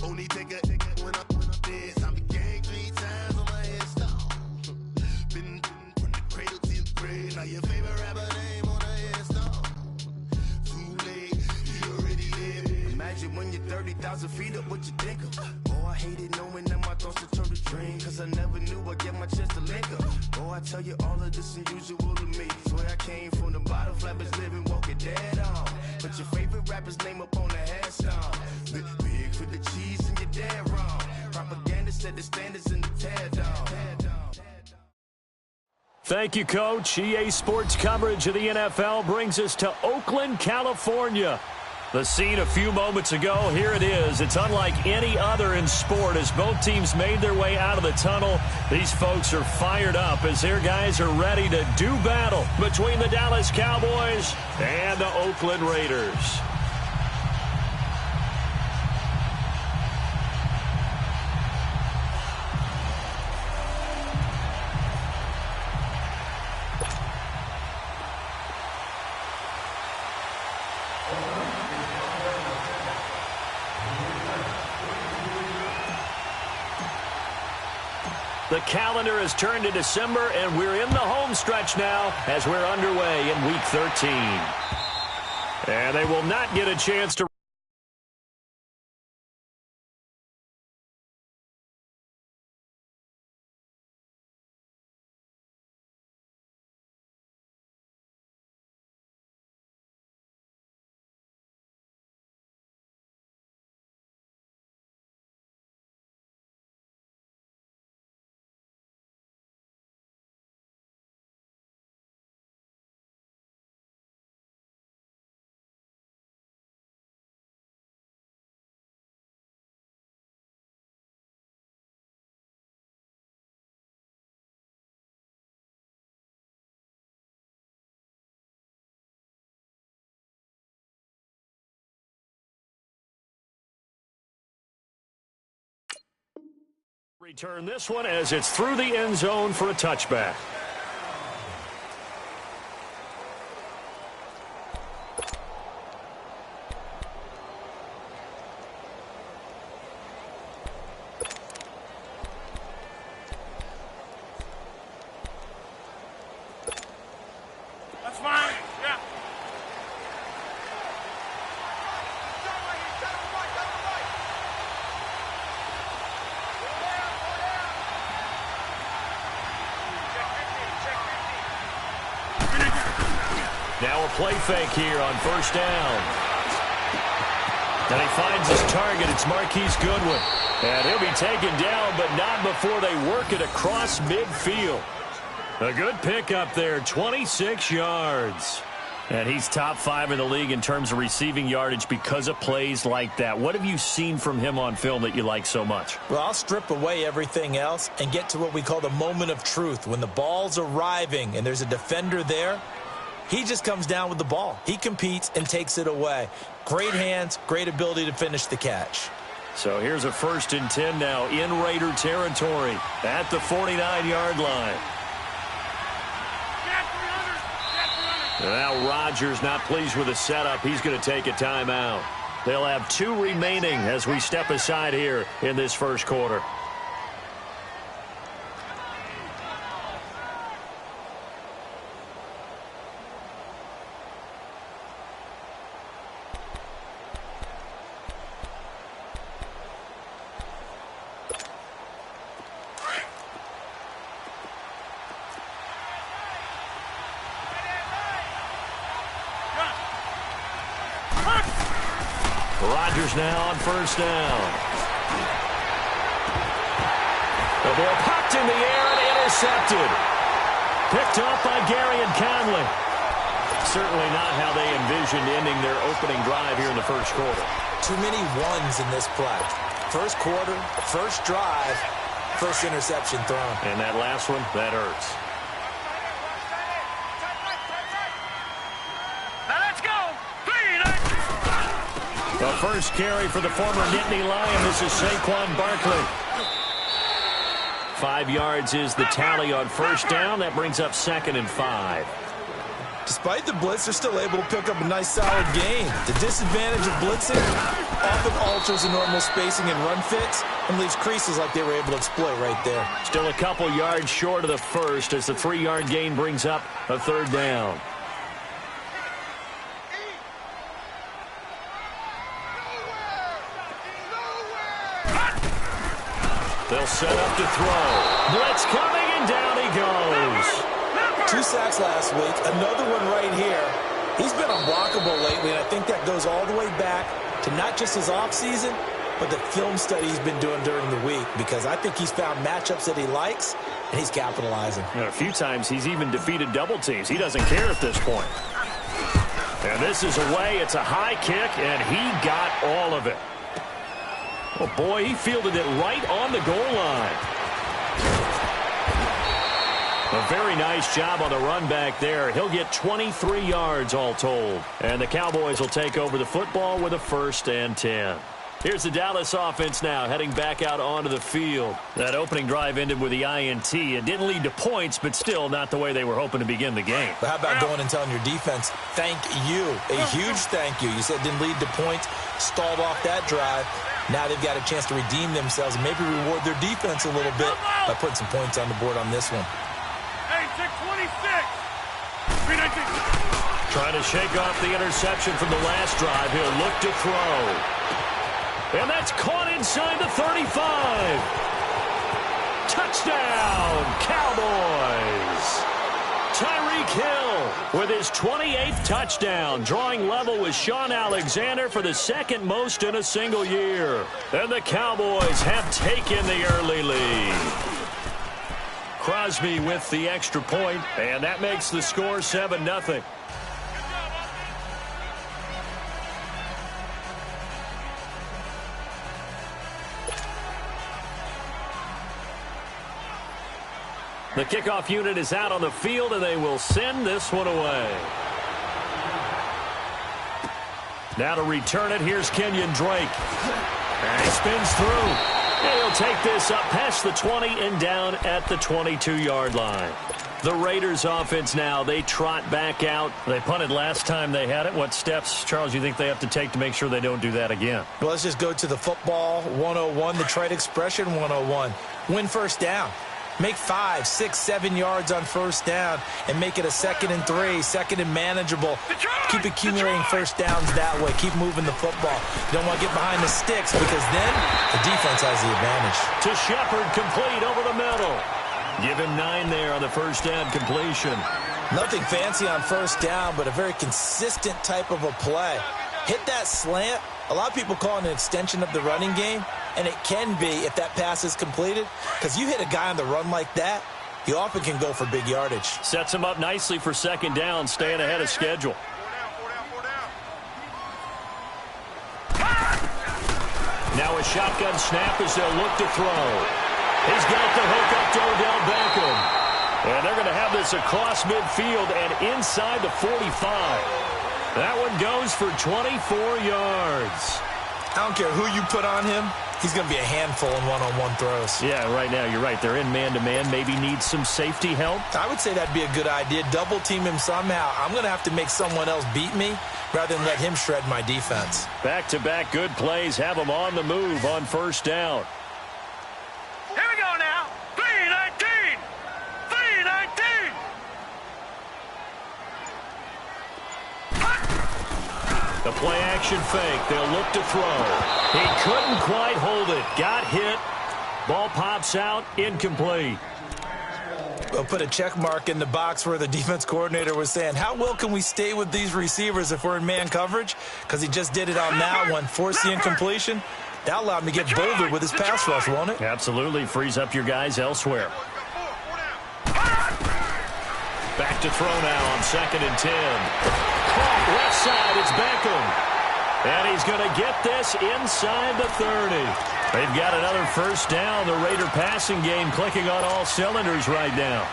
Only take a when I'm dead. I'm a gang 3 times on my headstone. Been from the cradle to the grave. Now your favorite rapper name on the headstone. Too late, he already dead. Imagine when you're 30,000 feet up, what you think of? Oh, I hated knowing that my thoughts would turn to dream. Cause I never knew I'd get my chance to link up. Oh, I tell you all of this unusual to me. Swear I came from the bottom, flappers living, walking dead on. Put your favorite rapper's name up on the headstone. Big for the cheese and you're dead wrong. Propaganda set the standards in the tear down. Thank you, Coach. EA Sports coverage of the NFL brings us to Oakland, California. The scene a few moments ago, here it is. It's unlike any other in sport as both teams made their way out of the tunnel. These folks are fired up as their guys are ready to do battle between the Dallas Cowboys and the Oakland Raiders. The calendar has turned to December, and we're in the home stretch now as we're underway in Week 13. And they will not get a chance to... Return this one as it's through the end zone for a touchback. That's fine. Yeah. Now a play fake here on first down. And he finds his target. It's Marquise Goodwin. And he'll be taken down, but not before they work it across midfield. A good pickup there, 26 yards. And he's top 5 in the league in terms of receiving yardage because of plays like that. What have you seen from him on film that you like so much? Well, I'll strip away everything else and get to what we call the moment of truth. When the ball's arriving and there's a defender there, he just comes down with the ball. He competes and takes it away. Great hands, great ability to finish the catch. So here's a 1st and 10 now in Raider territory at the 49-yard line. Now Rodgers not pleased with the setup. He's going to take a timeout. They'll have 2 remaining as we step aside here in this first quarter. Rodgers now on first down. The ball popped in the air and intercepted. Picked off by Gary and Conley. Certainly not how they envisioned ending their opening drive here in the first quarter. Too many ones in this play. First quarter, first drive, first interception thrown. And that last one, that hurts. The first carry for the former Nittany Lion. This is Saquon Barkley. 5 yards is the tally on first down. That brings up 2nd and 5. Despite the blitz, they're still able to pick up a nice, solid gain. The disadvantage of blitzing often alters the normal spacing and run fits and leaves creases like they were able to exploit right there. Still a couple yards short of the first as the 3-yard gain brings up a 3rd down. They'll set up to throw. Blitz coming, and down he goes. 2 sacks last week, another one right here. He's been unblockable lately, and I think that goes all the way back to not just his offseason, but the film study he's been doing during the week, because I think he's found matchups that he likes, and he's capitalizing. A few times he's even defeated double teams. He doesn't care at this point. And this is away. It's a high kick, and he got all of it. Oh, boy, he fielded it right on the goal line. A very nice job on the run back there. He'll get 23 yards all told. And the Cowboys will take over the football with a 1st and 10. Here's the Dallas offense now heading back out onto the field. That opening drive ended with the INT. It didn't lead to points, but still not the way they were hoping to begin the game. But how about going and telling your defense, thank you, a huge thank you. You said it didn't lead to points, stalled off that drive. Now they've got a chance to redeem themselves and maybe reward their defense a little bit by putting some points on the board on this one. Hey, 626. 319. Trying to shake off the interception from the last drive. He'll look to throw. And that's caught inside the 35. Touchdown, Cowboys. Tyreek Hill with his 28th touchdown, drawing level with Sean Alexander for the 2nd most in a single year. And the Cowboys have taken the early lead. Crosby with the extra point, and that makes the score 7-0. The kickoff unit is out on the field, and they will send this one away. Now to return it, here's Kenyon Drake. And he spins through. And he'll take this up past the 20 and down at the 22-yard line. The Raiders offense now, they trot back out. They punted last time they had it. What steps, Charles, you think they have to take to make sure they don't do that again? Well, let's just go to the football 101, the trade expression 101. Win 1st down. Make 5, 6, 7 yards on 1st down and make it a 2nd and 3, 2nd and manageable. Keep accumulating 1st downs that way. Keep moving the football. You don't want to get behind the sticks because then the defense has the advantage. To Shepard, complete over the middle. Give him 9 there on the 1st down completion. Nothing fancy on 1st down, but a very consistent type of a play. Hit that slant. A lot of people call it an extension of the running game, and it can be if that pass is completed, because you hit a guy on the run like that, you often can go for big yardage. Sets him up nicely for 2nd down, staying ahead of schedule. Now a shotgun snap as they'll look to throw. He's got the hook up to Odell Beckham. And they're going to have this across midfield and inside the 45. That one goes for 24 yards. I don't care who you put on him. He's going to be a handful in one-on-one throws. Yeah, right now, you're right. They're in man-to-man. Maybe need some safety help. I would say that'd be a good idea. Double team him somehow. I'm going to have to make someone else beat me rather than let him shred my defense. Back-to-back good plays. Have him on the move on 1st down. Here we go now. 319. 319. The play-action fake. They'll look to throw. He couldn't quite hold it. Got hit. Ball pops out. Incomplete. We'll put a check mark in the box where the defense coordinator was saying, how well can we stay with these receivers if we're in man coverage? Because he just did it on that one. Force the incompletion. That allowed him to get bolder with his pass rush, won't it? Absolutely. Frees up your guys elsewhere. Back to throw now on 2nd and 10. Caught left side, it's Beckham. And he's going to get this inside the 30. They've got another 1st down. The Raider passing game clicking on all cylinders right now.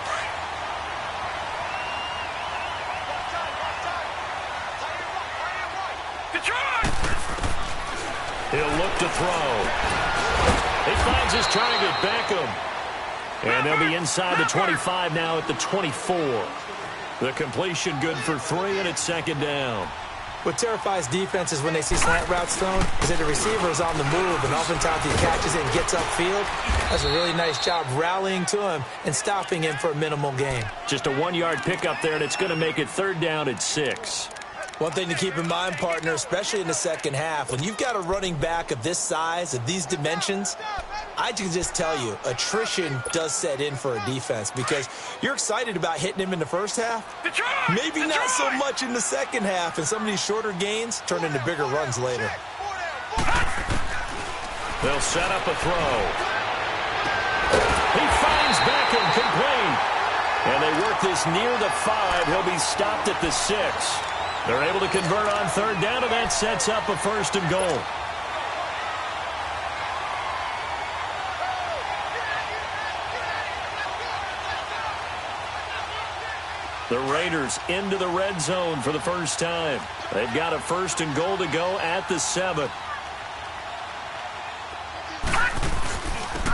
He'll look to throw. He finds his target, Beckham. And they'll be inside the 25 now at the 24. The completion good for 3, and it's second down. What terrifies defenses when they see slant routes thrown is that the receiver is on the move, and oftentimes he catches it and gets upfield. That's a really nice job rallying to him and stopping him for a minimal gain. Just a 1-yard pickup there, and it's going to make it third down at 6. One thing to keep in mind, partner, especially in the second half, when you've got a running back of this size, of these dimensions, I can just tell you, attrition does set in for a defense because you're excited about hitting him in the first half. Maybe not so much in the second half, and some of these shorter gains turn into bigger runs later. They'll set up a throw. He finds Beckham complete. And they work this near the 5. He'll be stopped at the 6. They're able to convert on third down, and that sets up a 1st and goal. The Raiders into the red zone for the first time. They've got a 1st and goal to go at the 7.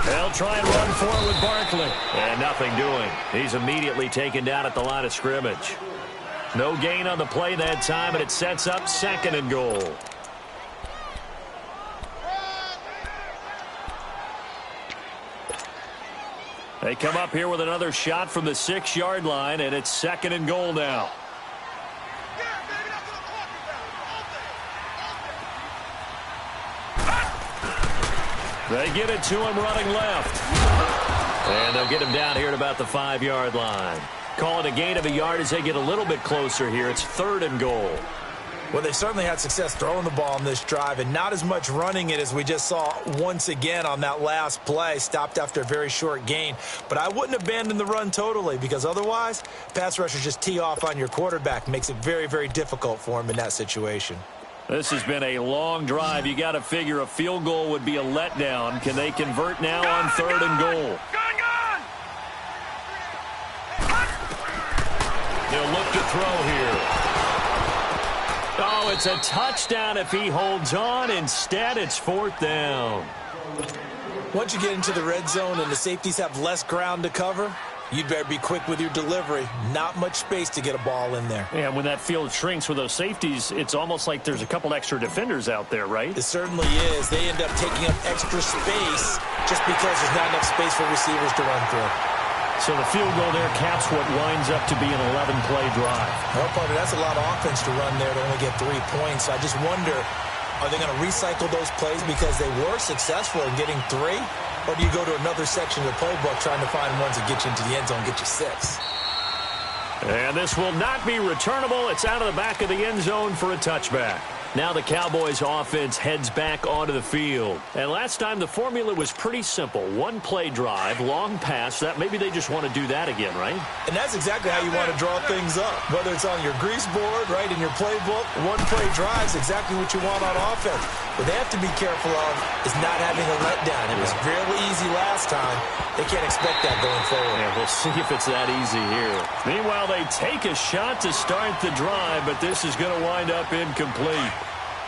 They'll try and run for it with Barkley. And nothing doing. He's immediately taken down at the line of scrimmage. No gain on the play that time, and it sets up 2nd and goal. They come up here with another shot from the 6-yard line, and it's 2nd and goal now. They get it to him running left. And they'll get him down here at about the 5-yard line. Call it a gain of a yard as they get a little bit closer here. It's 3rd and goal. Well, they certainly had success throwing the ball on this drive and not as much running it as we just saw once again on that last play. Stopped after a very short gain. But I wouldn't abandon the run totally because otherwise, pass rushers just tee off on your quarterback. Makes it very, very difficult for him in that situation. This has been a long drive. You got to figure a field goal would be a letdown. Can they convert now on 3rd and goal? They'll look to throw here. Oh, it's a touchdown if he holds on. Instead, it's 4th down. Once you get into the red zone and the safeties have less ground to cover, you'd better be quick with your delivery. Not much space to get a ball in there. Yeah, when that field shrinks with those safeties, it's almost like there's a couple extra defenders out there, right? It certainly is. They end up taking up extra space just because there's not enough space for receivers to run through. So the field goal there caps what winds up to be an 11-play drive. Well, partner, that's a lot of offense to run there to only get 3 points. I just wonder, are they going to recycle those plays because they were successful in getting 3? Or do you go to another section of the playbook trying to find ones that get you into the end zone and get you 6? And this will not be returnable. It's out of the back of the end zone for a touchback. Now the Cowboys offense heads back onto the field. And last time the formula was pretty simple. 1-play drive, long pass. That maybe they just want to do that again, right? And that's exactly how you want to draw things up. Whether it's on your grease board, right, in your playbook, 1-play drive is exactly what you want on offense. What they have to be careful of is not having a letdown. It was fairly easy last time. They can't expect that going forward. Yeah, we'll see if it's that easy here. Meanwhile, they take a shot to start the drive, but this is going to wind up incomplete.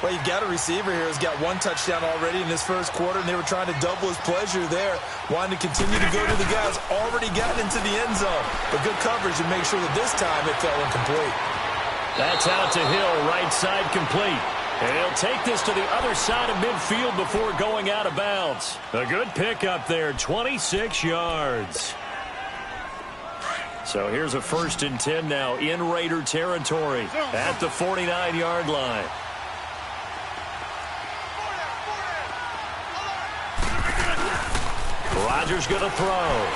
Well, you've got a receiver here who's got 1 touchdown already in this first quarter, and they were trying to double his pleasure there, wanting to continue to go to the guy who's already gotten into the end zone. But good coverage to make sure that this time it fell incomplete. That's out to Hill, right side complete. And he'll take this to the other side of midfield before going out of bounds. A good pickup there, 26 yards. So here's a 1st and 10 now in Raider territory at the 49-yard line. Rodgers going to throw.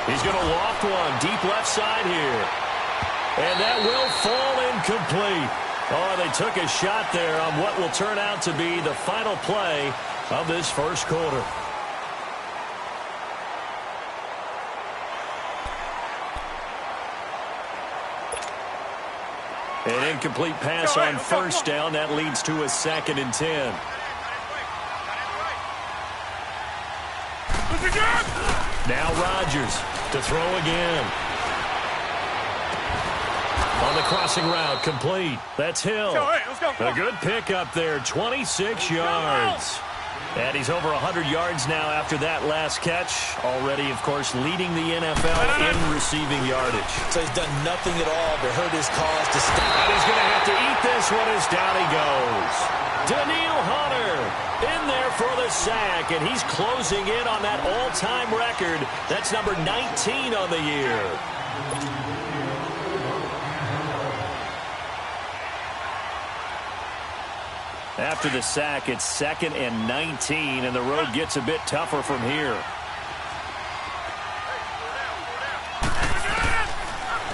He's going to loft one deep left side here. And that will fall incomplete. Oh, they took a shot there on what will turn out to be the final play of this first quarter. An incomplete pass on 1st down. That leads to a 2nd and 10. Now Rodgers to throw again. On the crossing route, complete. That's Hill. A good pickup there, 26 yards. And he's over 100 yards now after that last catch. Already, of course, leading the NFL in receiving yardage. So he's done nothing at all to hurt his cause to stop. And he's going to have to eat this one as down he goes. Daniil Hunter in there for the sack, and he's closing in on that all-time record. That's number 19 on the year. After the sack, it's 2nd and 19, and the road gets a bit tougher from here.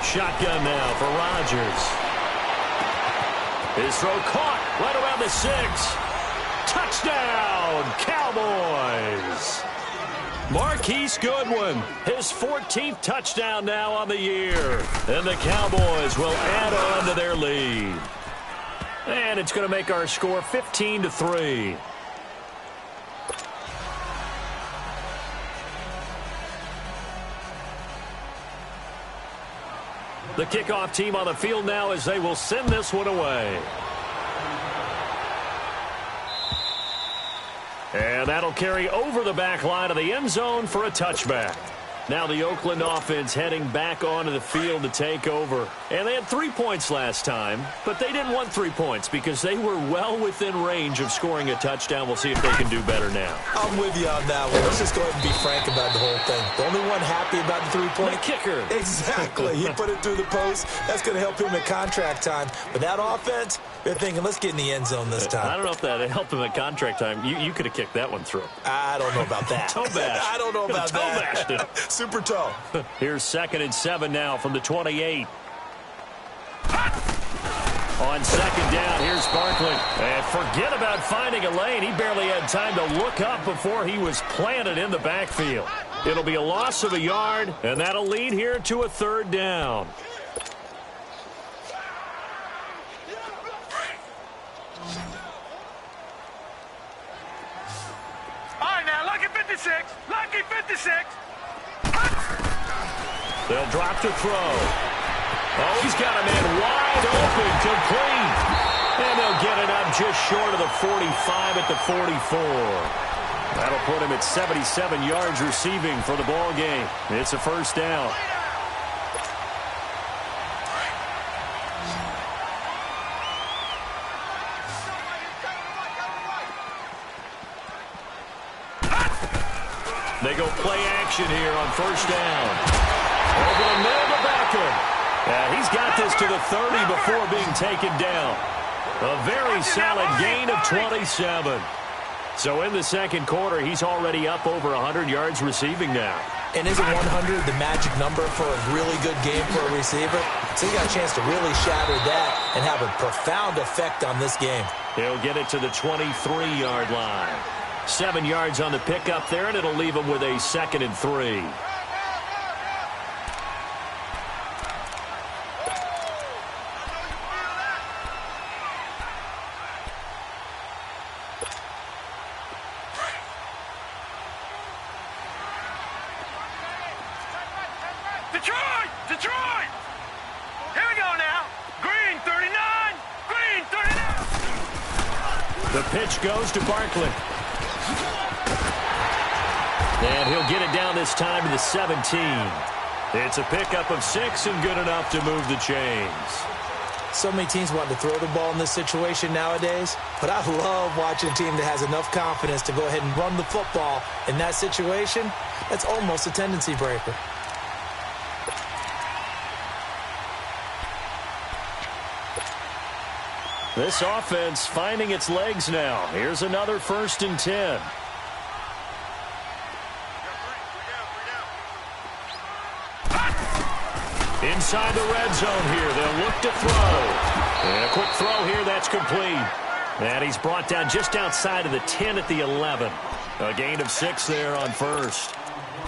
Shotgun now for Rodgers. His throw caught right around the 6. Touchdown, Cowboys! Marquise Goodwin, his 14th touchdown now on the year. And the Cowboys will add on to their lead. And it's going to make our score 15-3. The kickoff team on the field now as they will send this one away. And that'll carry over the back line of the end zone for a touchback. Now the Oakland offense heading back onto the field to take over. And they had 3 points last time, but they didn't want 3 points because they were well within range of scoring a touchdown. We'll see if they can do better now. I'm with you on that one. Let's just go ahead and be frank about the whole thing. The only one happy about the 3-point? The kicker. Exactly. He put it through the post. That's going to help him at contract time. But that offense, they're thinking, let's get in the end zone this time. I don't know if that helped him at contract time. You could have kicked that one through. I don't know about that. Toe bash. I don't know about toe that. Bashed it. Super toe. Here's 2nd and 7 now from the 28. On 2nd down, here's Barkley. And forget about finding a lane. He barely had time to look up before he was planted in the backfield. It'll be a loss of a yard, and that'll lead here to a 3rd down. All right, now, lucky 56. Lucky 56. They'll drop to throw. Oh, he's got a man wide open, complete. And they'll get it up just short of the 45 at the 44. That'll put him at 77 yards receiving for the ball game. It's a 1st down. They go play action here on 1st down. Over the middle to Beckham. And he's got this to the 30 before being taken down. A very solid gain of 27. So in the 2nd quarter, he's already up over 100 yards receiving now. And isn't 100 the magic number for a really good game for a receiver? So he got a chance to really shatter that and have a profound effect on this game. He'll get it to the 23-yard line. 7 yards on the pickup there, and it'll leave him with a 2nd and 3. Detroit! Here we go now. Green 39. Green 39. The pitch goes to Barkley. And he'll get it down this time to the 17. It's a pickup of 6 and good enough to move the chains. So many teams want to throw the ball in this situation nowadays, but I love watching a team that has enough confidence to go ahead and run the football in that situation. That's almost a tendency breaker. This offense finding its legs now. Here's another 1st and 10. Inside the red zone here. They'll look to throw. And a quick throw here. That's complete. And he's brought down just outside of the 10 at the 11. A gain of 6 there on 1st.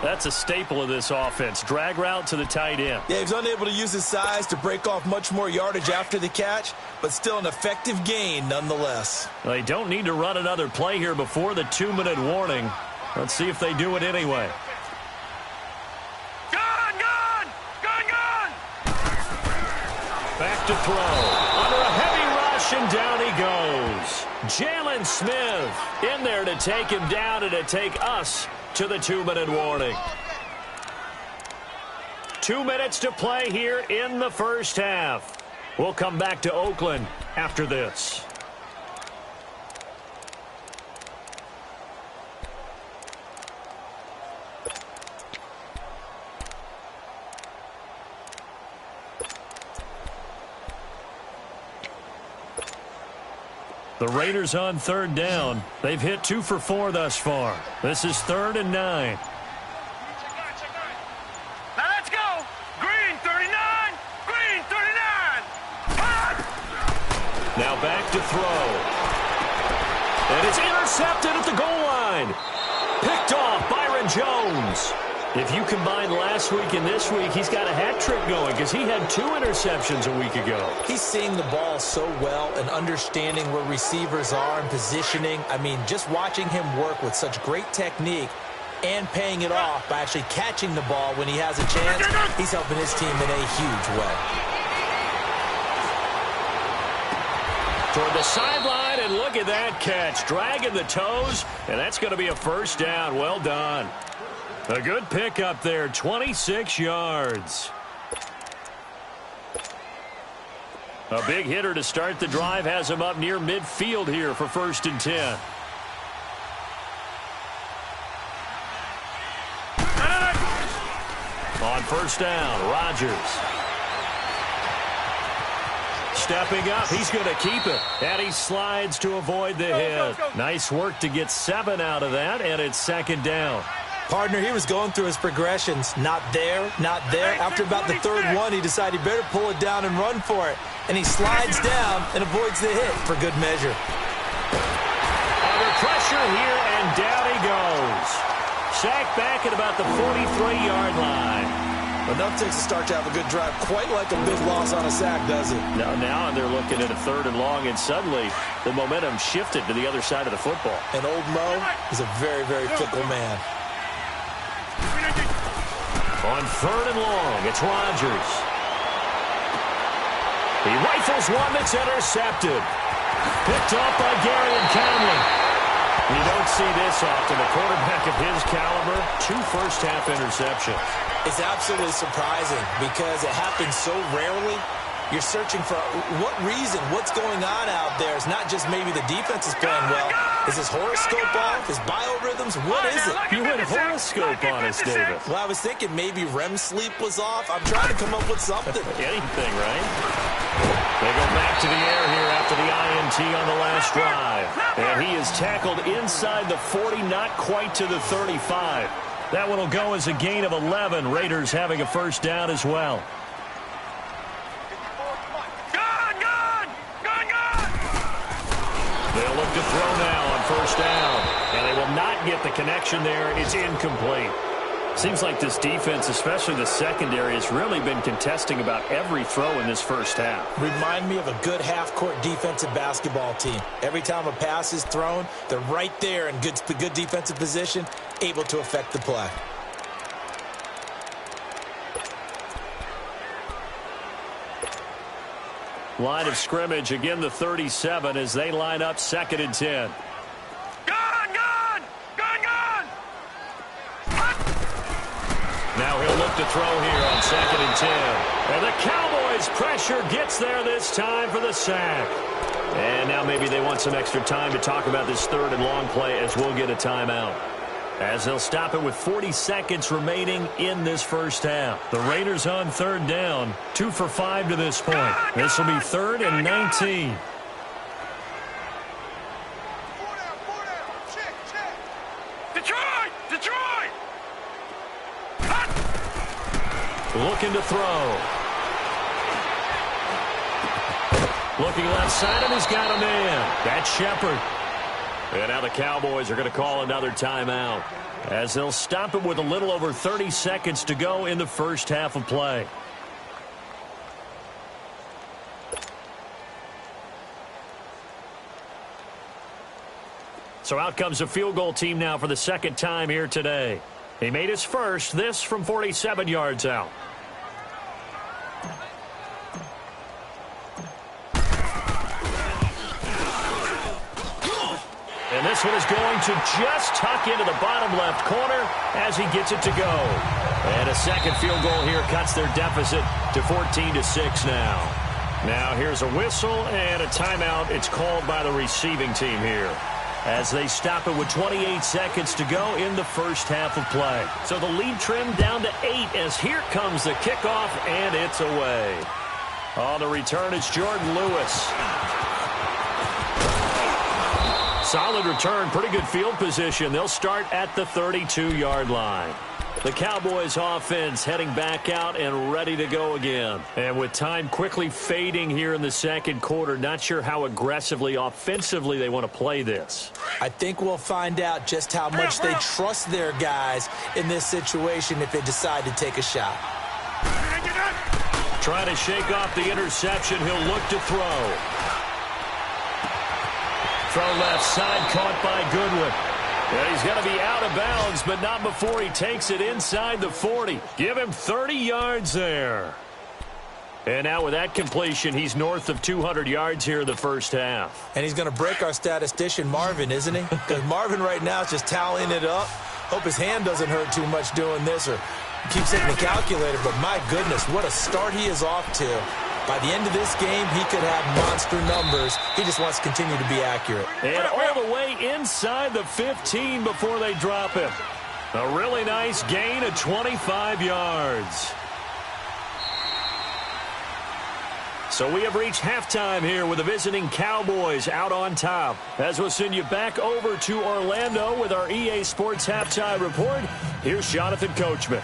That's a staple of this offense. Drag route to the tight end. Yeah, he was unable to use his size to break off much more yardage after the catch, but still an effective gain nonetheless. They don't need to run another play here before the 2-minute warning. Let's see if they do it anyway. Gone! Back to throw. Under a heavy rush, and down he goes. Jalen Smith in there to take him down and to take us to the 2-minute warning. 2 minutes to play here in the first half. We'll come back to Oakland after this. The Raiders on 3rd down. They've hit 2 for 4 thus far. This is 3rd and 9. Now let's go. Green 39. Green 39. Now back to throw. And it's intercepted at the goal line. Picked off Byron Jones. If you combine last week and this week, he's got a hat trick going because he had 2 interceptions a week ago. He's seeing the ball so well and understanding where receivers are and positioning. I mean, just watching him work with such great technique and paying it off by actually catching the ball when he has a chance, he's helping his team in a huge way. Toward the sideline, and look at that catch. Dragging the toes, and that's going to be a first down. Well done. A good pick up there, 26 yards. A big hitter to start the drive has him up near midfield here for 1st and 10. On 1st down, Rodgers. Stepping up, he's going to keep it. And he slides to avoid the hit. Nice work to get 7 out of that, and it's 2nd down. Partner, he was going through his progressions. Not there, not there. After about the 3rd one, he decided he better pull it down and run for it. And he slides down and avoids the hit for good measure. Under pressure here, and down he goes. Sacked back at about the 43-yard line. Enough takes a start to have a good drive. Quite like a big loss on a sack, does it? Now they're looking at a 3rd and long, and suddenly the momentum shifted to the other side of the football. And old Mo is a very, very fickle man. On 3rd and long, it's Rodgers. He rifles one that's intercepted. Picked up by Gary and Conley. You don't see this often. A quarterback of his caliber, 2 first-half interceptions. It's absolutely surprising because it happens so rarely. You're searching for what reason, what's going on out there. It's not just maybe the defense is playing well. Is his horoscope off? His biorhythms? What is it? You had a horoscope on us, David. Well, I was thinking maybe REM sleep was off. I'm trying to come up with something. Anything, right? They go back to the air here after the INT on the last drive. And he is tackled inside the 40, not quite to the 35. That one will go as a gain of 11. Raiders having a first down as well. They'll look to throw now on 1st down. And they will not get the connection there. It's incomplete. Seems like this defense, especially the secondary, has really been contesting about every throw in this first half. Remind me of a good half-court defensive basketball team. Every time a pass is thrown, they're right there in good defensive position, able to affect the play. Line of scrimmage, again the 37 as they line up 2nd and 10. Now he'll look to throw here on 2nd and 10. And the Cowboys' pressure gets there this time for the sack. And now maybe they want some extra time to talk about this 3rd and long play as we'll get a timeout. As they'll stop it with 40 seconds remaining in this first half. The Raiders on 3rd down, 2 for 5 to this point. This will be 3rd and 19. Detroit! Looking to throw. Looking left side, and he's got a man. That's Shepard. And now the Cowboys are going to call another timeout as they'll stop it with a little over 30 seconds to go in the first half of play. So out comes a field goal team now for the 2nd time here today. He made his first, this from 47 yards out. this one is going to just tuck into the bottom left corner as he gets it to go. And a second field goal here cuts their deficit to 14-6 now. Now here's a whistle and a timeout. It's called by the receiving team here, as they stop it with 28 seconds to go in the first half of play. So the lead trimmed down to 8 as here comes the kickoff, and it's away. On the return, it's Jordan Lewis. Solid return, pretty good field position. They'll start at the 32-yard line. The Cowboys offense heading back out and ready to go again. And with time quickly fading here in the second quarter, not sure how aggressively, offensively they want to play this. I think we'll find out just how much they trust their guys in this situation if they decide to take a shot. Trying to shake off the interception. He'll look to throw. Throw left side, caught by Goodwin. And he's going to be out of bounds, but not before he takes it inside the 40. Give him 30 yards there. And now with that completion, he's north of 200 yards here in the first half. And he's going to break our statistician, Marvin, isn't he? Because Marvin right now is just tallying it up. Hope his hand doesn't hurt too much doing this or keeps hitting the calculator. But my goodness, what a start he is off to. By the end of this game, he could have monster numbers. He just wants to continue to be accurate. And all the way inside the 15 before they drop him. A really nice gain of 25 yards. So we have reached halftime here with the visiting Cowboys out on top. As we'll send you back over to Orlando with our EA Sports Halftime Report, here's Jonathan Coachman.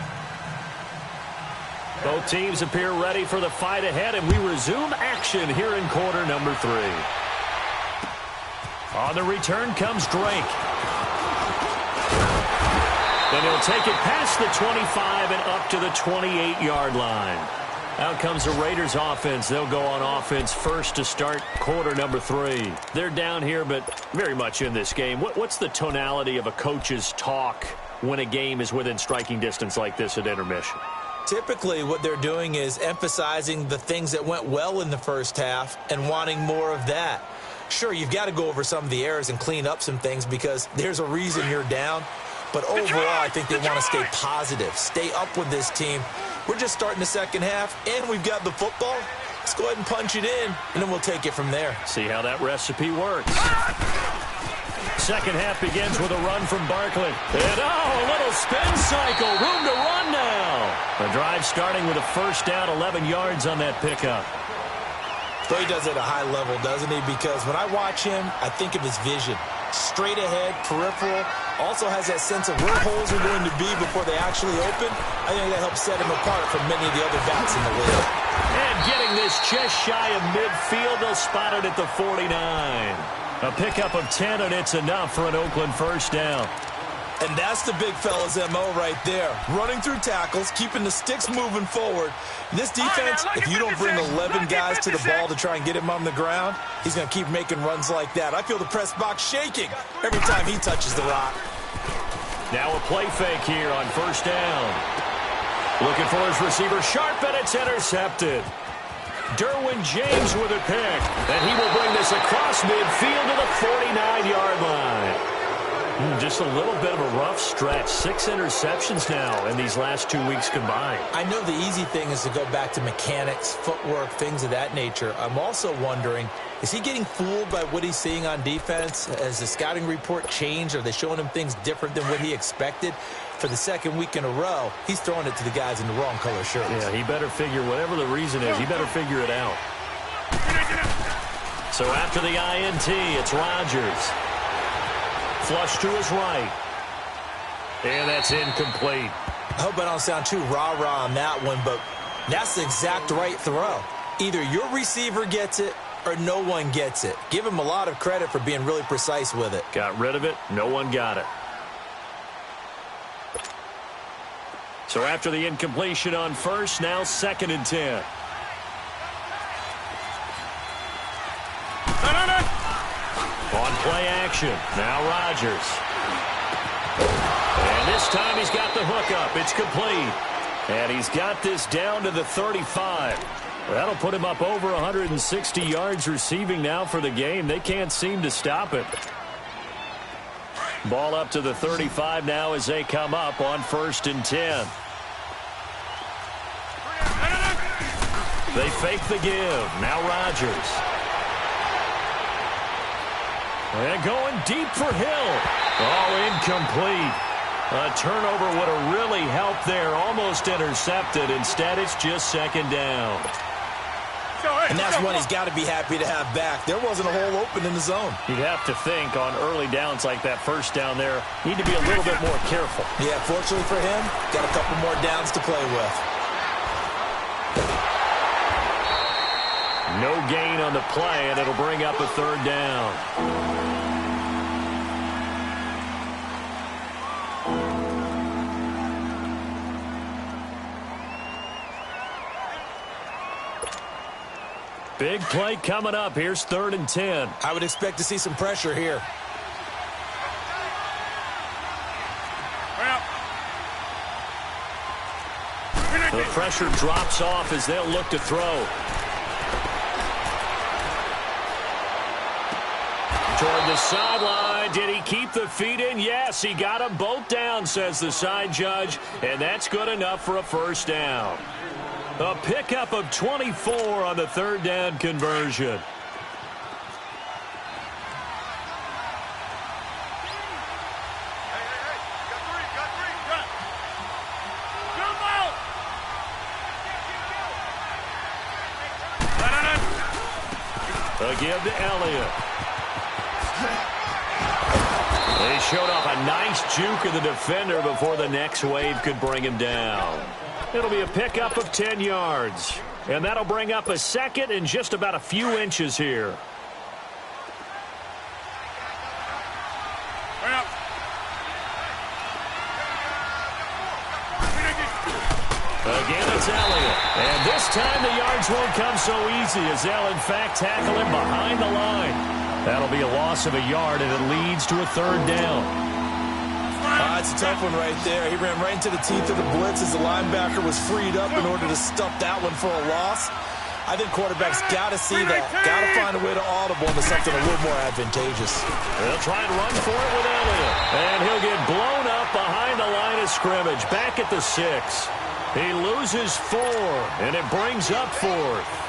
Both teams appear ready for the fight ahead, and we resume action here in quarter number 3. On the return comes Drake. And he'll take it past the 25 and up to the 28-yard line. Out comes the Raiders offense. They'll go on offense first to start quarter number 3. They're down here, but very much in this game. What's the tonality of a coach's talk when a game is within striking distance like this at intermission? Typically, what they're doing is emphasizing the things that went well in the first half and wanting more of that. Sure, you've got to go over some of the errors and clean up some things because there's a reason you're down. But overall, I think they want to stay positive, stay up with this team. We're just starting the second half, and we've got the football. Let's go ahead and punch it in, and then we'll take it from there. See how that recipe works. Second half begins with a run from Barkley. And, a little spin cycle. Room to run now. The drive starting with a first down, 11 yards on that pickup. Well, he does it at a high level, doesn't he? Because when I watch him, I think of his vision. Straight ahead, peripheral. Also has that sense of where holes are going to be before they actually open. I think that helps set him apart from many of the other backs in the league. And getting this just shy of midfield, they'll spot it at the 49. A pickup of 10, and it's enough for an Oakland first down. And that's the big fella's MO right there. Running through tackles, keeping the sticks moving forward. This defense, if you don't bring 11 guys to the ball to try and get him on the ground, he's going to keep making runs like that. I feel the press box shaking every time he touches the rock. Now a play fake here on first down. Looking for his receiver, sharp, and it's intercepted. Derwin James with a pick, and he will bring this across midfield to the 49-yard line. Just a little bit of a rough stretch. 6 interceptions now in these last 2 weeks combined. I know the easy thing is to go back to mechanics, footwork, things of that nature. I'm also wondering, is he getting fooled by what he's seeing on defense? Has the scouting report changed? Are they showing him things different than what he expected? For the second week in a row, he's throwing it to the guys in the wrong color shirts. Yeah, he better figure, whatever the reason is, he better figure it out. So after the INT, it's Rodgers. Flush to his right. And that's incomplete. I hope I don't sound too rah-rah on that one, but that's the exact right throw. Either your receiver gets it or no one gets it. Give him a lot of credit for being really precise with it. Got rid of it. No one got it. So after the incompletion on first, now 2nd and 10. On play action, now Rodgers. And this time he's got the hookup. It's complete. And he's got this down to the 35. That'll put him up over 160 yards receiving now for the game. They can't seem to stop it. Ball up to the 35 now as they come up on 1st and 10. They fake the give. Now Rodgers. And going deep for Hill. Oh, incomplete. A turnover would have really helped there. Almost intercepted. Instead, it's just 2nd down. And that's one he's got to be happy to have back. There wasn't a hole open in the zone. You'd have to think on early downs like that 1st down there, need to be a little bit more careful. Yeah, fortunately for him, got a couple more downs to play with. No gain on the play, and it'll bring up a 3rd down. Big play coming up. Here's 3rd and 10. I would expect to see some pressure here. The pressure drops off as they'll look to throw. Toward the sideline. Did he keep the feet in? Yes, he got them both down, says the side judge, and that's good enough for a 1st down. A pickup of 24 on the 3rd down conversion. A give to Elliott. They showed off a nice juke of the defender before the next wave could bring him down. It'll be a pickup of 10 yards. And that'll bring up a 2nd and just about a few inches here. Again, it's Elliott. And this time the yards won't come so easy as they'll, in fact, tackle him behind the line. That'll be a loss of a yard, and it leads to a 3rd down. It's a tough one right there. He ran right into the teeth of the blitz as the linebacker was freed up in order to stuff that one for a loss. I think quarterbacks got to see that. Got to find a way to audible into something a little more advantageous. They'll try and run for it with Elliott. And he'll get blown up behind the line of scrimmage. Back at the 6. He loses 4, and it brings up 4th.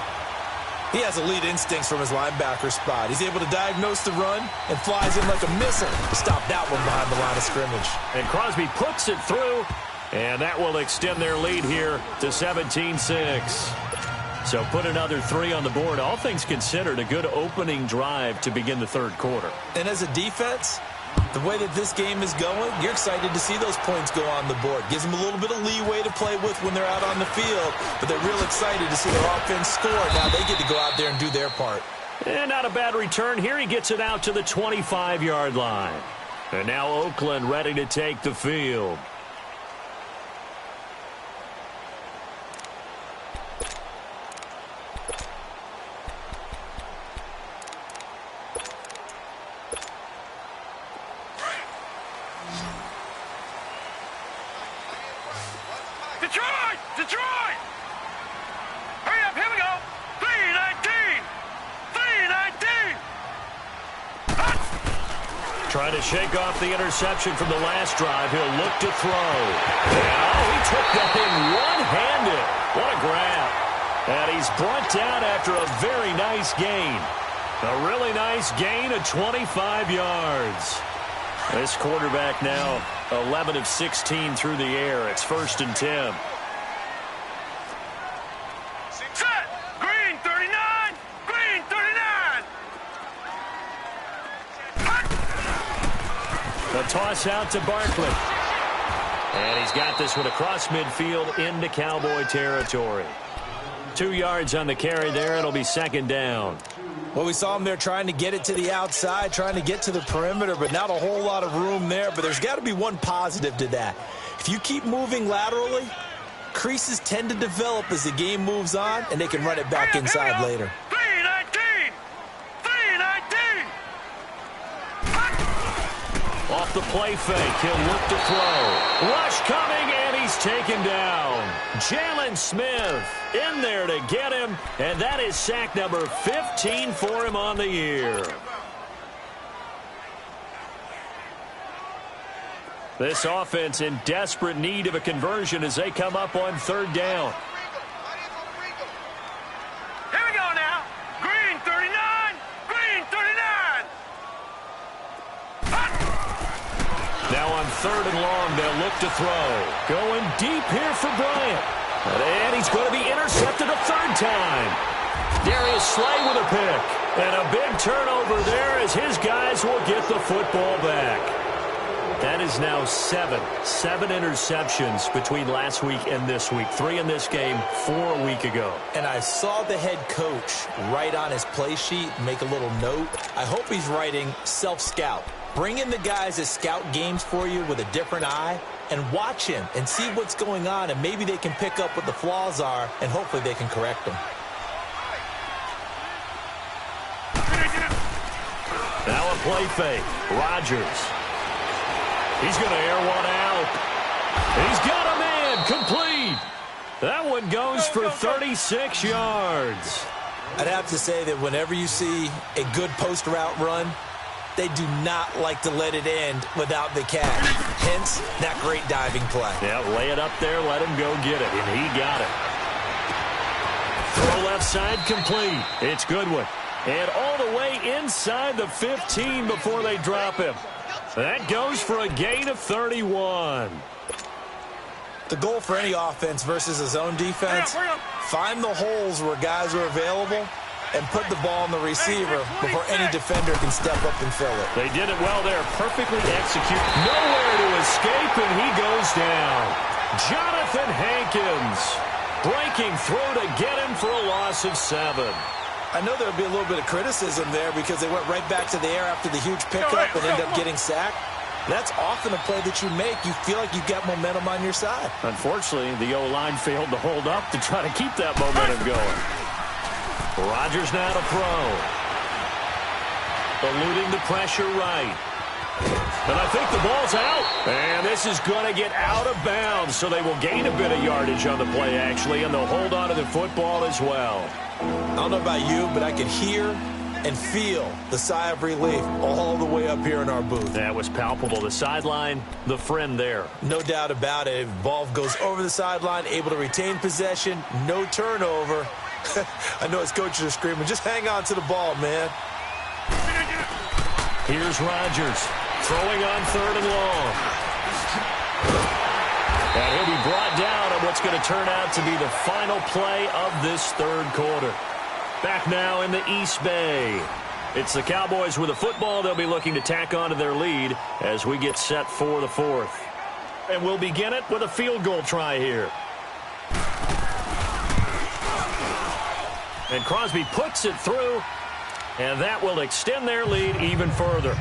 He has elite instincts from his linebacker spot. He's able to diagnose the run and flies in like a missile to stop that one behind the line of scrimmage. And Crosby puts it through, and that will extend their lead here to 17-6. So put another 3 on the board. All things considered, a good opening drive to begin the 3rd quarter. And as a defense, the way that this game is going, you're excited to see those points go on the board. Gives them a little bit of leeway to play with when they're out on the field, but they're real excited to see their offense score. Now they get to go out there and do their part. And not a bad return here. He gets it out to the 25-yard line. And now Oakland ready to take the field. Detroit! Hurry up, here we go! 3-19! 3-19! Trying to shake off the interception from the last drive. He'll look to throw. And he took that in one-handed. What a grab. And he's brought down after a very nice gain. A really nice gain of 25 yards. This quarterback now 11 of 16 through the air. It's 1st and 10. Set! Green 39! Green 39! A toss out to Barkley. And he's got this one across midfield into Cowboy territory. 2 yards on the carry there. It'll be 2nd down. Well, we saw him there trying to get it to the outside, trying to get to the perimeter, but not a whole lot of room there. But there's got to be one positive to that. If you keep moving laterally, creases tend to develop as the game moves on, and they can run it back inside later. 3-19! 3-19! Off the play fake, he'll look to throw. Rush coming, and he's taken down. Jalen Smith in there to get him, and that is sack number 15 for him on the year. This offense in desperate need of a conversion as they come up on third down. Here we go now. Green 39. Green 39. Now on third and long, they'll look to throw. Going deep here for Bryant. And he's going to be intercepted a third time. Darius Slay with a pick. And a big turnover there as his guys will get the football back. That is now seven interceptions between last week and this week. 3 in this game, 4 a week ago. And I saw the head coach write on his play sheet, make a little note. I hope he's writing self-scout. Bring in the guys that scout games for you with a different eye and watch him and see what's going on, and maybe they can pick up what the flaws are, and hopefully they can correct them. Now a play fake. Rodgers. He's going to air one out. He's got a man complete. That one goes for 36 yards. I'd have to say that whenever you see a good post route run, they do not like to let it end without the catch. Hence, that great diving play. Yeah, lay it up there, let him go get it, and he got it. Throw left side complete. It's Goodwin. And all the way inside the 15 before they drop him. That goes for a gain of 31. The goal for any offense versus a zone defense, find the holes where guys are available and put the ball on the receiver before any defender can step up and fill it. They did it well there. Perfectly executed. Nowhere to escape, and he goes down. Jonathan Hankins breaking through to get him for a loss of 7. I know there would be a little bit of criticism there because they went right back to the air after the huge pickup and ended up getting sacked. That's often a play that you make. You feel like you've got momentum on your side. Unfortunately, the O-line failed to hold up to try to keep that momentum going. Rodgers now to throw. Eluding the pressure right. And I think the ball's out. And this is going to get out of bounds, so they will gain a bit of yardage on the play, actually, and they'll hold on to the football as well. I don't know about you, but I could hear and feel the sigh of relief all the way up here in our booth. That was palpable. The sideline, the friend there. No doubt about it. Ball goes over the sideline, able to retain possession, no turnover. I know his coaches are screaming, just hang on to the ball, man. Here's Rodgers throwing on third and long. And he'll be brought down on what's going to turn out to be the final play of this third quarter. Back now in the East Bay. It's the Cowboys with a football. They'll be looking to tack on to their lead as we get set for the fourth. And we'll begin it with a field goal try here. And Crosby puts it through, and that will extend their lead even further.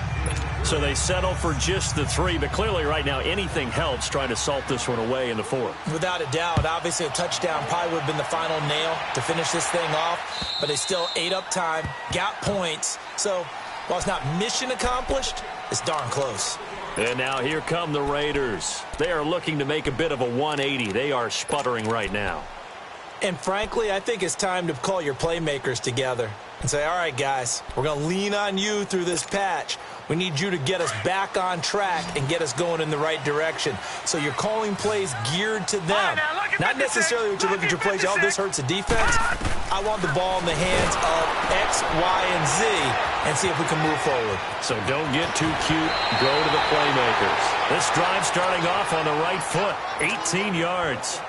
So they settle for just the 3, but clearly right now anything helps trying to salt this one away in the fourth. Without a doubt, obviously a touchdown probably would have been the final nail to finish this thing off, but they still ate up time, got points. So while it's not mission accomplished, it's darn close. And now here come the Raiders. They are looking to make a bit of a 180. They are sputtering right now. And frankly, I think it's time to call your playmakers together and say, all right, guys, we're going to lean on you through this patch. We need you to get us back on track and get us going in the right direction. So you're calling plays geared to them. Not necessarily what you look at your plays, oh, this hurts the defense. I want the ball in the hands of X, Y, and Z and see if we can move forward. So don't get too cute. Go to the playmakers. This drive starting off on the right foot. 18 yards.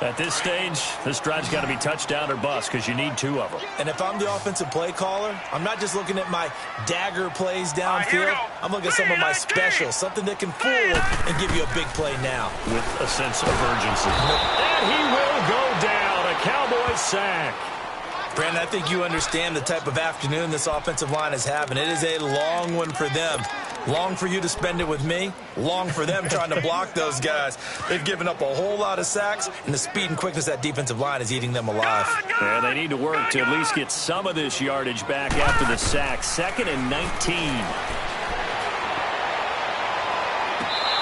At this stage, this drive's got to be touchdown or bust because you need 2 of them. And if I'm the offensive play caller, I'm not just looking at my dagger plays downfield. I'm looking at some of my specials, something that can fool and give you a big play now. With a sense of urgency. And he will go down. A Cowboy sack. Brandon, I think you understand the type of afternoon this offensive line is having. It is a long one for them. Long for you to spend it with me. Long for them trying to block those guys. They've given up a whole lot of sacks, and the speed and quickness of that defensive line is eating them alive. And they need to work to at least get some of this yardage back after the sack. 2nd and 19.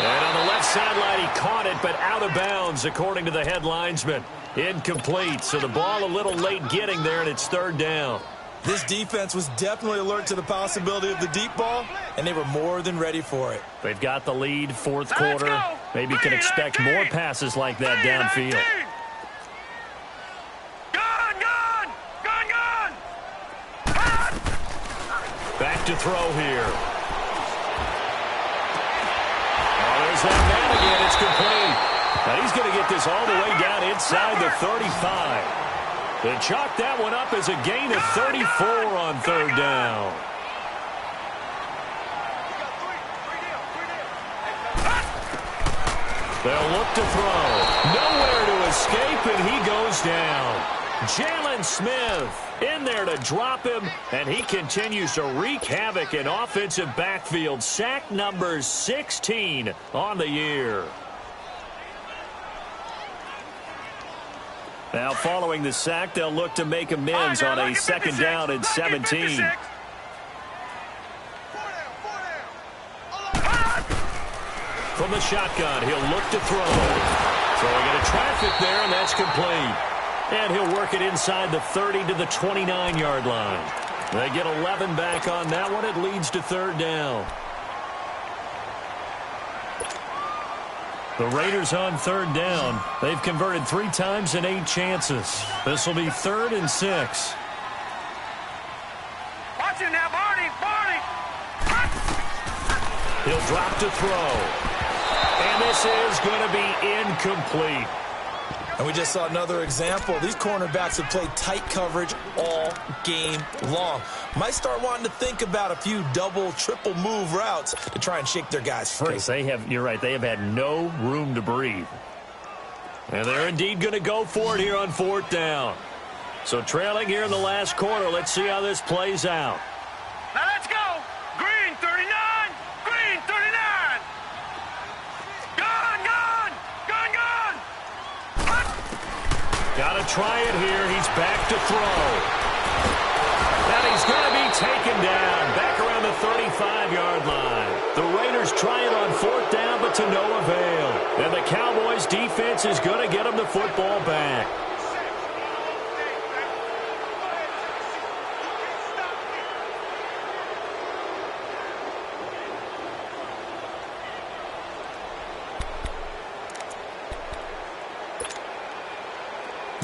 And on the left sideline, he caught it, but out of bounds, according to the head linesman. Incomplete, so the ball a little late getting there, and it's 3rd down. This defense was definitely alert to the possibility of the deep ball, and they were more than ready for it. They've got the lead, fourth quarter. Maybe can expect more passes like that downfield. Back to throw here. Oh, there's that man again. It's complete. Now he's going to get this all the way down inside the 35. They chalk that one up as a gain of 34 on third down. They'll look to throw. Nowhere to escape, and he goes down. Jalen Smith in there to drop him, and he continues to wreak havoc in offensive backfield. Sack number 16 on the year. Now, following the sack, they'll look to make amends on a second down and 17. From the shotgun, he'll look to throw. Throwing into traffic there, and that's complete. And he'll work it inside the 30 to the 29-yard line. They get 11 back on that one. It leads to third down. The Raiders on third down. They've converted 3 times in 8 chances. This will be 3rd and 6. Watch it now, Barney. He'll drop to throw. And this is going to be incomplete. And we just saw another example. These cornerbacks have played tight coverage all game long. Might start wanting to think about a few double, triple move routes to try and shake their guys free. You're right, they have had no room to breathe. And they're indeed going to go for it here on 4th down. So trailing here in the last quarter, let's see how this plays out. Now let's go. Green 39. Green 39. Got to try it here. He's back to throw. And he's going to be taken down back around the 35-yard line. The Raiders try it on 4th down, but to no avail. And the Cowboys defense is going to get them the football back.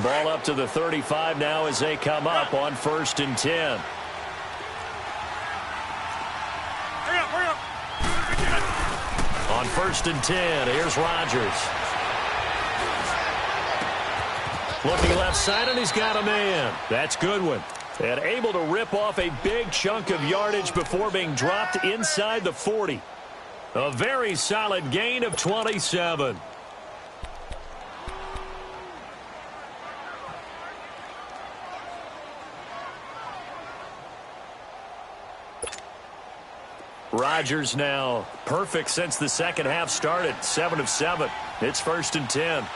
Ball up to the 35 now as they come up on 1st and 10. On 1st and 10, here's Rodgers. Looking left side, and he's got a man. That's Goodwin. And able to rip off a big chunk of yardage before being dropped inside the 40. A very solid gain of 27. Rodgers now perfect since the second half started. 7 of 7. It's 1st and 10.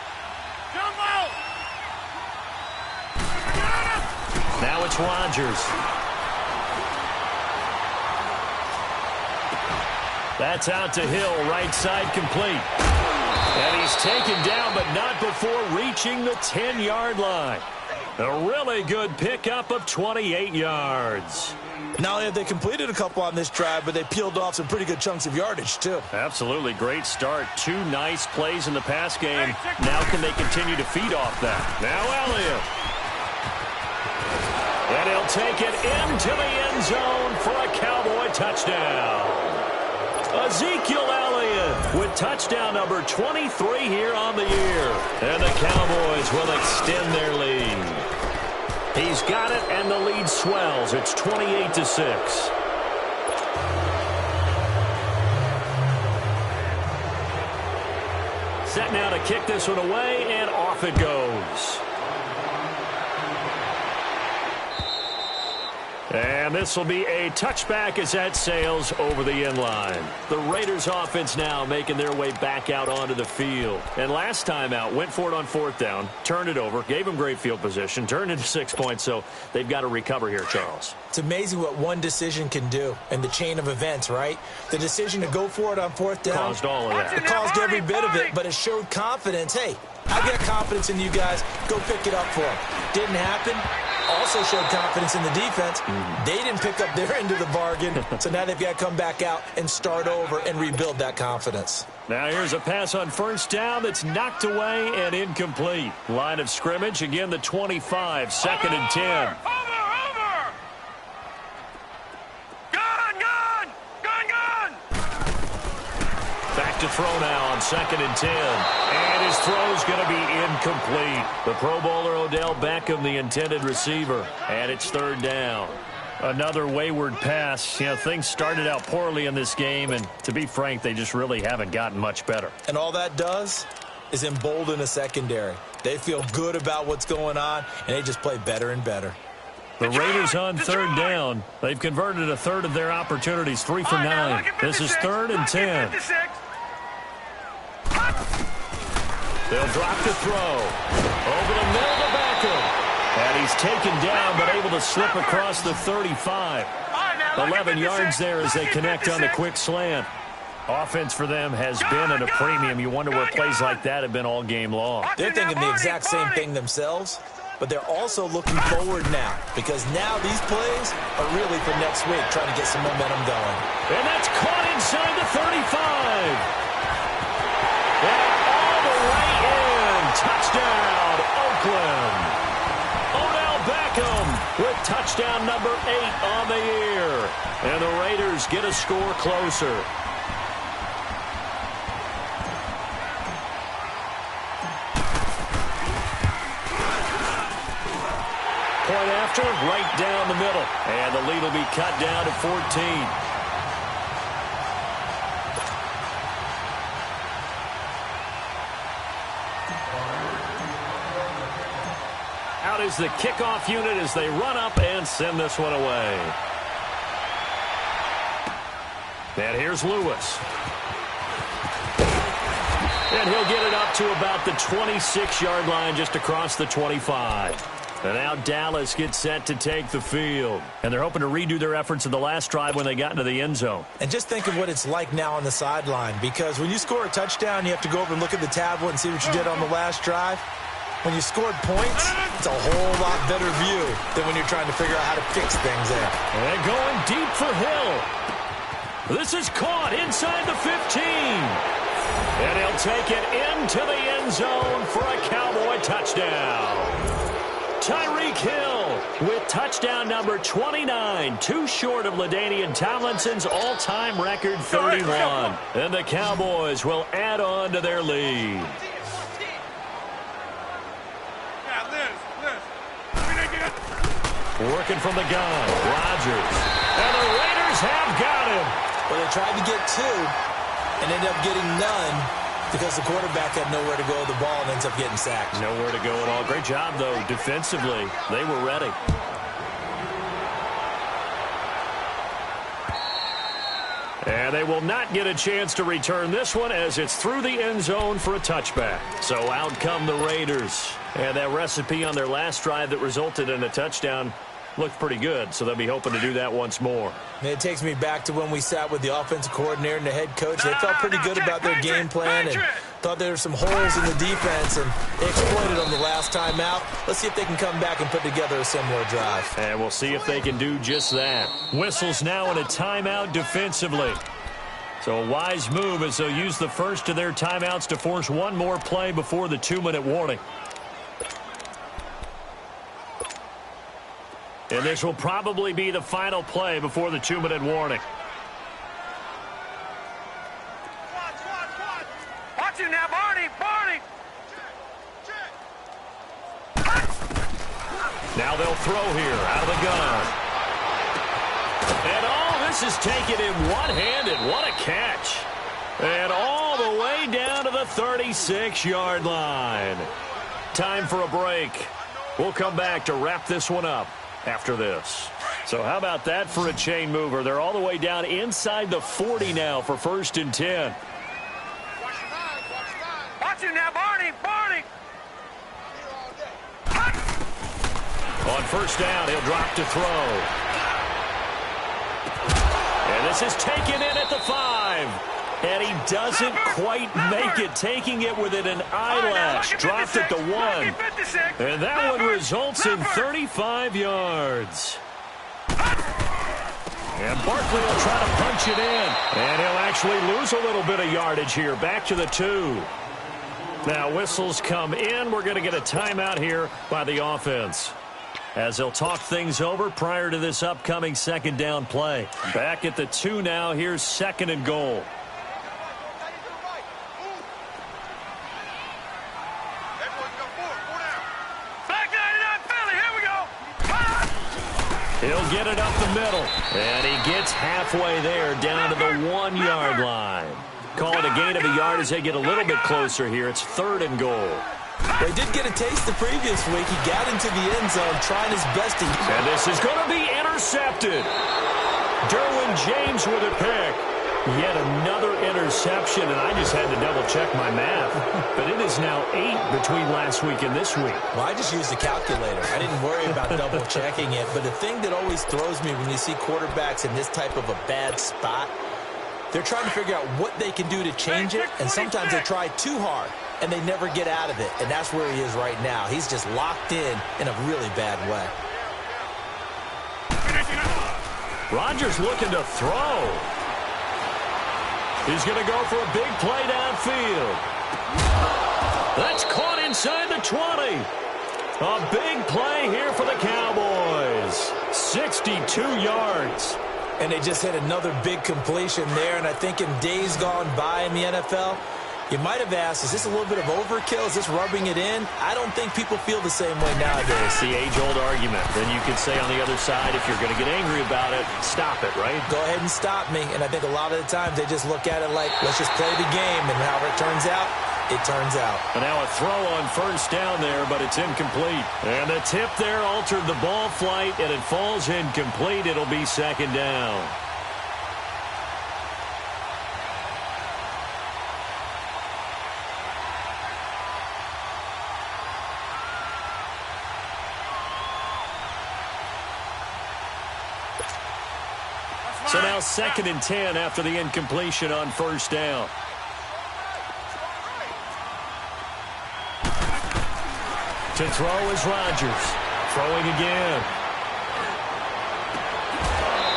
Now it's Rodgers. That's out to Hill, right side complete. And he's taken down, but not before reaching the 10-yard line. A really good pickup of 28 yards. Not only have they completed a couple on this drive, but they peeled off some pretty good chunks of yardage, too. Absolutely. Great start. 2 nice plays in the pass game. Now can they continue to feed off that? Now Elliott. And he'll take it into the end zone for a Cowboy touchdown. Ezekiel Elliott with touchdown number 23 here on the year. And the Cowboys will extend their lead. He's got it, and the lead swells. It's 28-6. Set now to kick this one away, and off it goes. And this will be a touchback as that sails over the end line. The Raiders offense now making their way back out onto the field. And last time out, went for it on 4th down, turned it over, gave them great field position, turned into 6 points, so they've got to recover here, Charles. It's amazing what one decision can do in the chain of events, right? The decision to go for it on 4th down caused all of that. It caused every bit of it, but it showed confidence. Hey, I got confidence in you guys. Go pick it up for them. Didn't happen. All also showed confidence in the defense. They didn't pick up their end of the bargain, so now they've got to come back out and start over and rebuild that confidence. Now here's a pass on first down that's knocked away and incomplete. Line of scrimmage, again the 25, second and 10. Over! Gun! Back to throw now on second and 10. And his throw's going to be incomplete. The Pro Bowler Odell Beckham, the intended receiver. And it's third down. Another wayward pass. You know, things started out poorly in this game, and to be frank, they just really haven't gotten much better. And all that does is embolden a secondary. They feel good about what's going on, and they just play better and better. The Raiders on third down. They've converted a third of their opportunities, 3 for 9. This is third and 10. They'll drop to throw. Over the middle to Beckham. And he's taken down, but able to slip across the 35. 11 yards there as they connect on the quick slant. Offense for them has been at a premium. You wonder where plays like that have been all game long. They're thinking the exact same thing themselves, but they're also looking forward now, because now these plays are really for next week, trying to get some momentum going. And that's caught inside the 35. And all the way in. Touchdown, Oakland. Odell Beckham with touchdown number 8 on the year. And the Raiders get a score closer. Point after, right down the middle. And the lead will be cut down to 14. Out is the kickoff unit as they run up and send this one away. And here's Lewis. And he'll get it up to about the 26-yard line, just across the 25. And now Dallas gets set to take the field. And they're hoping to redo their efforts in the last drive when they got into the end zone. And just think of what it's like now on the sideline, because when you score a touchdown, you have to go over and look at the tablet and see what you did on the last drive. When you scored points, it's a whole lot better view than when you're trying to figure out how to fix things there. And going deep for Hill. This is caught inside the 15. And he'll take it into the end zone for a Cowboy touchdown. Tyreek Hill with touchdown number 29, too short of LaDainian Tomlinson's all-time record 31. And the Cowboys will add on to their lead. Working from the gun, Rodgers. And the Raiders have got him. Well, they tried to get 2 and ended up getting none because the quarterback had nowhere to go with the ball and ends up getting sacked. Nowhere to go at all. Great job, though, defensively. They were ready. And they will not get a chance to return this one as it's through the end zone for a touchback. So out come the Raiders. And that recipe on their last drive that resulted in a touchdown looked pretty good, so they'll be hoping to do that once more. And it takes me back to when we sat with the offensive coordinator and the head coach. They felt pretty good about their game plan and thought there were some holes in the defense, and they exploited them the last time out. Let's see if they can come back and put together a similar drive. And we'll see if they can do just that. Whistles now in a timeout defensively. So a wise move as they'll use the first of their timeouts to force one more play before the 2-minute warning. And this will probably be the final play before the 2-minute warning. Watch him now, Barney! Now they'll throw here out of the gun. And all this is taken in one-handed. What a catch. And all the way down to the 36-yard line. Time for a break. We'll come back to wrap this one up after this. So how about that for a chain mover? They're all the way down inside the 40 now for 1st and 10. Watch him now, Barney! On first down, he'll drop to throw. And this is taken in at the 5. And he doesn't quite make it, taking it within an eyelash. Dropped it to 1. And that one results in 35 yards. And Barkley will try to punch it in. And he'll actually lose a little bit of yardage here. Back to the 2. Now whistles come in. We're going to get a timeout here by the offense, as they'll talk things over prior to this upcoming second down play. Back at the 2 now. Here's 2nd and goal. He'll get it up the middle. And he gets halfway there, down to the 1-yard line. Call it a gain of a yard as they get a little bit closer here. It's 3rd and goal. They did get a taste the previous week. He got into the end zone, trying his best to... And this is going to be intercepted. Derwin James with a pick. Yet another interception, and I just had to double-check my math. But it is now 8 between last week and this week. Well, I just used a calculator. I didn't worry about double-checking it. But the thing that always throws me when you see quarterbacks in this type of a bad spot, they're trying to figure out what they can do to change it, and sometimes they try too hard, and they never get out of it. And that's where he is right now. He's just locked in a really bad way. Rodgers looking to throw. He's going to go for a big play downfield. That's caught inside the 20. A big play here for the Cowboys. 62 yards. And they just hit another big completion there. And I think in days gone by in the NFL, you might have asked, is this a little bit of overkill? Is this rubbing it in? I don't think people feel the same way nowadays. The age-old argument. Then you could say on the other side, if you're going to get angry about it, stop it, right? Go ahead and stop me. And I think a lot of the times they just look at it like, let's just play the game. And however it turns out, it turns out. And now a throw on 1st down there, but it's incomplete. And the tip there altered the ball flight, and it falls incomplete. It'll be 2nd down. So now 2nd and 10 after the incompletion on 1st down. To throw is Rodgers. Throwing again.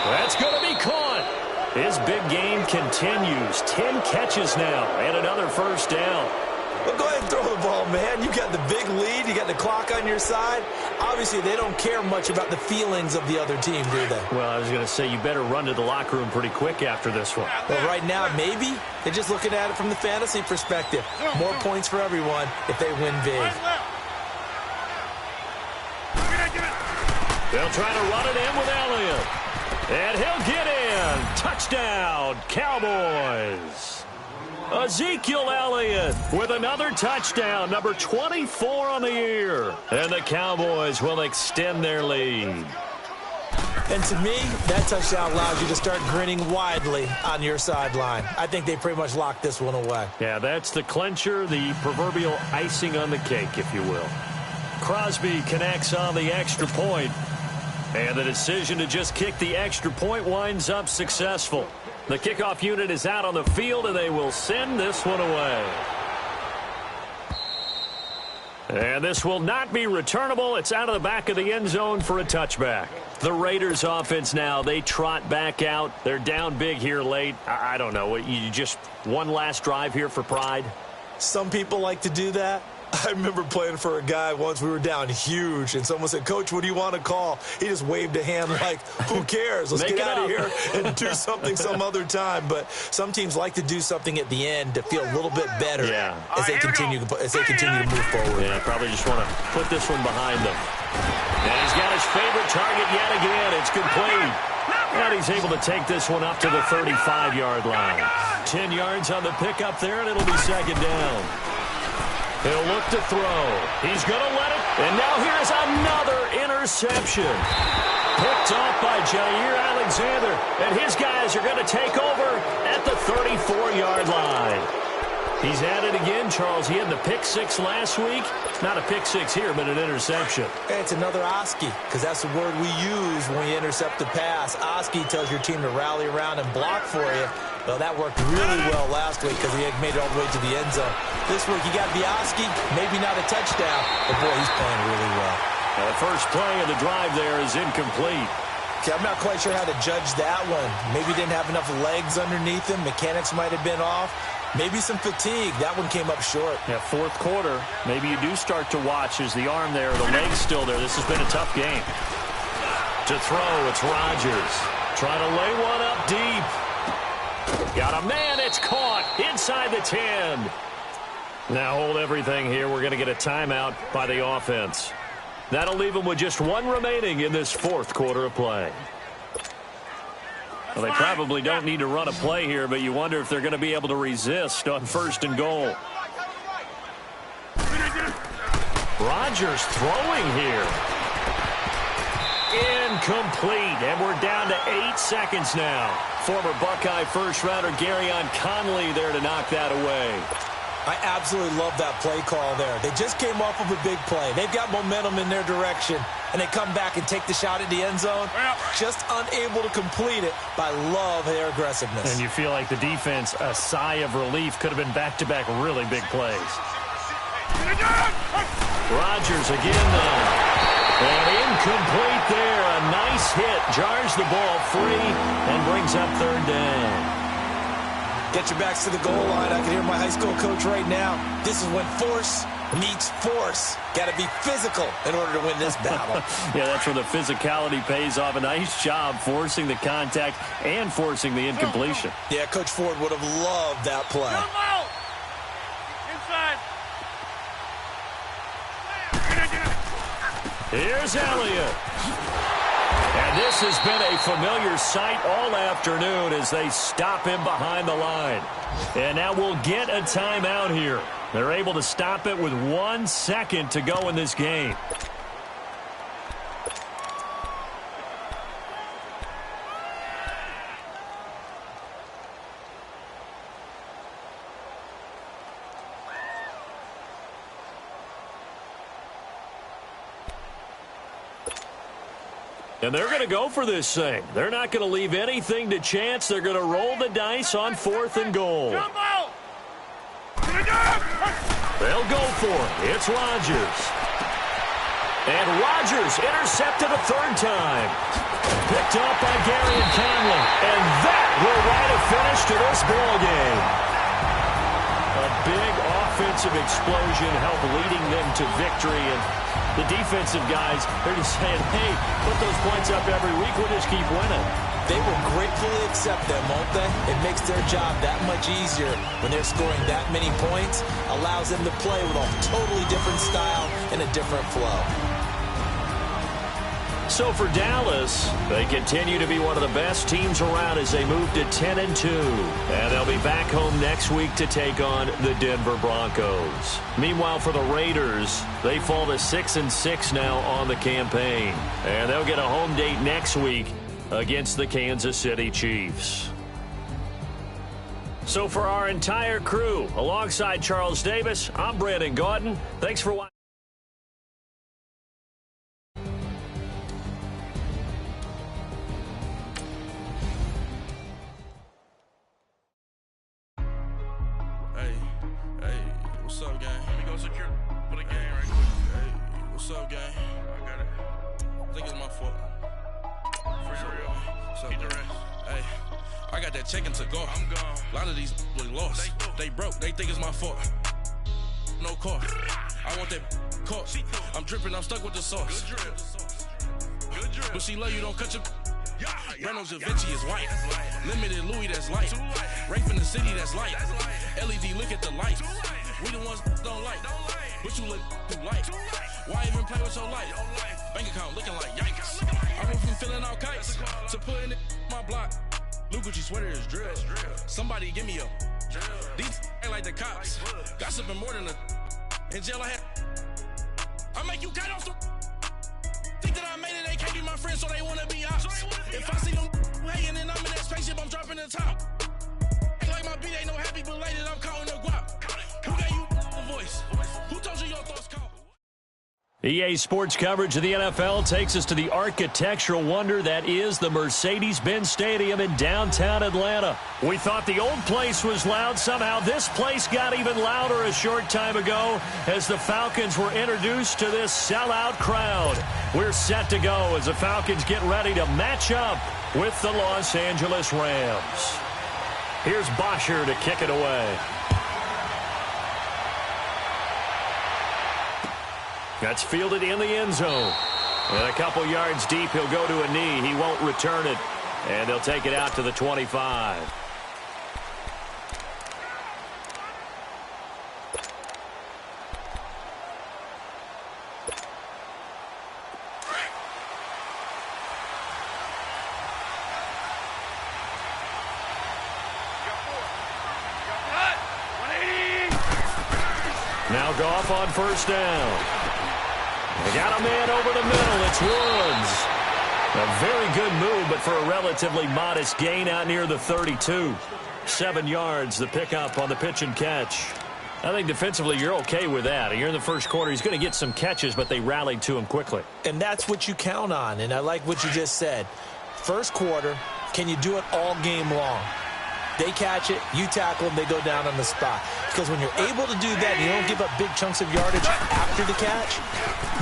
That's going to be caught. His big game continues. 10 catches now and another 1st down. Well, go ahead and throw the ball, man. You got the big lead. You got the clock on your side. Obviously, they don't care much about the feelings of the other team, do they? Well, I was going to say, you better run to the locker room pretty quick after this one. Well, right now, maybe they're just looking at it from the fantasy perspective. More points for everyone if they win big. They'll try to run it in with Elliott. And he'll get in. Touchdown, Cowboys. Ezekiel Elliott with another touchdown, number 24 on the year. And the Cowboys will extend their lead. And to me, that touchdown allows you to start grinning widely on your sideline. I think they pretty much locked this one away. Yeah, that's the clincher, the proverbial icing on the cake, if you will. Crosby connects on the extra point. And the decision to just kick the extra point winds up successful. The kickoff unit is out on the field, and they will send this one away. And this will not be returnable. It's out of the back of the end zone for a touchback. The Raiders offense now, they trot back out. They're down big here late. I don't know. You just one last drive here for pride? Some people like to do that. I remember playing for a guy once. We were down huge, and someone said, "Coach, what do you want to call?" He just waved a hand like, who cares? Let's get out of here and do something some other time. But some teams like to do something at the end to feel a little bit better as they continue to move forward. Yeah, probably just want to put this one behind them. And he's got his favorite target yet again. It's complete. And he's able to take this one up to the 35-yard line. 10 yards on the pickup there, and it'll be 2nd down. He'll look to throw. He's going to let it. And now here's another interception. Picked off by Jair Alexander. And his guys are going to take over at the 34-yard line. He's at it again, Charles. He had the pick 6 last week. Not a pick 6 here, but an interception. Hey, it's another Oski, because that's the word we use when we intercept the pass. Oski tells your team to rally around and block for you. Well, that worked really well last week because he had made it all the way to the end zone. This week, he got Bioski, maybe not a touchdown, but boy, he's playing really well. Now, the first play of the drive there is incomplete. Okay, I'm not quite sure how to judge that one. Maybe he didn't have enough legs underneath him. Mechanics might have been off. Maybe some fatigue. That one came up short. Yeah, fourth quarter, maybe you do start to watch as the arm there, the leg's still there. This has been a tough game. To throw, it's Rodgers. Trying to lay one up deep. Got a man, it's caught inside the 10. Now hold everything here. We're going to get a timeout by the offense. That'll leave them with just one remaining in this fourth quarter of play. Well, they probably don't need to run a play here, but you wonder if they're going to be able to resist on 1st and goal. Rodgers throwing here. Incomplete, and we're down to 8 seconds now. Former Buckeye first-rounder Garyon Conley there to knock that away. I absolutely love that play call there. They just came off of a big play. They've got momentum in their direction, and they come back and take the shot at the end zone. Just unable to complete it, but I love their aggressiveness. And you feel like the defense, a sigh of relief, could have been back-to-back really big plays. Rodgers again, though. And incomplete there. A nice hit. Jars the ball free and brings up 3rd down. Get your backs to the goal line. I can hear my high school coach right now. This is when force meets force. Got to be physical in order to win this battle. Yeah, that's where the physicality pays off. A nice job forcing the contact and forcing the incompletion. Yeah, Coach Ford would have loved that play. Here's Elliott. And this has been a familiar sight all afternoon as they stop him behind the line. And now we'll get a timeout here. They're able to stop it with 1 second to go in this game. And they're going to go for this thing. They're not going to leave anything to chance. They're going to roll the dice on 4th and goal. They'll go for it. It's Rodgers. And Rodgers intercepted a 3rd time. Picked up by Garyon Conley. And that will write a finish to this ball game. A big offensive explosion helped leading them to victory. And the defensive guys, they're just saying, hey, put those points up every week. We'll just keep winning. They will gratefully accept them, won't they? It makes their job that much easier when they're scoring that many points. Allows them to play with a totally different style and a different flow. So for Dallas, they continue to be one of the best teams around as they move to 10-2. And they'll be back home next week to take on the Denver Broncos. Meanwhile, for the Raiders, they fall to 6-6 now on the campaign. And they'll get a home date next week against the Kansas City Chiefs. So for our entire crew, alongside Charles Davis, I'm Brandon Gaudin. Thanks for watching. What's up, gang? Let me go secure for the game right quick. Hey, what's up, gang? I got it. I think it's my fault. For real. Keep the rest. Hey, I got that check-in to go. I'm gone. A lot of these was lost. They broke. They think it's my fault. No car. I want that caught. I'm dripping. I'm stuck with the sauce. Good drip. Good drip. But she love you. Don't cut your... Reynolds Da Vinci is white. Limited Louis, that's light. Rafe in the city, that's light. LED, look at the lights. We the ones don't like. But you look too light. Why even play with your life? Bank account looking like yikes. I went from filling out kites to putting it in my block. Blue Gucci sweater is drill. Somebody give me a these ain't like the cops. Gossiping more than a in jail I had. I make you cut off the think that I made it, they can't be my friends, so they wanna be ops. If I see them hating and I'm in that spaceship, I'm dropping the top. Ain't like my beat, ain't no happy belated, I'm counting the guap. Who gave you a voice? Who told you your thoughts count? EA Sports coverage of the NFL takes us to the architectural wonder that is the Mercedes-Benz Stadium in downtown Atlanta. We thought the old place was loud. Somehow this place got even louder a short time ago as the Falcons were introduced to this sellout crowd. We're set to go as the Falcons get ready to match up with the Los Angeles Rams. Here's Bosher to kick it away. That's fielded in the end zone. And a couple yards deep, he'll go to a knee. He won't return it. And they'll take it out to the 25. Now Goff on first down. They got a man over the middle. It's Woods. A very good move, but for a relatively modest gain out near the 32. 7 yards, the pickup on the pitch and catch. I think defensively you're okay with that. You're in the first quarter. He's going to get some catches, but they rallied to him quickly. And that's what you count on, and I like what you just said. First quarter, can you do it all game long? They catch it, you tackle them, they go down on the spot. Because when you're able to do that and you don't give up big chunks of yardage after the catch,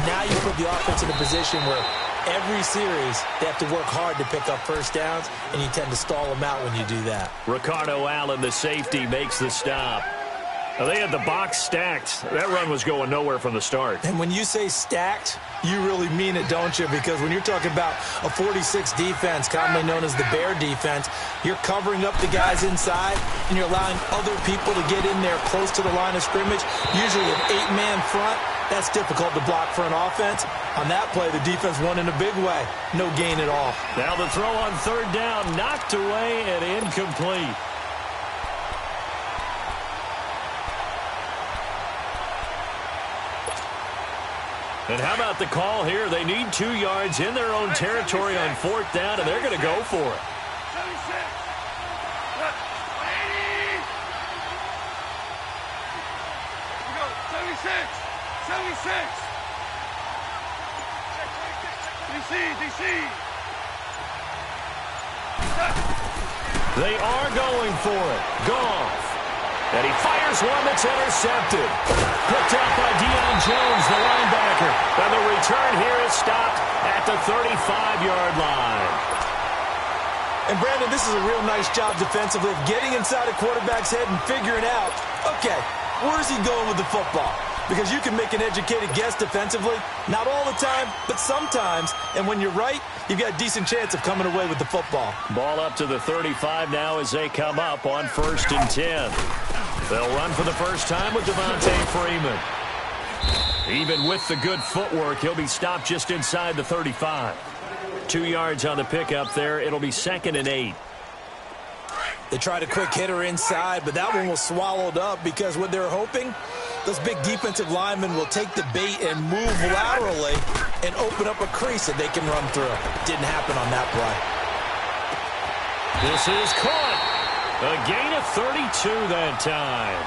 now you put the offense in a position where every series they have to work hard to pick up first downs, and you tend to stall them out when you do that. Ricardo Allen, the safety, makes the stop. Now, they had the box stacked. That run was going nowhere from the start. And when you say stacked, you really mean it, don't you? Because when you're talking about a 46 defense, commonly known as the Bear defense, you're covering up the guys inside, and you're allowing other people to get in there close to the line of scrimmage, usually an 8-man front. That's difficult to block for an offense. On that play, the defense won in a big way. No gain at all. Now the throw on third down, knocked away and incomplete. And how about the call here? They need 2 yards in their own territory on fourth down, and they're going to go for it. 76. DC. They are going for it. Goff. And he fires one that's intercepted. Picked up by Deion Jones, the linebacker. And the return here is stopped at the 35-yard line. And, Brandon, this is a real nice job defensively of getting inside a quarterback's head and figuring out, okay, where's he going with the football? Because you can make an educated guess defensively. Not all the time, but sometimes. And when you're right, you've got a decent chance of coming away with the football. Ball up to the 35 now as they come up on 1st and 10. They'll run for the first time with Devontae Freeman. Even with the good footwork, he'll be stopped just inside the 35. 2 yards on the pickup there. It'll be 2nd and 8. They tried a quick hitter inside, but that one was swallowed up because what they're hoping, those big defensive linemen will take the bait and move laterally and open up a crease that they can run through. Didn't happen on that play. This is caught. A gain of 32 that time.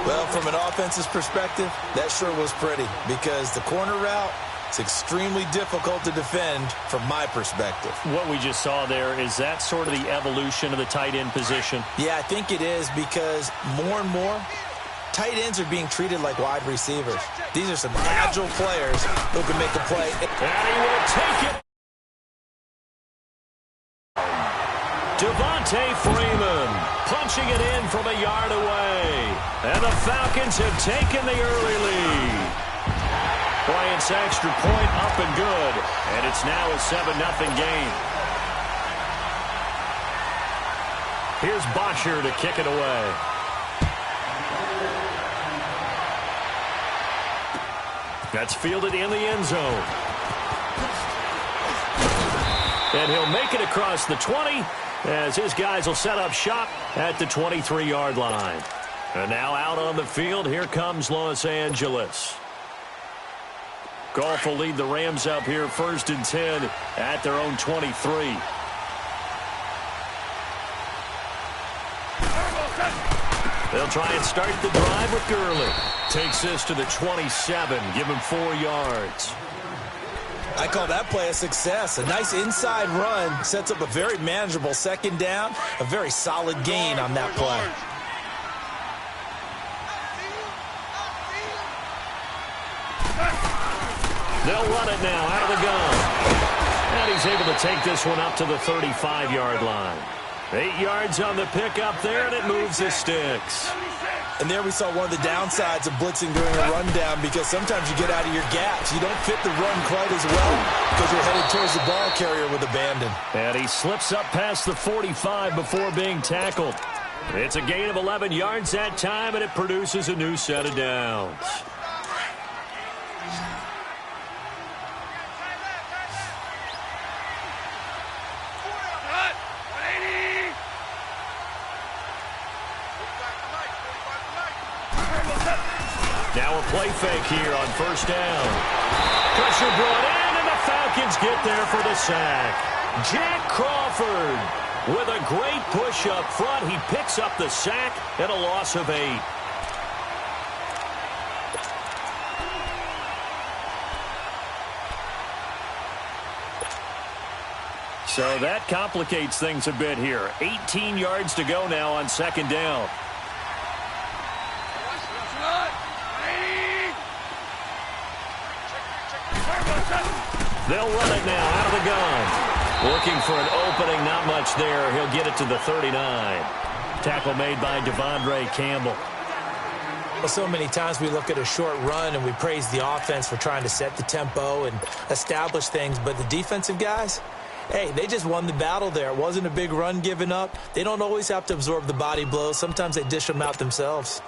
Well, from an offense's perspective, that sure was pretty because the corner route, it's extremely difficult to defend from my perspective. What we just saw there, is that sort of the evolution of the tight end position? Yeah, I think it is because more and more, tight ends are being treated like wide receivers. These are some agile players who can make a play. And he will take it. Devontae Freeman punching it in from a yard away. And the Falcons have taken the early lead. Bryant's extra point up and good. And it's now a 7-0 game. Here's Bosher to kick it away. That's fielded in the end zone. And he'll make it across the 20 as his guys will set up shop at the 23-yard line. And now out on the field, here comes Los Angeles. Goff will lead the Rams up here 1st and 10 at their own 23. They'll try and start the drive with Gurley. Takes this to the 27, give him 4 yards. I call that play a success. A nice inside run sets up a very manageable second down, a very solid gain on that play. They'll run it now out of the gun. And he's able to take this one up to the 35-yard line. 8 yards on the pickup there, and it moves the sticks. And there we saw one of the downsides of blitzing during a rundown, because sometimes you get out of your gaps. You don't fit the run quite as well because you're headed towards the ball carrier with abandon. And he slips up past the 45 before being tackled. It's a gain of 11 yards that time, and it produces a new set of downs. Now a play fake here on first down. Pressure brought in, and the Falcons get there for the sack. Jack Crawford with a great push up front. He picks up the sack and a loss of 8. So that complicates things a bit here. 18 yards to go now on second down. They'll run it now out of the gun. Looking for an opening, not much there. He'll get it to the 39. Tackle made by Devondre Campbell. Well, so many times we look at a short run and we praise the offense for trying to set the tempo and establish things, but the defensive guys, hey, they just won the battle there. It wasn't a big run given up. They don't always have to absorb the body blows. Sometimes they dish them out themselves.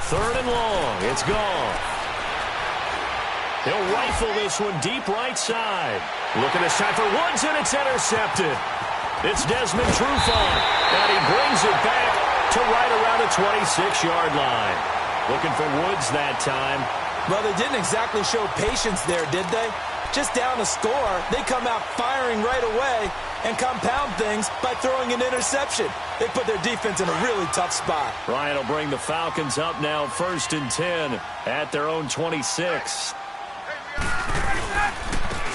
Third and long. It's gone. He'll rifle this one deep right side. Looking this time for Woods, and it's intercepted. It's Desmond Trufant, and he brings it back to right around the 26-yard line. Looking for Woods that time. Well, they didn't exactly show patience there, did they? Just down a score, they come out firing right away and compound things by throwing an interception. They put their defense in a really tough spot. Ryan will bring the Falcons up now, 1st and 10 at their own 26.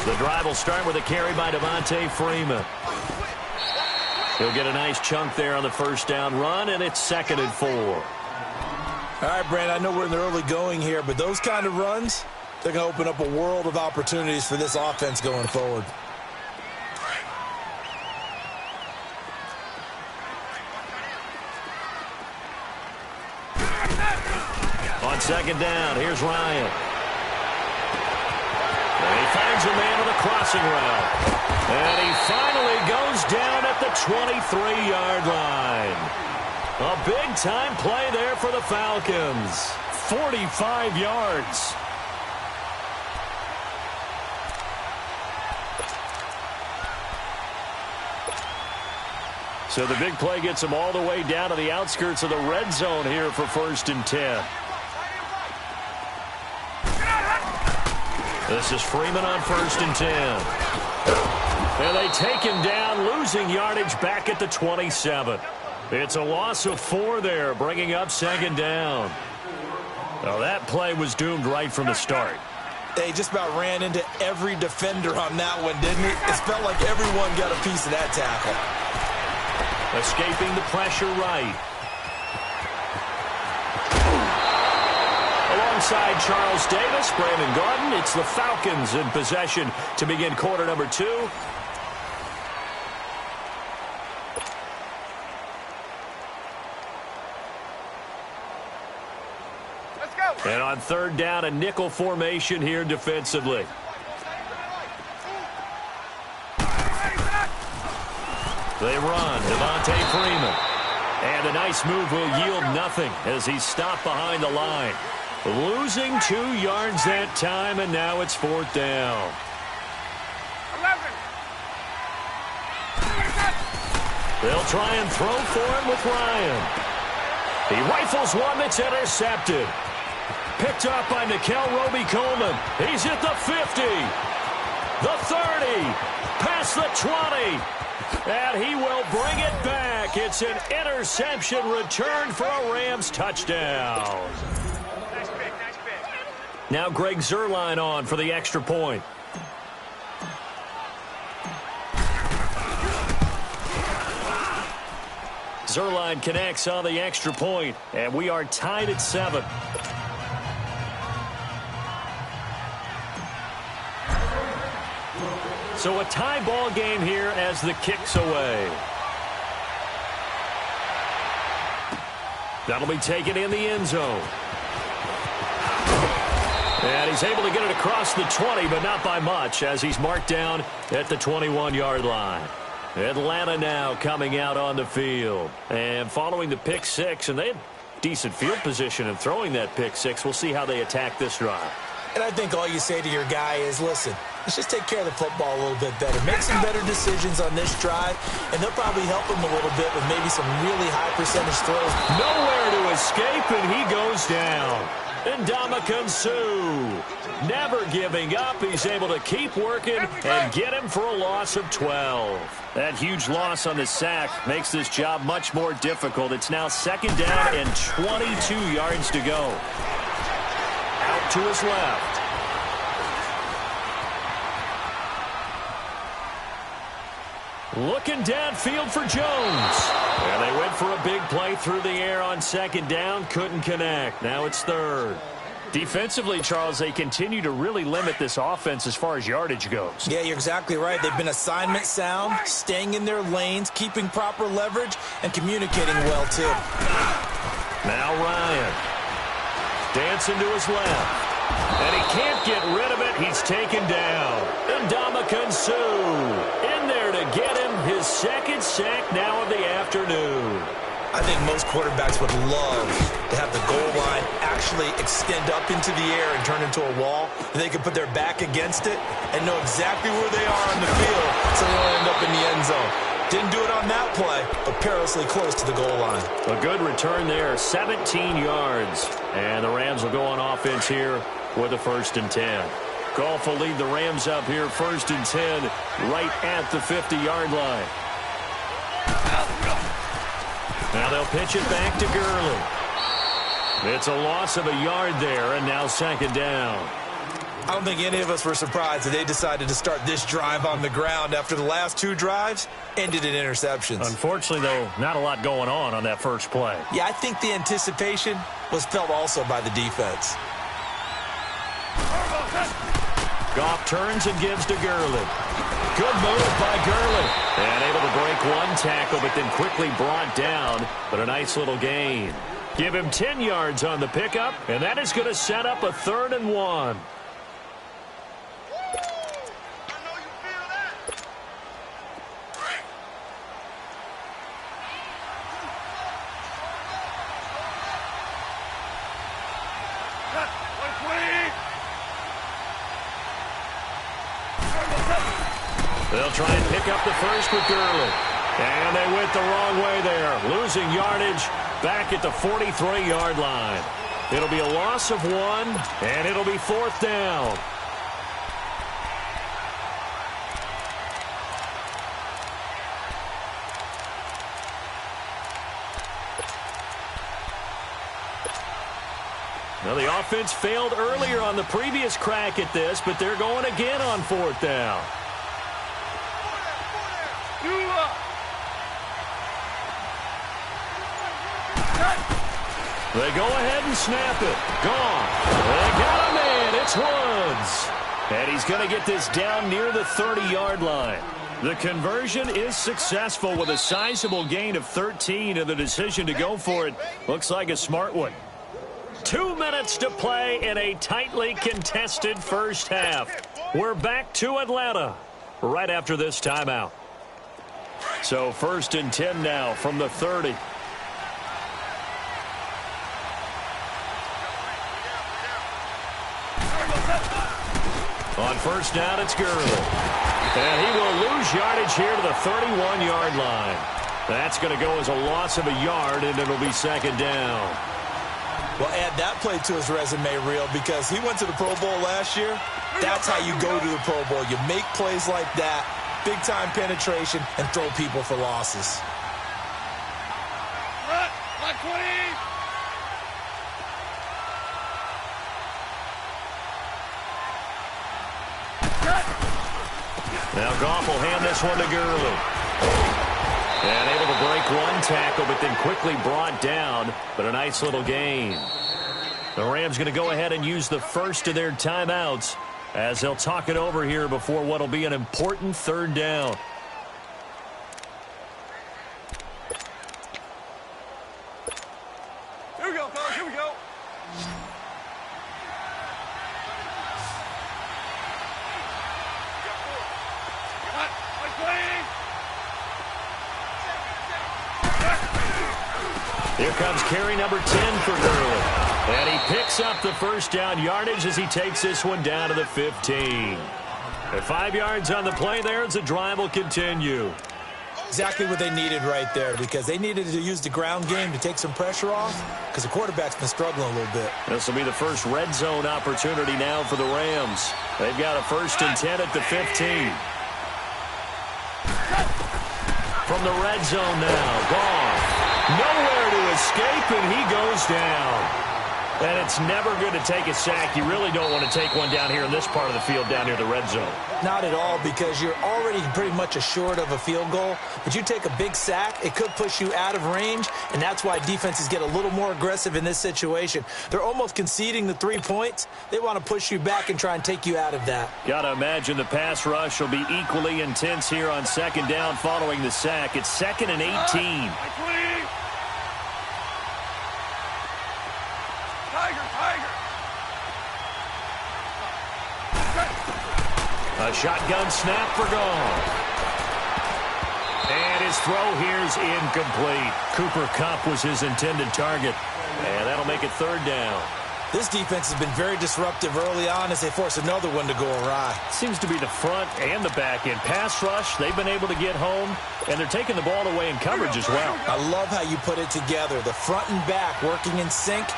The drive will start with a carry by Devontae Freeman. He'll get a nice chunk there on the first down run, and it's 2nd and 4. All right, Brandon, I know we're in the early going here, but those kind of runs, they're going to open up a world of opportunities for this offense going forward. On second down, here's Ryan. And he finds a man on the crossing route. And he finally goes down at the 23-yard line. A big-time play there for the Falcons. 45 yards. So the big play gets them all the way down to the outskirts of the red zone here for 1st and 10. This is Freeman on 1st and 10. And they take him down, losing yardage back at the 27. It's a loss of 4 there, bringing up 2nd down. Now that play was doomed right from the start. They just about ran into every defender on that one, didn't it? It felt like everyone got a piece of that tackle. Escaping the pressure right. Alongside Charles Davis, Brandon Garden, it's the Falcons in possession to begin quarter number 2. Let's go. And on 3rd down, a nickel formation here defensively. They run, Devontae Freeman. And a nice move will yield nothing as he's stopped behind the line. Losing 2 yards that time, and now it's 4th down. 11. They'll try and throw for him with Ryan. He rifles one that's intercepted. Picked up by Nickel Roby-Coleman. He's at the 50, the 30, past the 20, and he will bring it back. It's an interception return for a Rams touchdown. Nice pick. Now Greg Zuerlein on for the extra point. Zuerlein connects on the extra point, and we are tied at 7. So a tie ball game here as the kick's away. That'll be taken in the end zone. And he's able to get it across the 20, but not by much, as he's marked down at the 21-yard line. Atlanta now coming out on the field. And following the pick six, and they had decent field position in throwing that pick six. We'll see how they attack this drive. And I think all you say to your guy is, listen, let's just take care of the football a little bit better. Make some better decisions on this drive, and they'll probably help him a little bit with maybe some really high percentage throws. Nowhere to escape, and he goes down. Ndamukong Suh, never giving up. He's able to keep working and get him for a loss of 12. That huge loss on the sack makes this job much more difficult. It's now second down and 22 yards to go. Out to his left. Looking downfield for Jones. And they went for a big play through the air on second down. Couldn't connect. Now it's third. Defensively, Charles, they continue to really limit this offense as far as yardage goes. Yeah, you're exactly right. They've been assignment sound, staying in their lanes, keeping proper leverage, and communicating well, too. Now Ryan. Dancing to his left. And he can't get rid of it. He's taken down. Ndamukong Suh in there to get him his second sack now of the afternoon. I think most quarterbacks would love to have the goal line actually extend up into the air and turn into a wall. They could put their back against it and know exactly where they are on the field so they don't end up in the end zone. Didn't do it on that play, but perilously close to the goal line. A good return there, 17 yards. And the Rams will go on offense here with a 1st and 10. Goff will lead the Rams up here, 1st and 10, right at the 50-yard line. Now they'll pitch it back to Gurley. It's a loss of a yard there, and now second down. I don't think any of us were surprised that they decided to start this drive on the ground after the last 2 drives ended in interceptions. Unfortunately, though, not a lot going on that first play. Yeah, I think the anticipation was felt also by the defense. Goff turns and gives to Gurley. Good move by Gurley. And able to break one tackle, but then quickly brought down. But a nice little gain. Give him 10 yards on the pickup, and that is going to set up a 3rd and 1. They'll try and pick up the first with Gurley. And they went the wrong way there. Losing yardage back at the 43-yard line. It'll be a loss of 1, and it'll be 4th down. Now, the offense failed earlier on the previous crack at this, but they're going again on 4th down. They go ahead and snap it. Gone. They got a man. It's Woods. And he's going to get this down near the 30-yard line. The conversion is successful with a sizable gain of 13, and the decision to go for it looks like a smart one. 2 minutes to play in a tightly contested first half. We're back to Atlanta right after this timeout. So 1st and 10 now from the 30. On 1st down, it's Gurley. And he will lose yardage here to the 31-yard line. That's going to go as a loss of a yard, and it'll be 2nd down. Well, add that play to his resume reel because he went to the Pro Bowl last year. That's how you go to the Pro Bowl. You make plays like that, big-time penetration, and throw people for losses. Like 20. Now Goff will hand this one to Gurley. And able to break one tackle, but then quickly brought down. But a nice little gain. The Rams going to go ahead and use the first of their timeouts as they'll talk it over here before what will be an important third down. Here we go, fellas. Here we go. Like 20. Here comes carry number 10 for Gurley. And he picks up the first down yardage as he takes this one down to the 15. At 5 yards on the play there as the drive will continue. Exactly what they needed right there because they needed to use the ground game to take some pressure off because the quarterback's been struggling a little bit. This will be the first red zone opportunity now for the Rams. They've got a 1st and 10 at the 15. From the red zone now, Goff. Nowhere to escape, and he goes down. And it's never good to take a sack. You really don't want to take one down here in this part of the field down near the red zone. Not at all because you're already pretty much assured of a field goal. But you take a big sack, it could push you out of range, and that's why defenses get a little more aggressive in this situation. They're almost conceding the 3 points. They want to push you back and try and take you out of that. Got to imagine the pass rush will be equally intense here on 2nd down following the sack. It's 2nd and 18. Like 20. A shotgun snap for Goff. And his throw here's incomplete. Cooper Kupp was his intended target. And that'll make it 3rd down. This defense has been very disruptive early on as they force another one to go awry. Seems to be the front and the back end. Pass rush, they've been able to get home, and they're taking the ball away in coverage as well. I love how you put it together. The front and back working in sync,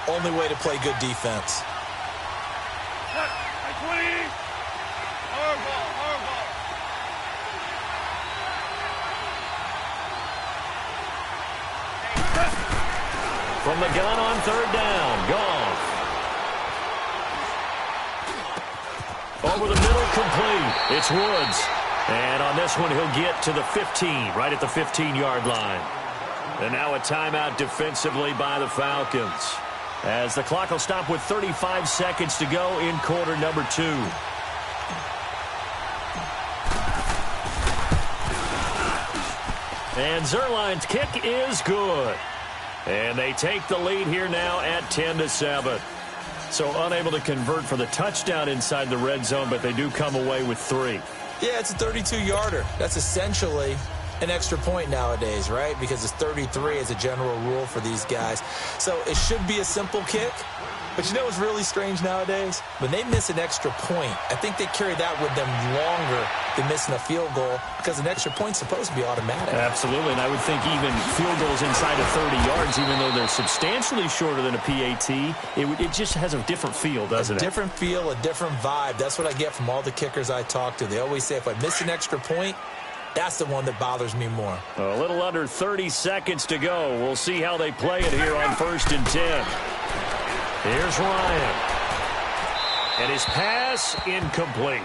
only way to play good defense. Like 20. Hardball. From the gun on 3rd down, Goff. Over the middle, complete. It's Woods. And on this one, he'll get to the 15, right at the 15-yard line. And now a timeout defensively by the Falcons, as the clock will stop with 35 seconds to go in quarter number 2. And Zerline's kick is good. And they take the lead here now at 10-7. So unable to convert for the touchdown inside the red zone, but they do come away with 3. Yeah, it's a 32-yarder. That's essentially an extra point nowadays, right? Because it's 33 as a general rule for these guys. So it should be a simple kick. But you know what's really strange nowadays? When they miss an extra point, I think they carry that with them longer than missing a field goal because an extra point's supposed to be automatic. Absolutely, and I would think even field goals inside of 30 yards, even though they're substantially shorter than a PAT, it just has a different feel, doesn't it? A different feel, a different vibe. That's what I get from all the kickers I talk to. They always say if I miss an extra point, that's the one that bothers me more. A little under 30 seconds to go. We'll see how they play it here on 1st and 10. Here's Ryan. And his pass incomplete.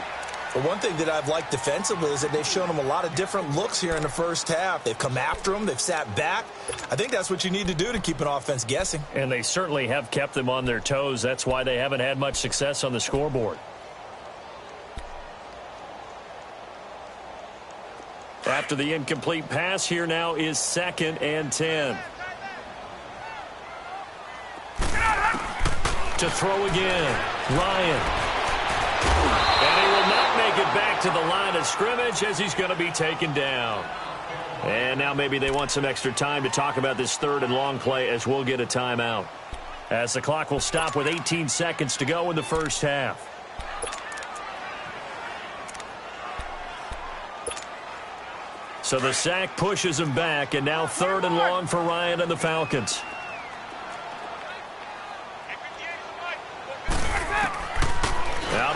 But one thing that I've liked defensively is that they've shown him a lot of different looks here in the first half. They've come after him. They've sat back. I think that's what you need to do to keep an offense guessing. And they certainly have kept them on their toes. That's why they haven't had much success on the scoreboard. After the incomplete pass, here now is 2nd and 10. To throw again, Ryan. And he will not make it back to the line of scrimmage as he's going to be taken down. And now maybe they want some extra time to talk about this 3rd and long play as we'll get a timeout. As the clock will stop with 18 seconds to go in the first half. So the sack pushes him back, and now 3rd and long for Ryan and the Falcons.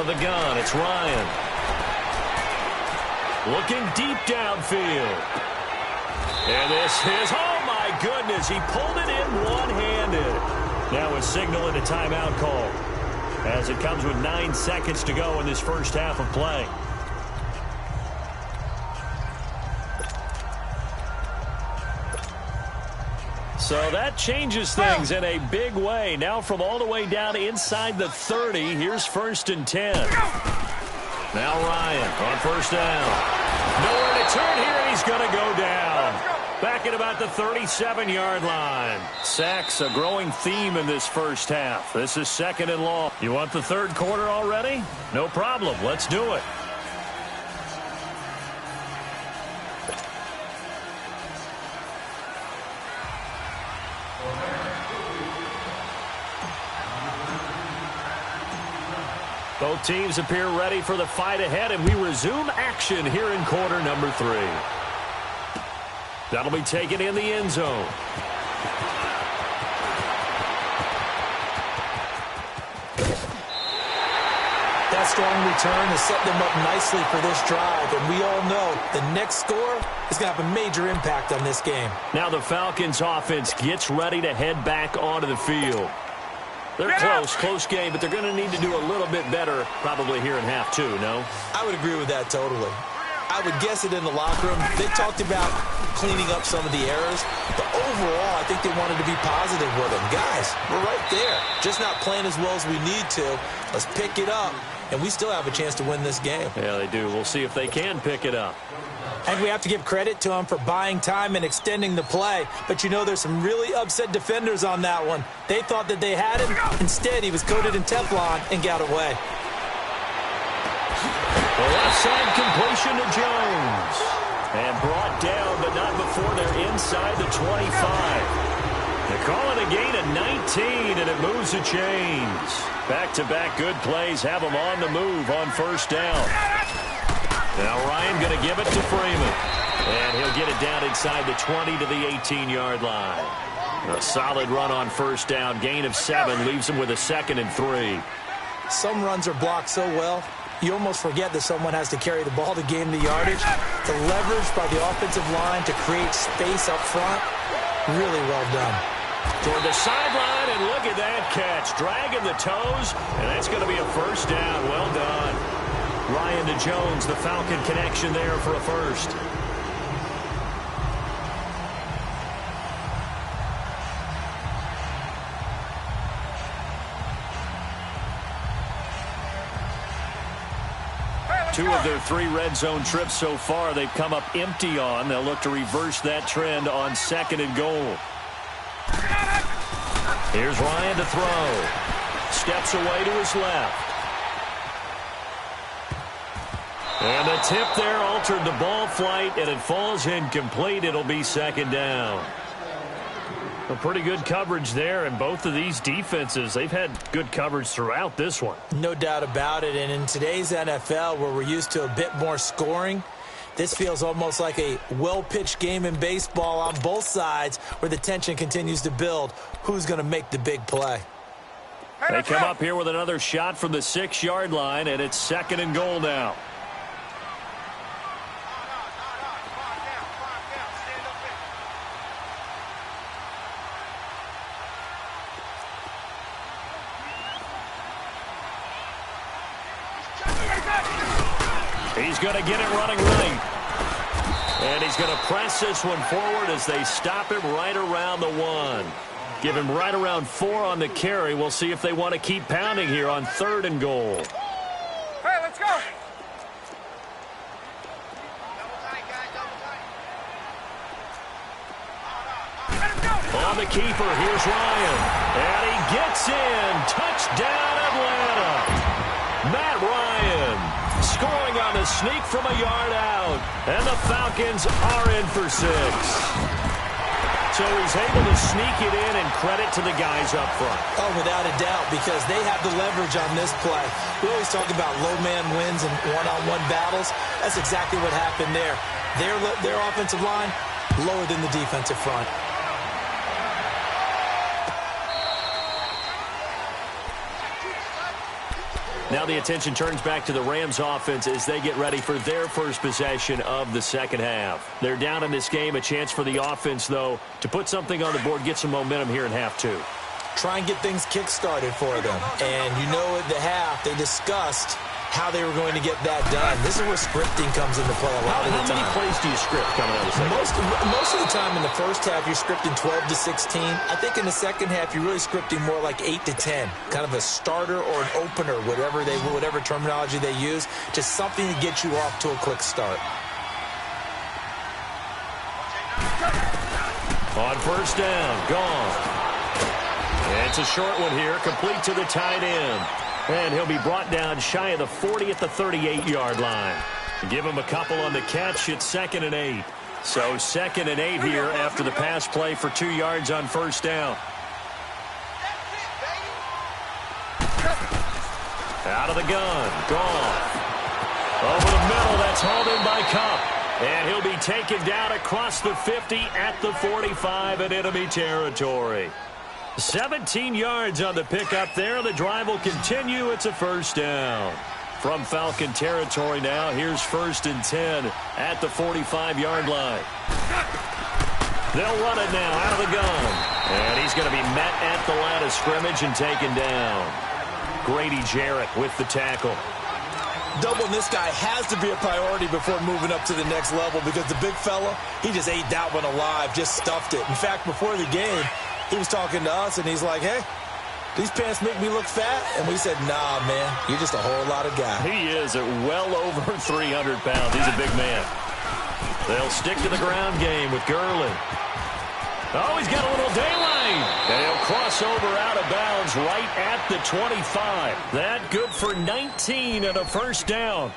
of the gun, it's Ryan. Looking deep downfield. And this is, oh my goodness, he pulled it in one-handed. Now a signal and a timeout call as it comes with 9 seconds to go in this first half of play. So that changes things in a big way. Now from all the way down inside the 30, here's 1st and 10. Now Ryan on first down. Nowhere to turn here, and he's going to go down. Back at about the 37-yard line. Sacks, a growing theme in this first half. This is 2nd and long. You want the third quarter already? No problem. Let's do it. Both teams appear ready for the fight ahead, and we resume action here in quarter number 3. That'll be taken in the end zone. That strong return has set them up nicely for this drive, and we all know the next score is going to have a major impact on this game. Now the Falcons offense gets ready to head back onto the field. They're close game, but they're going to need to do a little bit better probably here in half 2, no? I would agree with that totally. I would guess it in the locker room. They talked about cleaning up some of the errors, but overall, I think they wanted to be positive with them. Guys, we're right there. Just not playing as well as we need to. Let's pick it up, and we still have a chance to win this game. Yeah, they do. We'll see if they can pick it up. And we have to give credit to him for buying time and extending the play. But you know there's some really upset defenders on that one. They thought that they had him. Instead, he was coated in Teflon and got away. The left side completion to Jones. And brought down, but not before they're inside the 25. They call it a gain of 19, and it moves the chains. Back-to-back good plays have them on the move on first down. Now Ryan going to give it to Freeman. And he'll get it down inside the 20 to the 18-yard line. A solid run on first down. Gain of 7 leaves him with a 2nd and 3. Some runs are blocked so well, you almost forget that someone has to carry the ball to gain the yardage. The leverage by the offensive line to create space up front, really well done. Toward the sideline, and look at that catch. Dragging the toes, and that's going to be a first down. Well done. Ryan to Jones, the Falcon connection there for a first. Two of their 3 red zone trips so far they've come up empty on. They'll look to reverse that trend on 2nd and goal. Here's Ryan to throw. Steps away to his left. And the tip there altered the ball flight, and it falls incomplete. It'll be 2nd down. A pretty good coverage there, and both of these defenses, they've had good coverage throughout this one. No doubt about it, and in today's NFL, where we're used to a bit more scoring, this feels almost like a well-pitched game in baseball on both sides where the tension continues to build. Who's going to make the big play? They come up here with another shot from the 6-yard line, and it's 2nd and goal now. He's going to get it running right. And he's going to press this one forward as they stop him right around the 1. Give him right around 4 on the carry. We'll see if they want to keep pounding here on 3rd and goal. Hey, let's go. On the keeper, here's Ryan. And he gets in. Touchdown, Atlanta. Matt Ryan scoring on the sneak from a yard out. And the Falcons are in for 6. So he's able to sneak it in, and credit to the guys up front. Oh, without a doubt, because they have the leverage on this play. We always talk about low man wins and one-on-one battles. That's exactly what happened there. Their offensive line lower than the defensive front. Now the attention turns back to the Rams offense as they get ready for their first possession of the second half. They're down in this game. A chance for the offense, though, to put something on the board, get some momentum here in half two. Try and get things kick-started for them. And you know at the half, they discussed how they were going to get that done. This is where scripting comes into play a lot of the time. How many plays do you script coming out of the second half? Most of the time in the first half, you're scripting 12 to 16. I think in the second half, you're really scripting more like 8 to 10. Kind of a starter or an opener, whatever terminology they use. Just something to get you off to a quick start. On first down, gone. And it's a short one here, complete to the tight end. And he'll be brought down shy of the 40 at the 38-yard line. Give him a couple on the catch. It's 2nd and 8. So 2nd and 8 here after the pass play for 2 yards on first down. Out of the gun. Gone. Over the middle. That's hauled in by Cup. And he'll be taken down across the 50 at the 45 in enemy territory. 17 yards on the pickup there. The drive will continue. It's a first down. From Falcon territory now, here's 1st and 10 at the 45-yard line. They'll run it now out of the gun. And he's going to be met at the line of scrimmage and taken down. Grady Jarrett with the tackle. Doubling this guy has to be a priority before moving up to the next level because the big fella, he just ate that one alive, just stuffed it. In fact, before the game, he was talking to us, and he's like, hey, these pants make me look fat? And we said, nah, man, you're just a whole lot of guy. He is at well over 300 pounds. He's a big man. They'll stick to the ground game with Gurley. Oh, he's got a little daylight. And he'll cross over out of bounds right at the 25. That good for 19 and a first down.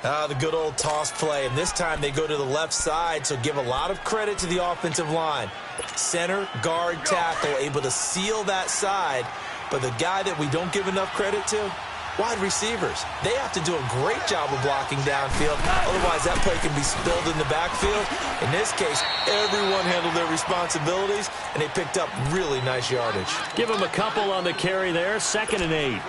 The good old toss play, and this time they go to the left side, so give a lot of credit to the offensive line. Center, guard, tackle, able to seal that side, but the guy that we don't give enough credit to, wide receivers. They have to do a great job of blocking downfield, otherwise that play can be spilled in the backfield. In this case, everyone handled their responsibilities, and they picked up really nice yardage. Give them a couple on the carry there, 2nd and 8.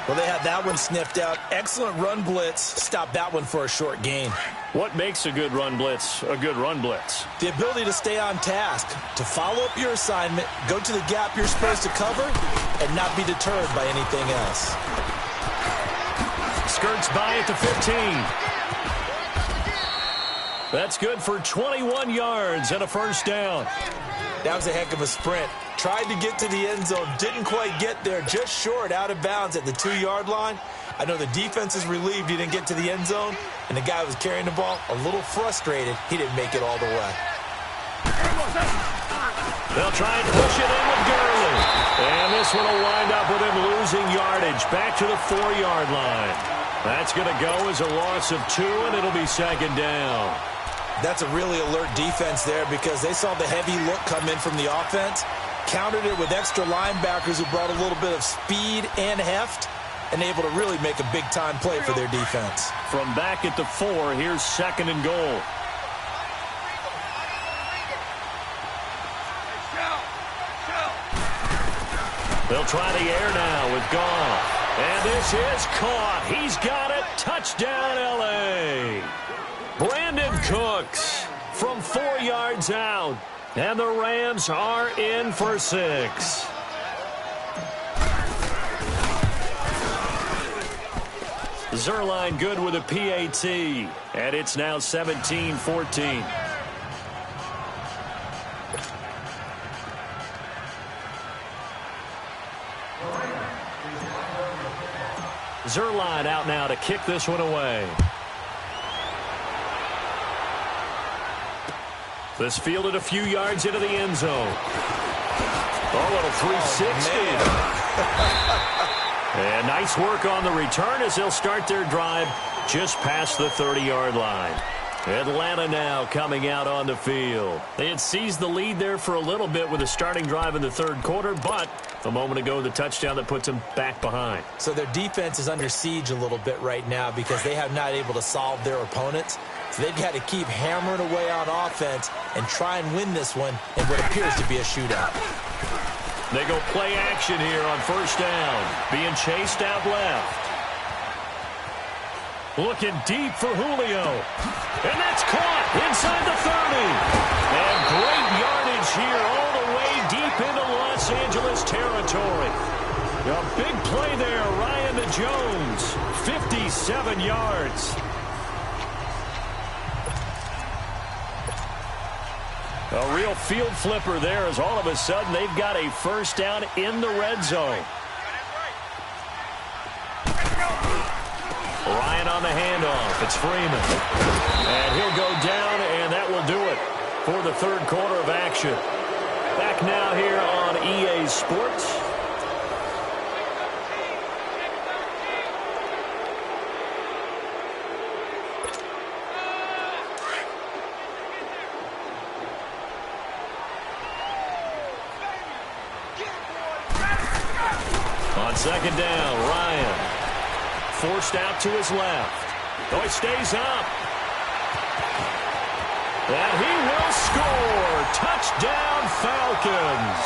Well, they had that one sniffed out. Excellent run blitz. Stop that one for a short gain. What makes a good run blitz a good run blitz? The ability to stay on task, to follow up your assignment, go to the gap you're supposed to cover, and not be deterred by anything else. Skirts by at the 15. That's good for 21 yards and a first down. That was a heck of a sprint. Tried to get to the end zone, didn't quite get there, just short, out of bounds at the 2-yard line. I know the defense is relieved he didn't get to the end zone, and the guy who was carrying the ball, a little frustrated, he didn't make it all the way. They'll try and push it in with Gurley. And this one will wind up with him losing yardage back to the 4-yard line. That's going to go as a loss of 2, and it'll be 2nd down. That's a really alert defense there because they saw the heavy look come in from the offense, countered it with extra linebackers who brought a little bit of speed and heft, and able to really make a big-time play for their defense. From back at the 4, here's 2nd and goal. They'll try the air now with Goff. And this is caught. He's got it. Touchdown, L.A. Brandon Cooks from 4 yards out. And the Rams are in for 6. Zerline good with a PAT. And it's now 17-14. Zerline out now to kick this one away. This fielded a few yards into the end zone. Oh, little 360. And nice work on the return as they'll start their drive just past the 30-yard line. Atlanta now coming out on the field. They had seized the lead there for a little bit with a starting drive in the third quarter, but a moment ago the touchdown that puts them back behind. So their defense is under siege a little bit right now because they have not able to solve their opponents. So they've got to keep hammering away on offense and try and win this one in what appears to be a shootout. They go play action here on first down. Being chased out left. Looking deep for Julio. And that's caught inside the 30. And great yardage here all the way deep into Los Angeles territory. A big play there, Ryan to Jones. 57 yards. A real field flipper there as all of a sudden they've got a first down in the red zone. Ryan on the handoff. It's Freeman. And he'll go down, and that will do it for the third quarter of action. Back now here on EA Sports. On second down, Ryan. Forced out to his left. Oh, he stays up. And he will score. Touchdown, Falcons.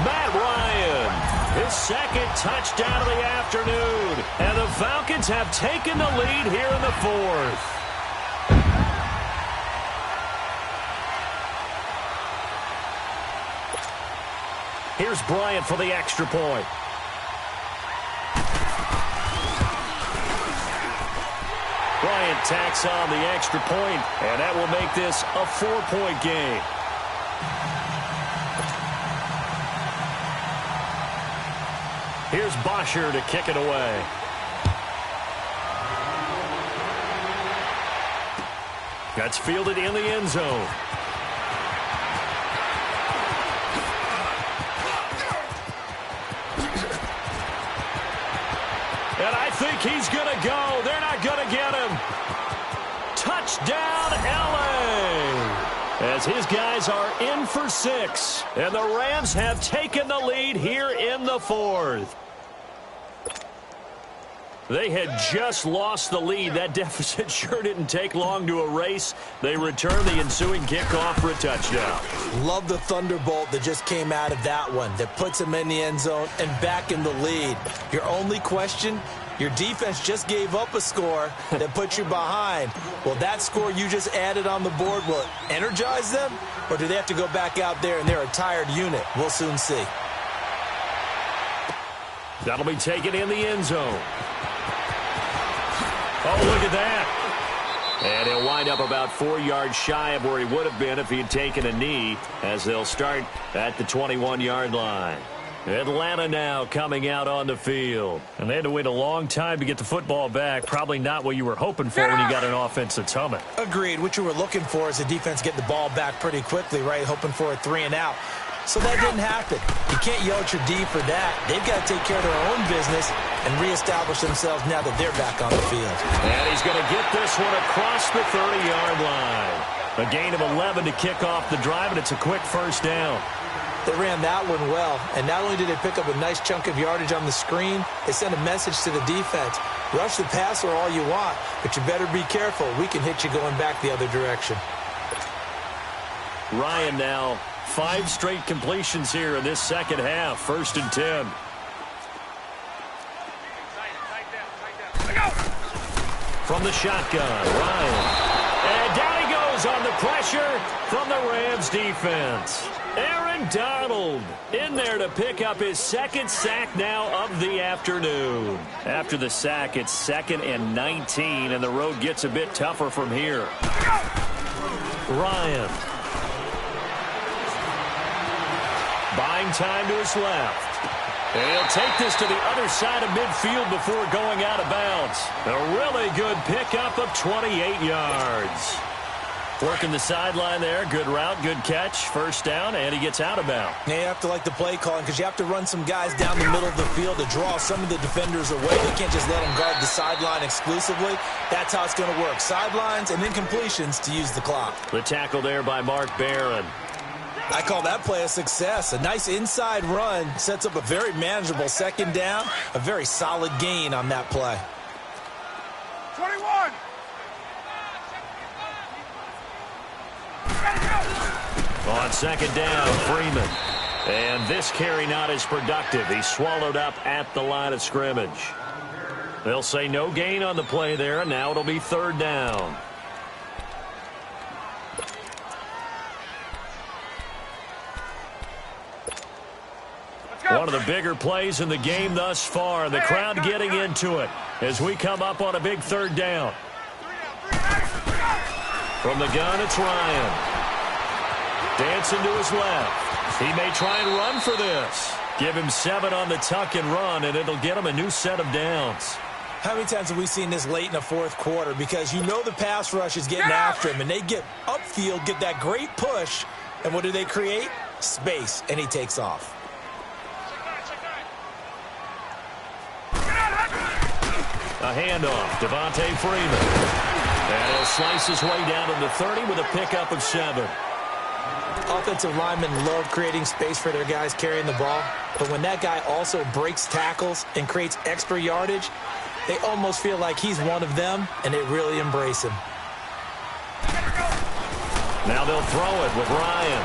Matt Ryan, his second touchdown of the afternoon. And the Falcons have taken the lead here in the fourth. Here's Bryant for the extra point. Bryant tacks on the extra point, and that will make this a 4-point game. Here's Bosher to kick it away. That's fielded in the end zone. And I think he's going to go. They're not going to get him. Touchdown, L.A. As his guys are in for 6. And the Rams have taken the lead here in the fourth. They had just lost the lead. That deficit sure didn't take long to erase. They return the ensuing kickoff for a touchdown. Love the thunderbolt that just came out of that one that puts him in the end zone and back in the lead. Your only question, your defense just gave up a score that put you behind. Will that score you just added on the board, will it energize them? Or do they have to go back out there and they're a tired unit? We'll soon see. That'll be taken in the end zone. Oh, look at that. And he'll wind up about 4 yards shy of where he would have been if he had taken a knee, as they'll start at the 21-yard line. Atlanta now coming out on the field. And they had to wait a long time to get the football back. Probably not what you were hoping for when you got an offense that's humming. Agreed. What you were looking for is the defense getting the ball back pretty quickly, right? Hoping for a 3-and-out. So that didn't happen. You can't yell at your D for that. They've got to take care of their own business and reestablish themselves now that they're back on the field. And he's going to get this one across the 30-yard line. A gain of 11 to kick off the drive, and it's a quick first down. They ran that one well, and not only did they pick up a nice chunk of yardage on the screen, they sent a message to the defense. Rush the passer all you want, but you better be careful. We can hit you going back the other direction. Ryan now 5 straight completions here in this second half. 1st and 10. From the shotgun, Ryan. And down he goes on the pressure from the Rams defense. Aaron Donald in there to pick up his 2nd sack now of the afternoon. After the sack, it's 2nd and 19, and the road gets a bit tougher from here. Ryan. Buying time to his left. And he'll take this to the other side of midfield before going out of bounds. A really good pickup of 28 yards. Working the sideline there. Good route, good catch. First down, and he gets out of bounds. Now you have to like the play calling because you have to run some guys down the middle of the field to draw some of the defenders away. They can't just let them guard the sideline exclusively. That's how it's going to work. Sidelines and then completions to use the clock. The tackle there by Mark Barron. I call that play a success. A nice inside run sets up a very manageable 2nd down. A very solid gain on that play. 21. On 2nd down, Freeman. And this carry not as productive. He's swallowed up at the line of scrimmage. They'll say no gain on the play there, and now it'll be 3rd down. One of the bigger plays in the game thus far. The crowd getting into it as we come up on a big 3rd down. From the gun, it's Ryan. Dancing to his left. He may try and run for this. Give him 7 on the tuck and run, and it'll get him a new set of downs. How many times have we seen this late in the 4th quarter? Because you know the pass rush is getting after him, and they get upfield, get that great push, and what do they create? Space, and he takes off. A handoff, Devontae Freeman. And he'll slice his way down to the 30 with a pickup of 7. Offensive linemen love creating space for their guys carrying the ball, but when that guy also breaks tackles and creates extra yardage, they almost feel like he's one of them, and they really embrace him. Now they'll throw it with Ryan.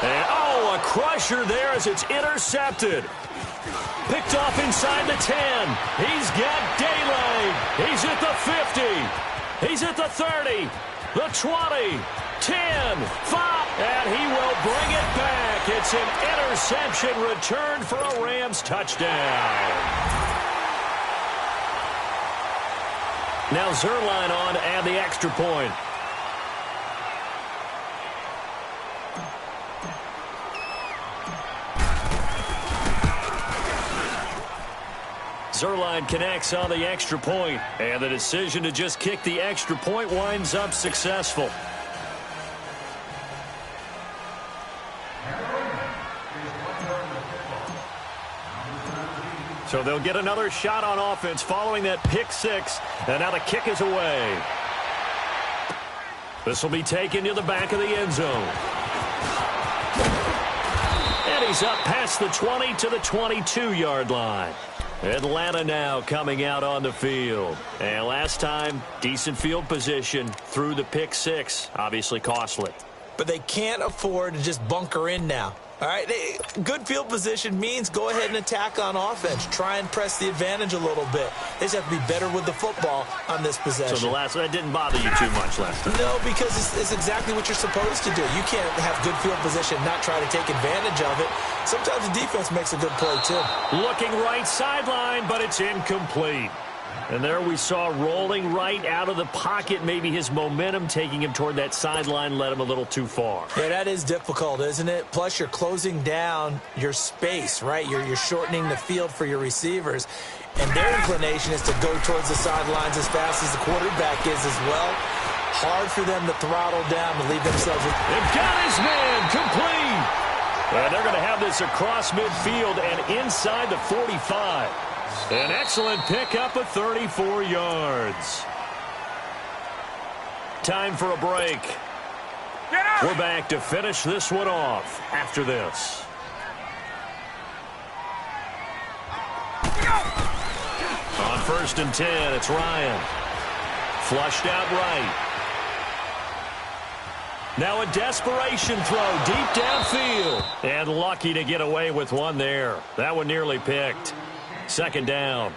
And, a crusher there as it's intercepted. Picked off inside the 10. He's got daylight. He's at the 50. He's at the 30. The 20. 10. 5. And he will bring it back. It's an interception return for a Rams touchdown. Now Zerline on to add the extra point. Zerline connects on the extra point, and the decision to just kick the extra point winds up successful. So they'll get another shot on offense following that pick 6, and now the kick is away. This will be taken to the back of the end zone. And he's up past the 20 to the 22-yard line. Atlanta now coming out on the field. And last time, decent field position through the pick 6. Obviously costly. But they can't afford to just bunker in now. All right, good field position means go ahead and attack on offense. Try and press the advantage a little bit. They just have to be better with the football on this possession. So that didn't bother you too much last time? No, because it's exactly what you're supposed to do. You can't have good field position and not try to take advantage of it. Sometimes the defense makes a good play, too. Looking right sideline, but it's incomplete. And there we saw rolling right out of the pocket. Maybe his momentum taking him toward that sideline led him a little too far. Yeah, that is difficult, isn't it? Plus, you're closing down your space, right? You're shortening the field for your receivers. And their inclination is to go towards the sidelines as fast as the quarterback is as well. Hard for them to throttle down to leave themselves with... They've got his man complete. And they're going to have this across midfield and inside the 45. An excellent pickup of 34 yards. Time for a break. We're back to finish this one off after this. On 1st and 10, it's Ryan. Flushed out right. Now a desperation throw deep downfield. And lucky to get away with one there. That one nearly picked. 2nd down.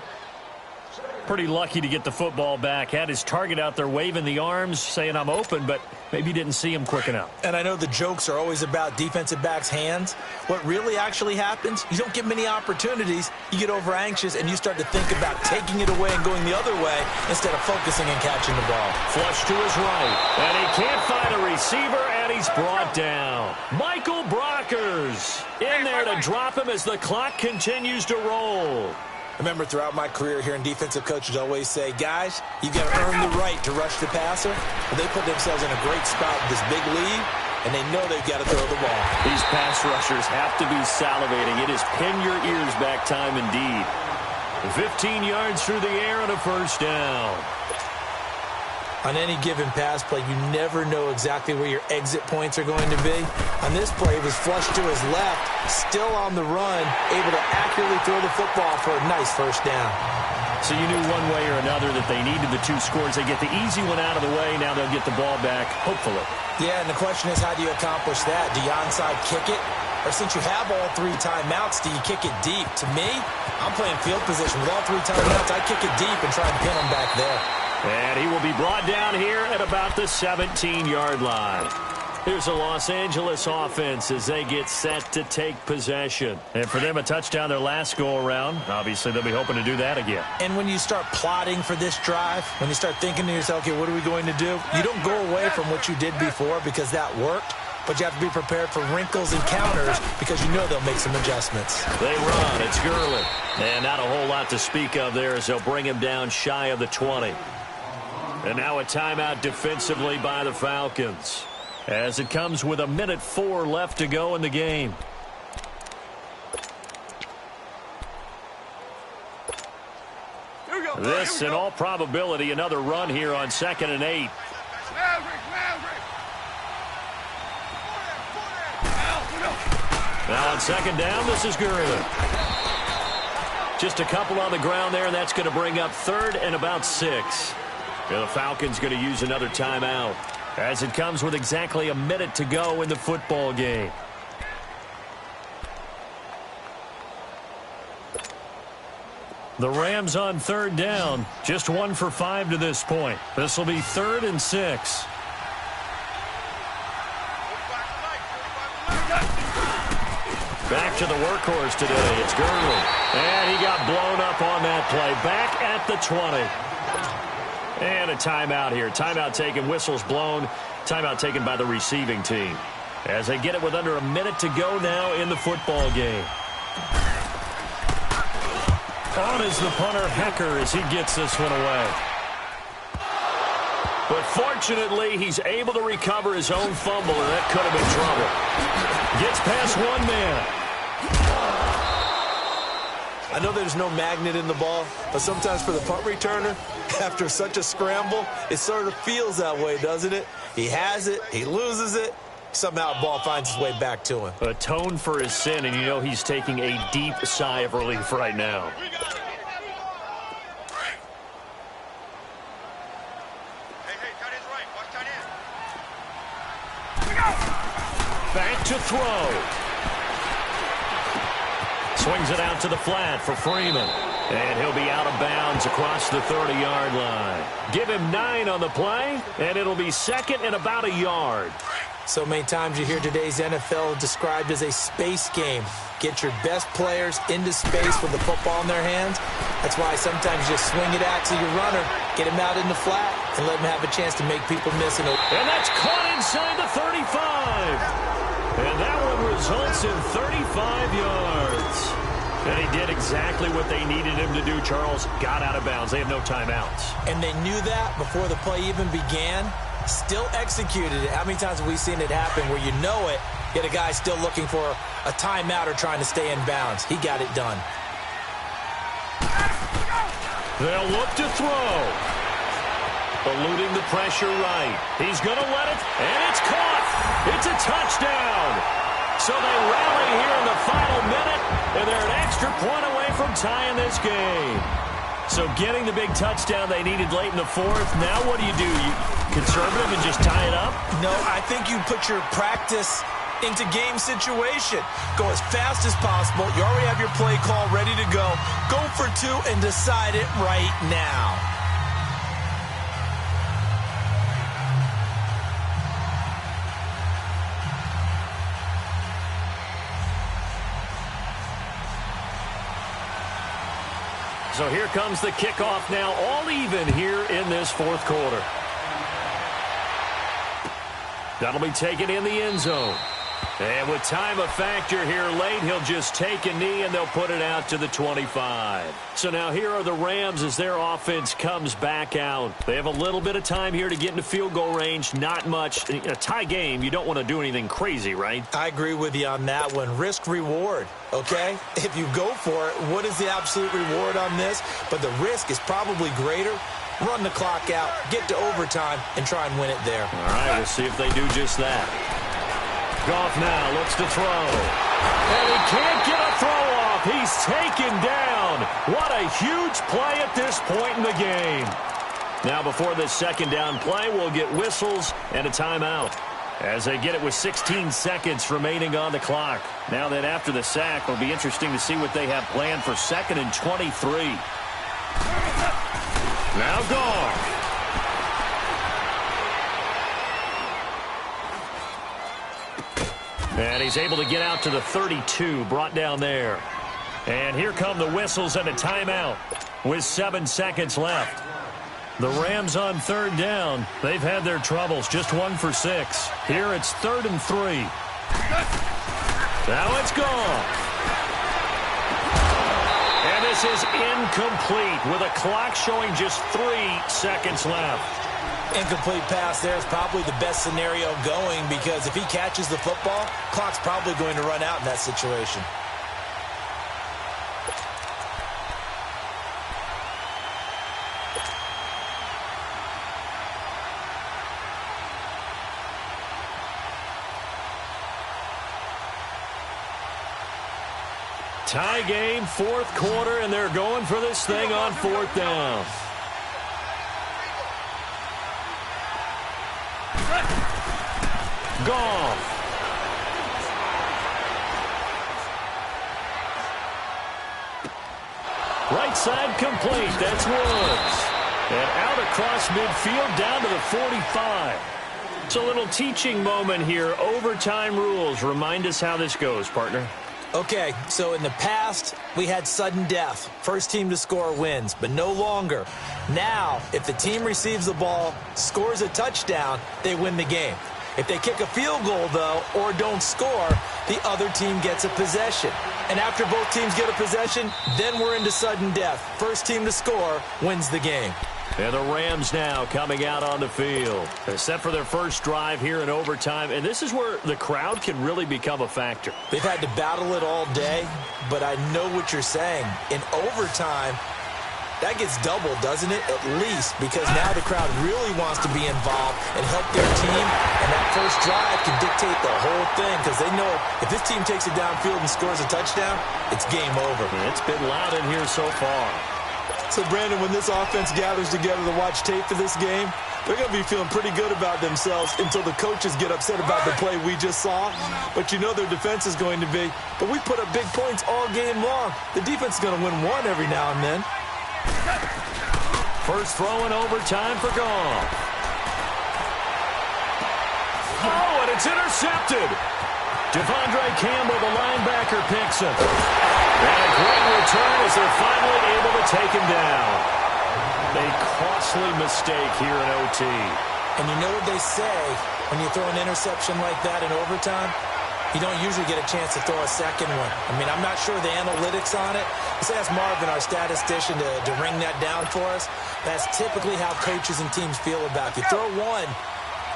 Pretty lucky to get the football back. Had his target out there waving the arms, saying I'm open, but maybe didn't see him quick enough. And I know the jokes are always about defensive backs' hands. What really actually happens, you don't get many opportunities. You get over anxious, and you start to think about taking it away and going the other way instead of focusing and catching the ball. Flush to his right, and he can't find a receiver, and he's brought down. Michael Brockers in there to drop him as the clock continues to roll. I remember throughout my career hearing defensive coaches always say, guys, you got to earn the right to rush the passer. But they put themselves in a great spot with this big lead, and they know they've got to throw the ball. These pass rushers have to be salivating. It is pin your ears back time indeed. 15 yards through the air and a 1st down. On any given pass play, you never know exactly where your exit points are going to be. On this play, it was flushed to his left, still on the run, able to accurately throw the football for a nice 1st down. So you knew one way or another that they needed the 2 scores. They get the easy one out of the way. Now they'll get the ball back, hopefully. Yeah, and the question is, how do you accomplish that? Do you onside kick it? Or since you have all 3 timeouts, do you kick it deep? To me, I'm playing field position. With all 3 timeouts, I kick it deep and try and pin them back there. And he will be brought down here at about the 17-yard line. Here's the Los Angeles offense as they get set to take possession. And for them, a touchdown their last go-around. Obviously, they'll be hoping to do that again. And when you start plotting for this drive, when you start thinking to yourself, okay, what are we going to do? You don't go away from what you did before because that worked. But you have to be prepared for wrinkles and counters because you know they'll make some adjustments. They run. It's Gurley. And not a whole lot to speak of there as they'll bring him down shy of the 20. And now a timeout defensively by the Falcons, as it comes with 1:04 left to go in the game. This, in all probability, another run here on 2nd and 8. Now on 2nd down, this is Gurley. Just a couple on the ground there, and that's going to bring up 3rd and about 6. The Falcons going to use another timeout, as it comes with exactly a minute to go in the football game. The Rams on 3rd down, just 1 for 5 to this point. This will be 3rd and 6. Back to the workhorse today. It's Gurley. And he got blown up on that play. Back at the 20. And a timeout here. Timeout taken, whistles blown. Timeout taken by the receiving team, as they get it with under a minute to go now in the football game. On is the punter, Hecker, as he gets this one away. But fortunately, he's able to recover his own fumble, and that could have been trouble. Gets past one man. I know there's no magnet in the ball, but sometimes for the punt returner, after such a scramble, it sort of feels that way, doesn't it? He has it, he loses it, somehow the ball finds its way back to him. Atone for his sin, and you know he's taking a deep sigh of relief right now. Back to throw. Swings it out to the flat for Freeman. And he'll be out of bounds across the 30-yard line. Give him 9 on the play, and it'll be 2nd and about a yard. So many times you hear today's NFL described as a space game. Get your best players into space with the football in their hands. That's why sometimes you just swing it out to your runner, get him out in the flat, and let him have a chance to make people miss it. And that's caught inside the 35. And that one results in 35 yards. And he did exactly what they needed him to do, Charles. Got out of bounds. They have no timeouts. And they knew that before the play even began. Still executed it. How many times have we seen it happen where you know it, yet a guy still looking for a timeout or trying to stay in bounds? He got it done. They'll look to throw. Eluding the pressure right. He's going to let it, and it's caught. It's a touchdown. So they rally here in the final minute, and they're an extra point away from tying this game. So getting the big touchdown they needed late in the 4th. Now what do? You conservative and just tie it up? No, I think you put your practice into game situation. Go as fast as possible. You already have your play call ready to go. Go for 2 and decide it right now. So here comes the kickoff now, all even here in this 4th quarter. That'll be taken in the end zone. And with time a factor here late, he'll just take a knee and they'll put it out to the 25. So now here are the Rams as their offense comes back out. They have a little bit of time here to get into field goal range, not much. In a tie game, you don't want to do anything crazy, right? I agree with you on that one. Risk reward, okay? If you go for it, what is the absolute reward on this? But the risk is probably greater. Run the clock out, get to overtime, and try and win it there. All right, we'll see if they do just that. Goff now looks to throw. And he can't get a throw off. He's taken down. What a huge play at this point in the game. Now before this 2nd down play, we'll get whistles and a timeout. as they get it with 16 seconds remaining on the clock. Now then, after the sack, it'll be interesting to see what they have planned for 2nd and 23. Now gone. And he's able to get out to the 32, brought down there. And here come the whistles and a timeout with 7 seconds left. The Rams on 3rd down. They've had their troubles, just 1 for 6. Here it's 3rd and 3. Now it's gone. And this is incomplete with a clock showing just 3 seconds left. Incomplete pass there is probably the best scenario going, because if he catches the football, clock's probably going to run out in that situation. Tie game, 4th quarter, and they're going for this thing on 4th down. Gone. Right side complete. That's Woods. And out across midfield down to the 45. It's a little teaching moment here. Overtime rules. Remind us how this goes, partner. Okay, so in the past, we had sudden death. First team to score wins, but no longer. Now, if the team receives the ball, scores a touchdown, they win the game. If they kick a field goal, though, or don't score, the other team gets a possession. And after both teams get a possession, then we're into sudden death. First team to score wins the game. And the Rams now coming out on the field. They're set for their first drive here in overtime, and this is where the crowd can really become a factor. They've had to battle it all day, but I know what you're saying. In overtime, that gets doubled, doesn't it? At least, because now the crowd really wants to be involved and help their team, and that first drive can dictate the whole thing, because they know if this team takes it downfield and scores a touchdown, it's game over. And it's been loud in here so far. So, Brandon, when this offense gathers together to watch tape for this game, they're going to be feeling pretty good about themselves until the coaches get upset about the play we just saw. But you know their defense is going to be. But we put up big points all game long. The defense is going to win one every now and then. First throw in overtime for Goff. Oh, and it's intercepted. Devondre Campbell, the linebacker, picks him. And a great return as they're finally able to take him down. A costly mistake here in OT. And you know what they say when you throw an interception like that in overtime? You don't usually get a chance to throw a second one. I mean, I'm not sure the analytics on it. Let's ask Marvin, our statistician, to ring that down for us. That's typically how coaches and teams feel about it. If you throw one,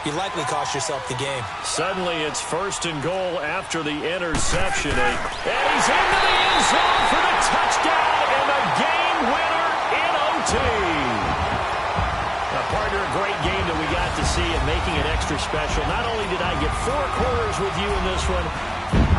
you likely cost yourself the game. Suddenly it's 1st and goal after the interception. And he's into the end zone for the touchdown and the game winner in OT. Partner, a great game that we got to see and making it extra special. Not only did I get 4 quarters with you in this one,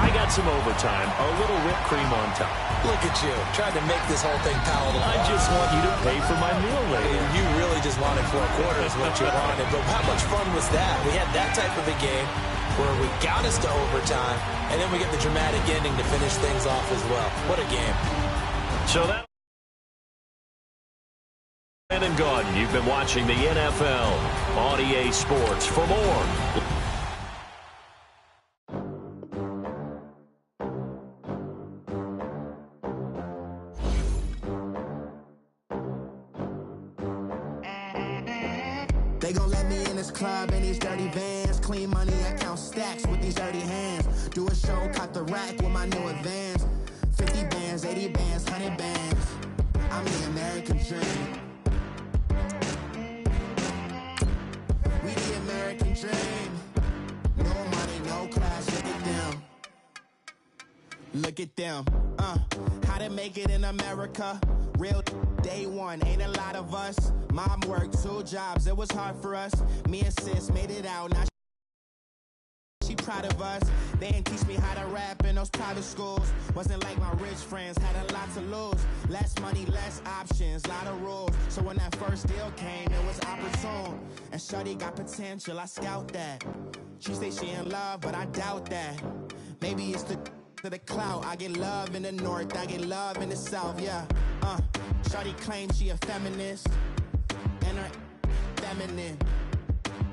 I got some overtime, a little whipped cream on top. Look at you, trying to make this whole thing palatable. I just want you to pay for my meal later. You really just wanted 4 quarters what you wanted, but how much fun was that? We had that type of a game where we got us to overtime, and then we get the dramatic ending to finish things off as well. What a game. So that and gone. You've been watching the NFL on EA Sports. For more, they gon' let me in this club in these dirty vans. Clean money, I count stacks with these dirty hands. Do a show, cop the rack with my new advance. 50 bands, 80 bands, 100 bands. I'm the American dream. We the American dream. No money, no class, look at them. Look at them. How to make it in America. Real day one, ain't a lot of us. Mom worked 2 jobs, it was hard for us. Me and sis made it out, now she proud of us. They didn't teach me how to rap in those private schools. Wasn't like my rich friends, had a lot to lose. Less money, less options, lot of rules. So when that first deal came, it was opportune. And shorty got potential, I scout that. She say she in love, but I doubt that. Maybe it's the clout. I get love in the north, I get love in the south, yeah. Shawty claims she a feminist, and her feminine.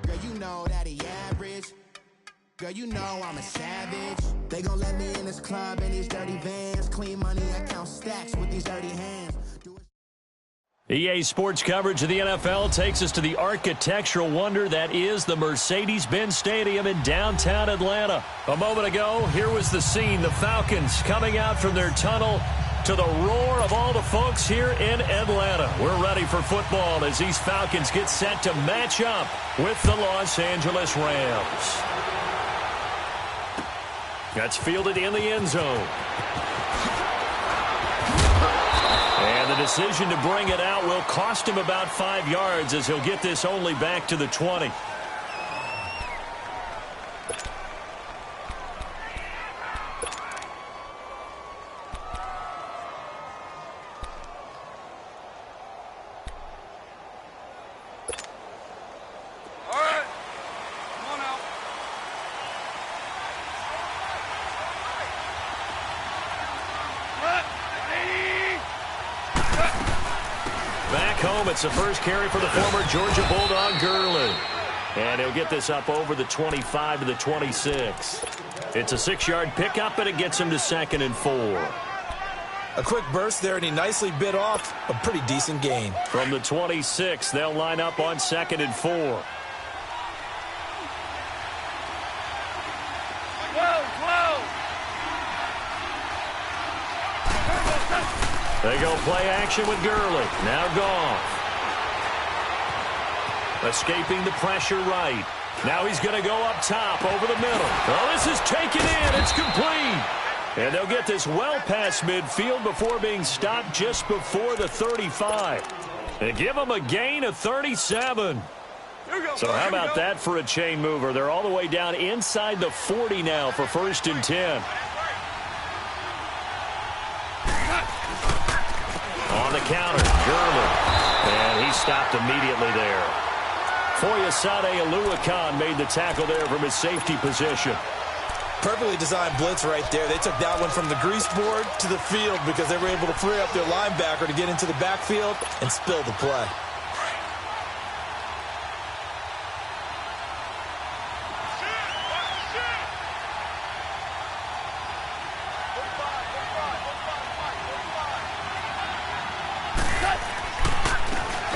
Girl, you know that he average. Girl, you know I'm a savage. They gon' let me in this club in these dirty vans. Clean money, I count stacks with these dirty hands. EA Sports coverage of the NFL takes us to the architectural wonder that is the Mercedes-Benz Stadium in downtown Atlanta. A moment ago, here was the scene. The Falcons coming out from their tunnel to the roar of all the folks here in Atlanta. We're ready for football as these Falcons get set to match up with the Los Angeles Rams. That's fielded in the end zone. And the decision to bring it out will cost him about 5 yards as he'll get this only back to the 20. It's the first carry for the former Georgia Bulldog, Gurley. And he'll get this up over the 25 to the 26. It's a 6-yard pickup, and it gets him to 2nd and 4. A quick burst there, and he nicely bit off a pretty decent gain. From the 26, they'll line up on 2nd and 4. They go play action with Gurley. Now Goff. Escaping the pressure right. Now he's going to go up top over the middle. Oh, this is taken in. It's complete. And they'll get this well past midfield before being stopped just before the 35. They give him a gain of 37. So how about that for a chain mover? They're all the way down inside the 40 now for 1st and 10. On the counter, Gurley. And he stopped immediately there. Foyesade Oluwakan made the tackle there from his safety position. Perfectly designed blitz right there. They took that one from the grease board to the field because they were able to free up their linebacker to get into the backfield and spill the play.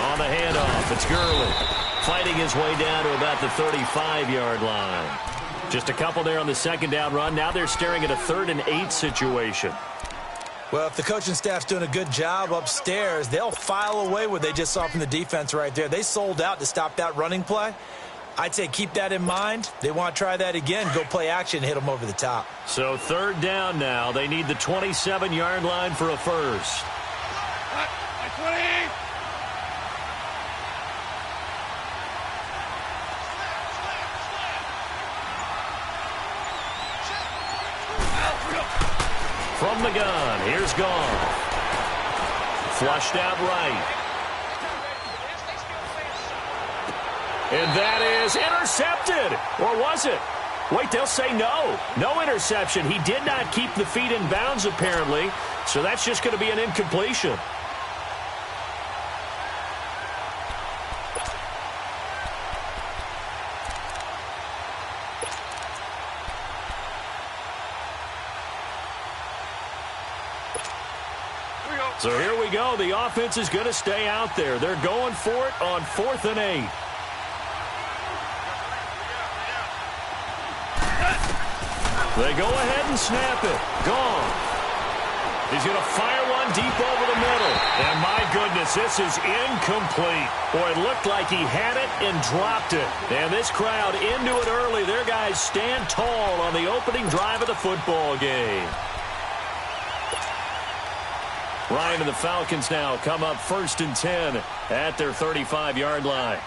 On the handoff, it's Gurley. Fighting his way down to about the 35-yard line. Just a couple there on the 2nd down run. Now they're staring at a 3rd and 8 situation. Well, if the coaching staff's doing a good job upstairs, they'll file away what they just saw from the defense right there. They sold out to stop that running play. I'd say keep that in mind. They want to try that again, go play action, hit them over the top. So 3rd down now. They need the 27-yard line for a first. 20. From the gun, here's Goff. Flushed out right. And that is intercepted. Or was it? Wait, they'll say no. No interception. He did not keep the feet in bounds, apparently. So that's just going to be an incompletion. So here we go. The offense is going to stay out there. They're going for it on 4th and 8. They go ahead and snap it. Gone. He's going to fire one deep over the middle. And my goodness, this is incomplete. Boy, it looked like he had it and dropped it. And this crowd into it early. Their guys stand tall on the opening drive of the football game. Ryan and the Falcons now come up 1st and 10 at their 35-yard line.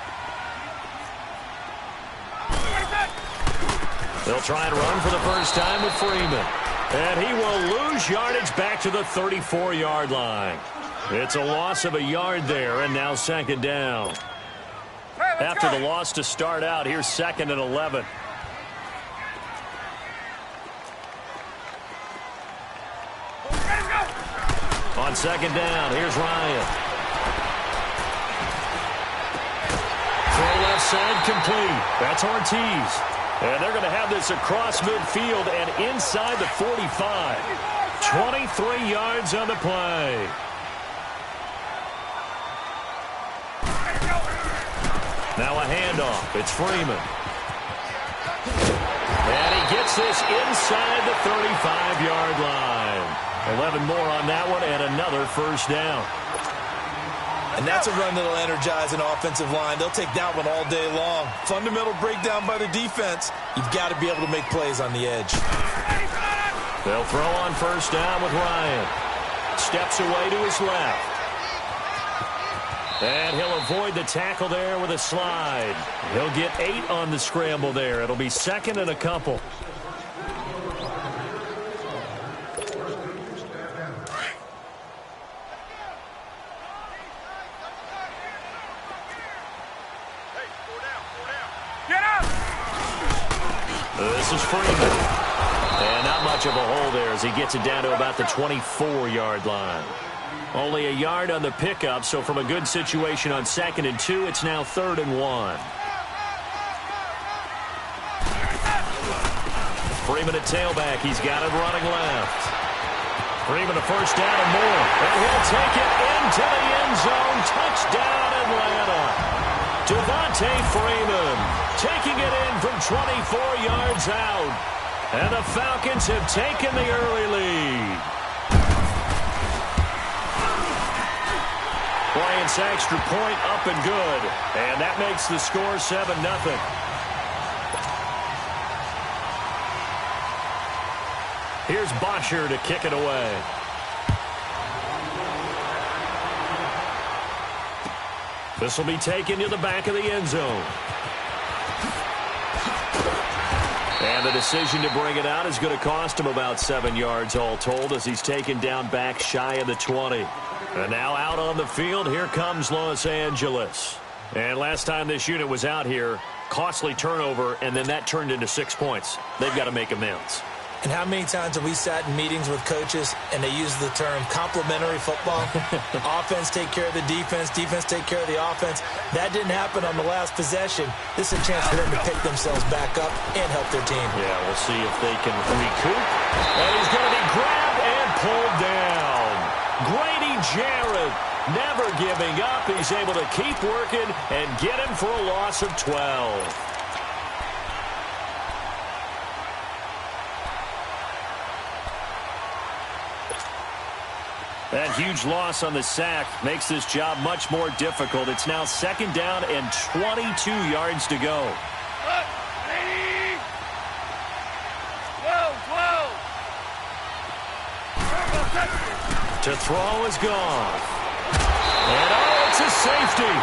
They'll try and run for the first time with Freeman. And he will lose yardage back to the 34-yard line. It's a loss of a yard there, and now 2nd down. After the loss to start out, here's 2nd and 11. On second down, here's Ryan. Throw left side complete. That's Ortiz. And they're going to have this across midfield and inside the 45. 23 yards on the play. Now a handoff. It's Freeman. And he gets this inside the 35-yard line. 11 more on that one and another first down. And that's a run that'll energize an offensive line. They'll take that one all day long. Fundamental breakdown by the defense. You've got to be able to make plays on the edge. They'll throw on first down with Ryan. Steps away to his left. And he'll avoid the tackle there with a slide. He'll get 8 on the scramble there. It'll be second and a couple. This is Freeman. And not much of a hole there as he gets it down to about the 24-yard line. Only a yard on the pickup, so from a good situation on 2nd and 2, it's now 3rd and 1. Freeman at tailback. He's got it running left. Freeman a first down and more. And he'll take it into the end zone. Touchdown, Atlanta. Devontae Freeman taking it in from 24 yards out. And the Falcons have taken the early lead. Bryant's extra point up and good. And that makes the score 7-0. Here's Botcher to kick it away. This will be taken to the back of the end zone. And the decision to bring it out is going to cost him about 7 yards all told as he's taken down back shy of the 20. And now out on the field, here comes Los Angeles. And last time this unit was out here, costly turnover, and then that turned into 6 points. They've got to make amends. And how many times have we sat in meetings with coaches and they use the term complementary football? Offense take care of the defense, defense take care of the offense. That didn't happen on the last possession. This is a chance for them to pick themselves back up and help their team. Yeah, we'll see if they can recoup. And he's going to be grabbed and pulled down. Grady Jarrett never giving up. He's able to keep working and get him for a loss of 12. That huge loss on the sack makes this job much more difficult. It's now 2nd down and 22 yards to go. To throw is Goff. And it's a safety.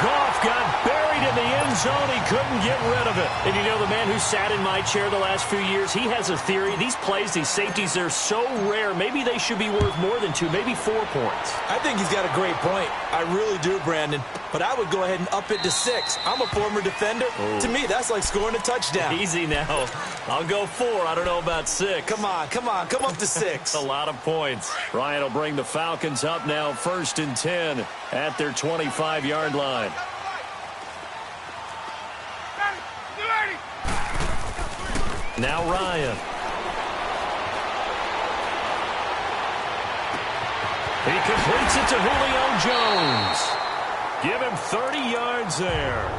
Goff got buried in the end zone. He couldn't get rid of it. And you know, the man who sat in my chair the last few years, he has a theory. These plays, these safeties, they're so rare. Maybe they should be worth more than 2, maybe 4 points. I think he's got a great point. I really do, Brandon. But I would go ahead and up it to 6. I'm a former defender. Oh. To me, that's like scoring a touchdown. Easy now. I'll go 4. I don't know about 6. Come on. Come up to 6. A lot of points. Ryan will bring the Falcons up now 1st and 10 at their 25-yard line. Now Ryan. He completes it to Julio Jones. Give him 30 yards there.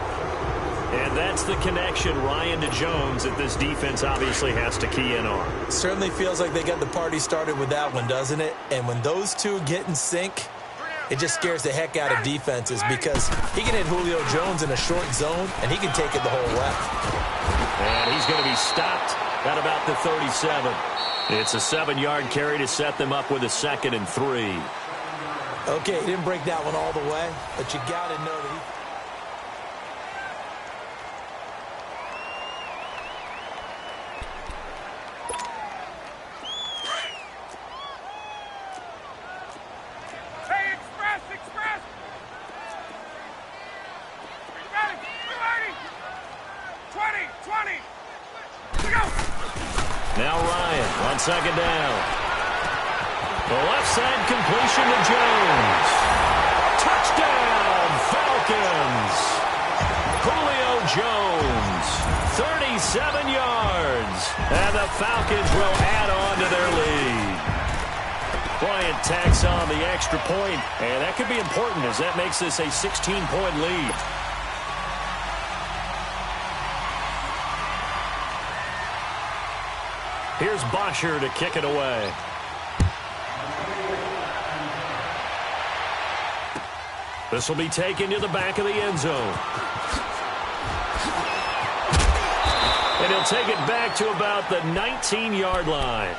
And that's the connection, Ryan to Jones, that this defense obviously has to key in on. Certainly feels like they got the party started with that one, doesn't it? And when those two get in sync, it just scares the heck out of defenses because he can hit Julio Jones in a short zone, and he can take it the whole way. And he's going to be stopped at about the 37. It's a 7-yard carry to set them up with a 2nd and 3. Okay, he didn't break that one all the way, but you got to know that he... Now Ryan on 2nd down. The left side completion to Jones. Touchdown, Falcons. Julio Jones, 37 yards. And the Falcons will add on to their lead. Bryant tacks on the extra point, and that could be important as that makes this a 16-point lead. Here's Bosher to kick it away. This will be taken to the back of the end zone. And he'll take it back to about the 19-yard line.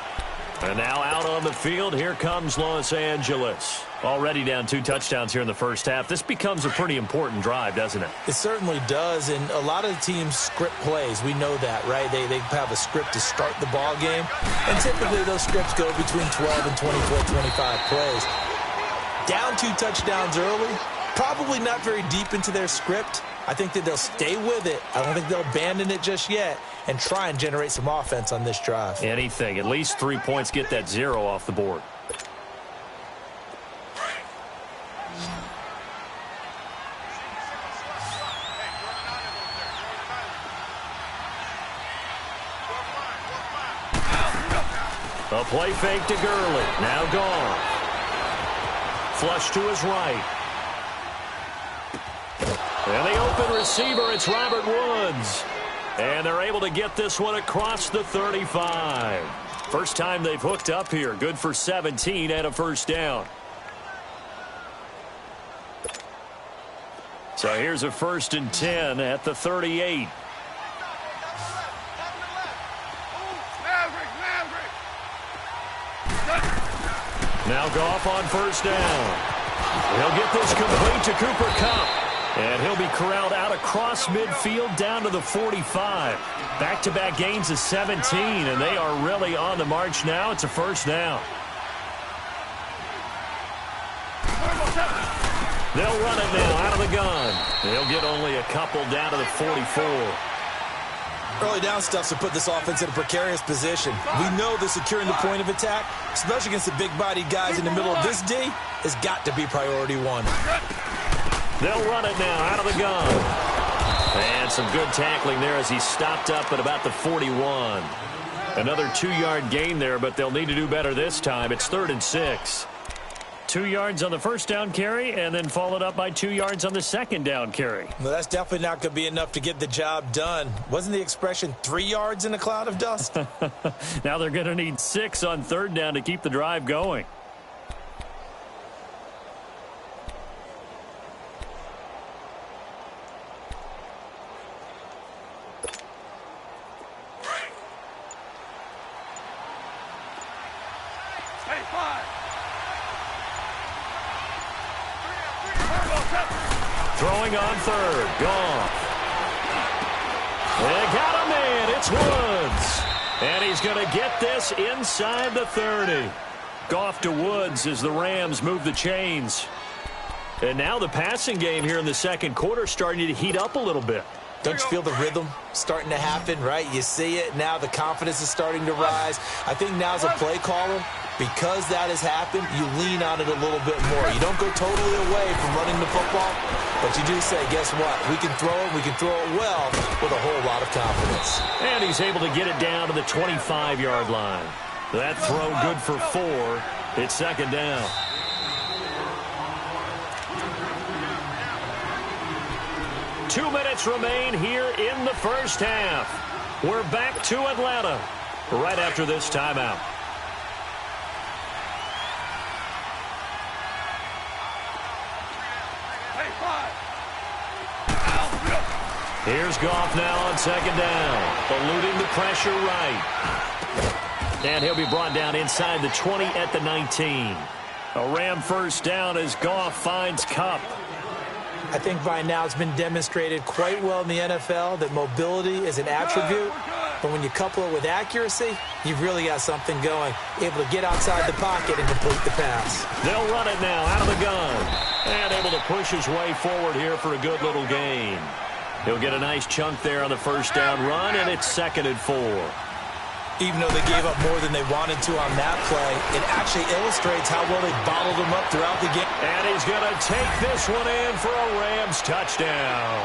And now out on the field, here comes Los Angeles. Already down 2 touchdowns here in the first half. This becomes a pretty important drive, doesn't it? It certainly does, and a lot of the teams script plays. We know that, right? They have a script to start the ball game, and typically those scripts go between 12 and 24, 25 plays. Down 2 touchdowns early, probably not very deep into their script. I think that they'll stay with it. I don't think they'll abandon it just yet and try and generate some offense on this drive. Anything. At least 3 points, get that 0 off the board. A play fake to Gurley. Now gone. Flush to his right. And the open receiver, it's Robert Woods. And they're able to get this one across the 35. First time they've hooked up here. Good for 17 and a first down. So here's a 1st and 10 at the 38. Now Goff on first down. He'll get this complete to Cooper Kupp. And he'll be corralled out across midfield down to the 45. Back-to-back gains of 17, and they are really on the march now. It's a first down. They'll run it now out of the gun. They'll get only a couple down to the 44. Early down stuff to put this offense in a precarious position. We know that securing the point of attack, especially against the big-bodied guys in the middle of this D, has got to be priority 1. They'll run it now out of the gun. And some good tackling there as he stopped up at about the 41. Another 2-yard gain there, but they'll need to do better this time. It's 3rd and 6. 2 yards on the first down carry, and then followed up by 2 yards on the second down carry. Well, that's definitely not going to be enough to get the job done. Wasn't the expression 3 yards in a cloud of dust? Now they're going to need 6 on 3rd down to keep the drive going. Throwing on 3rd. Goff. They got him in. It's Woods. And he's going to get this inside the 30. Goff to Woods as the Rams move the chains. And now the passing game here in the second quarter starting to heat up a little bit. Don't you feel the rhythm starting to happen, right? You see it. Now the confidence is starting to rise. I think now as a play caller, because that has happened, you lean on it a little bit more. You don't go totally away from running the football, but you do say, guess what? We can throw it. We can throw it well with a whole lot of confidence. And he's able to get it down to the 25-yard line. That throw good for 4. It's 2nd down. Two minutes remain here in the first half. We're back to Atlanta right after this timeout. Here's Goff now on 2nd down, eluding the pressure right. And he'll be brought down inside the 20 at the 19. A Ram first down as Goff finds Kupp. I think by now it's been demonstrated quite well in the NFL that mobility is an attribute. But when you couple it with accuracy, you've really got something going. Able to get outside the pocket and complete the pass. They'll run it now out of the gun. And able to push his way forward here for a good little gain. He'll get a nice chunk there on the first down run, and it's 2nd and 4. Even though they gave up more than they wanted to on that play, it actually illustrates how well they bottled them up throughout the game. And he's going to take this one in for a Rams touchdown.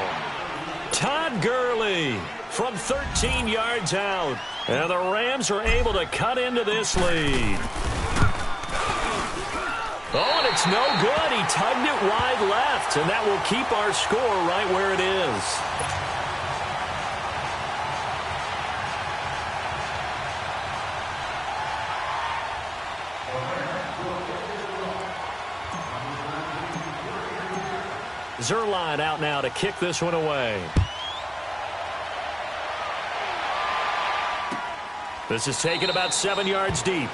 Todd Gurley from 13 yards out. And the Rams are able to cut into this lead. Oh, and it's no good. He tugged it wide left, and that will keep our score right where it is. Zerline out now to kick this one away. This is taken about 7 yards deep.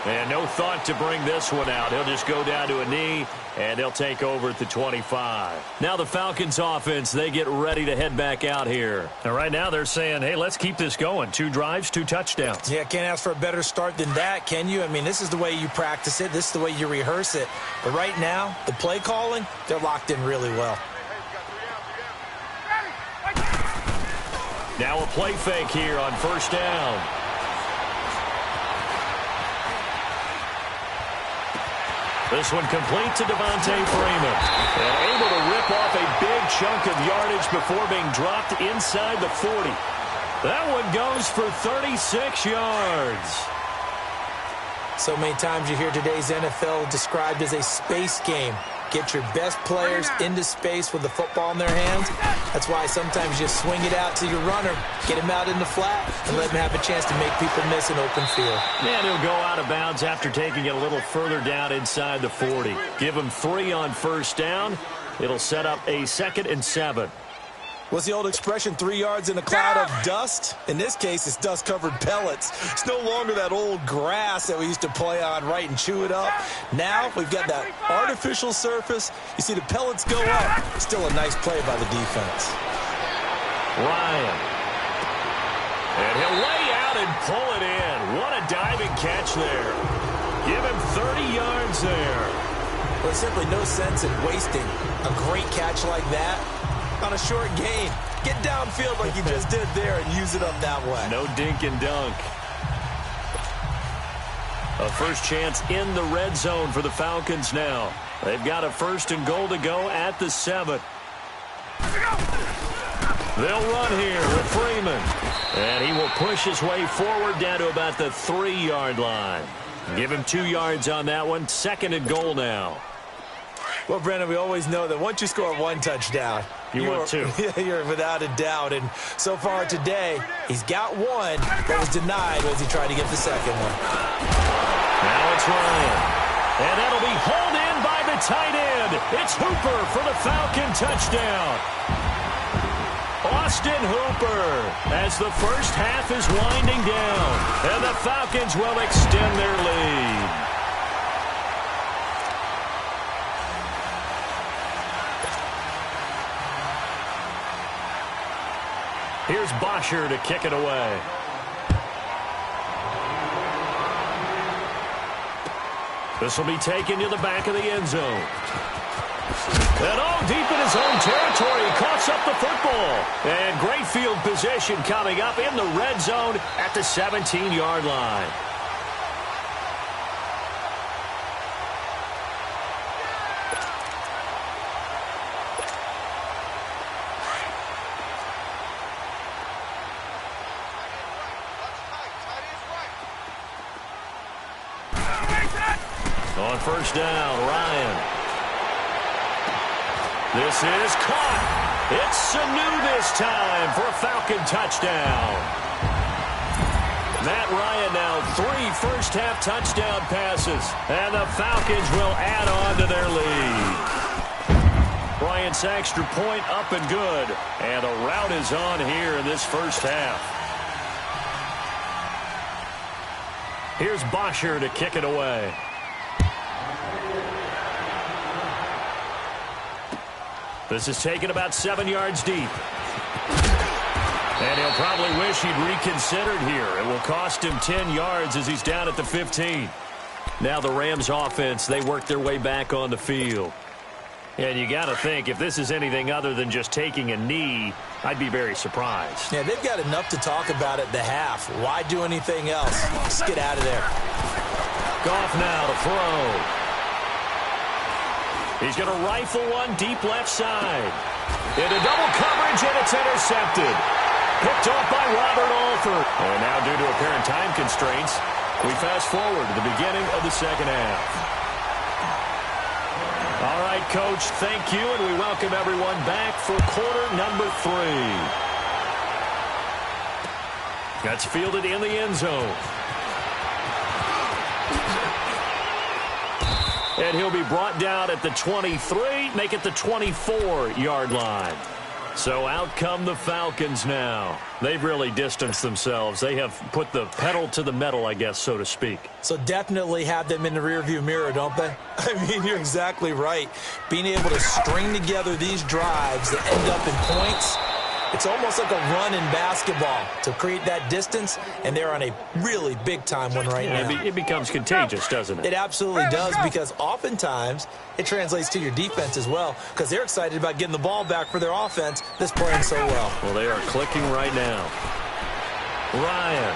And no thought to bring this one out. He'll just go down to a knee, and he'll take over at the 25. Now the Falcons offense, they get ready to head back out here. And right now they're saying, hey, let's keep this going. 2 drives, 2 touchdowns. Yeah, can't ask for a better start than that, can you? I mean, this is the way you practice it. This is the way you rehearse it. But right now, the play calling, they're locked in really well. Now a play fake here on first down. This one complete to Devontae Freeman. And able to rip off a big chunk of yardage before being dropped inside the 40. That one goes for 36 yards. So many times you hear today's NFL described as a space game. Get your best players into space with the football in their hands. That's why sometimes you swing it out to your runner, get him out in the flat, and let him have a chance to make people miss an open field. And he'll go out of bounds after taking it a little further down inside the 40. Give him 3 on first down. It'll set up a 2nd and 7. What's the old expression, 3 yards in a cloud of dust? In this case, it's dust-covered pellets. It's no longer that old grass that we used to play on, right, and chew it up. Now we've got that artificial surface. You see the pellets go up. Still a nice play by the defense. Ryan. And he'll lay out and pull it in. What a diving catch there. Give him 30 yards there. There's simply no sense in wasting a great catch like that on a short gain. Get downfield like you just did there and use it up that way. No dink and dunk. A first chance in the red zone for the Falcons now. They've got a 1st and goal to go at the 7. They'll run here with Freeman. And he will push his way forward down to about the 3-yard line. Give him 2 yards on that one. 2nd and goal now. Well, Brendan, we always know that once you score 1 touchdown, you're 2. You're without a doubt. And so far today, he's got 1, but was denied as he tried to get the 2nd one. Now it's Ryan. And that'll be hauled in by the tight end. It's Hooper for the Falcon touchdown. Austin Hooper as the first half is winding down. And the Falcons will extend their lead. Here's Bosher to kick it away. This will be taken to the back of the end zone. And deep in his own territory, he coughs up the football. And great field position coming up in the red zone at the 17-yard line. On first down, Ryan. This is caught. It's Sanu this time for a Falcon touchdown. Matt Ryan now 3 first-half touchdown passes. And the Falcons will add on to their lead. Bryant's extra point up and good. And a rout is on here in this first half. Here's Bosher to kick it away. This is taken about 7 yards deep. And he'll probably wish he'd reconsidered here. It will cost him 10 yards as he's down at the 15. Now the Rams offense, they work their way back on the field. And you got to think, if this is anything other than just taking a knee, I'd be very surprised. Yeah, they've got enough to talk about at the half. Why do anything else? Just get out of there. Goff now to throw. He's going to rifle one deep left side. Into double coverage, and it's intercepted. Picked off by Robert Alford. And now, due to apparent time constraints, we fast forward to the beginning of the second half. All right, Coach, thank you, and we welcome everyone back for quarter number 3. That's fielded in the end zone. And he'll be brought down at the 23, make it the 24-yard line. So out come the Falcons now. They've really distanced themselves. They have put the pedal to the metal, I guess, so to speak. So definitely have them in the rearview mirror, don't they? I mean, you're exactly right. Being able to string together these drives that end up in points, it's almost like a run in basketball to create that distance, and they're on a really big-time one right now. It becomes contagious, doesn't it? It absolutely does, because oftentimes it translates to your defense as well, because they're excited about getting the ball back for their offense that's playing so well. Well, they are clicking right now. Ryan.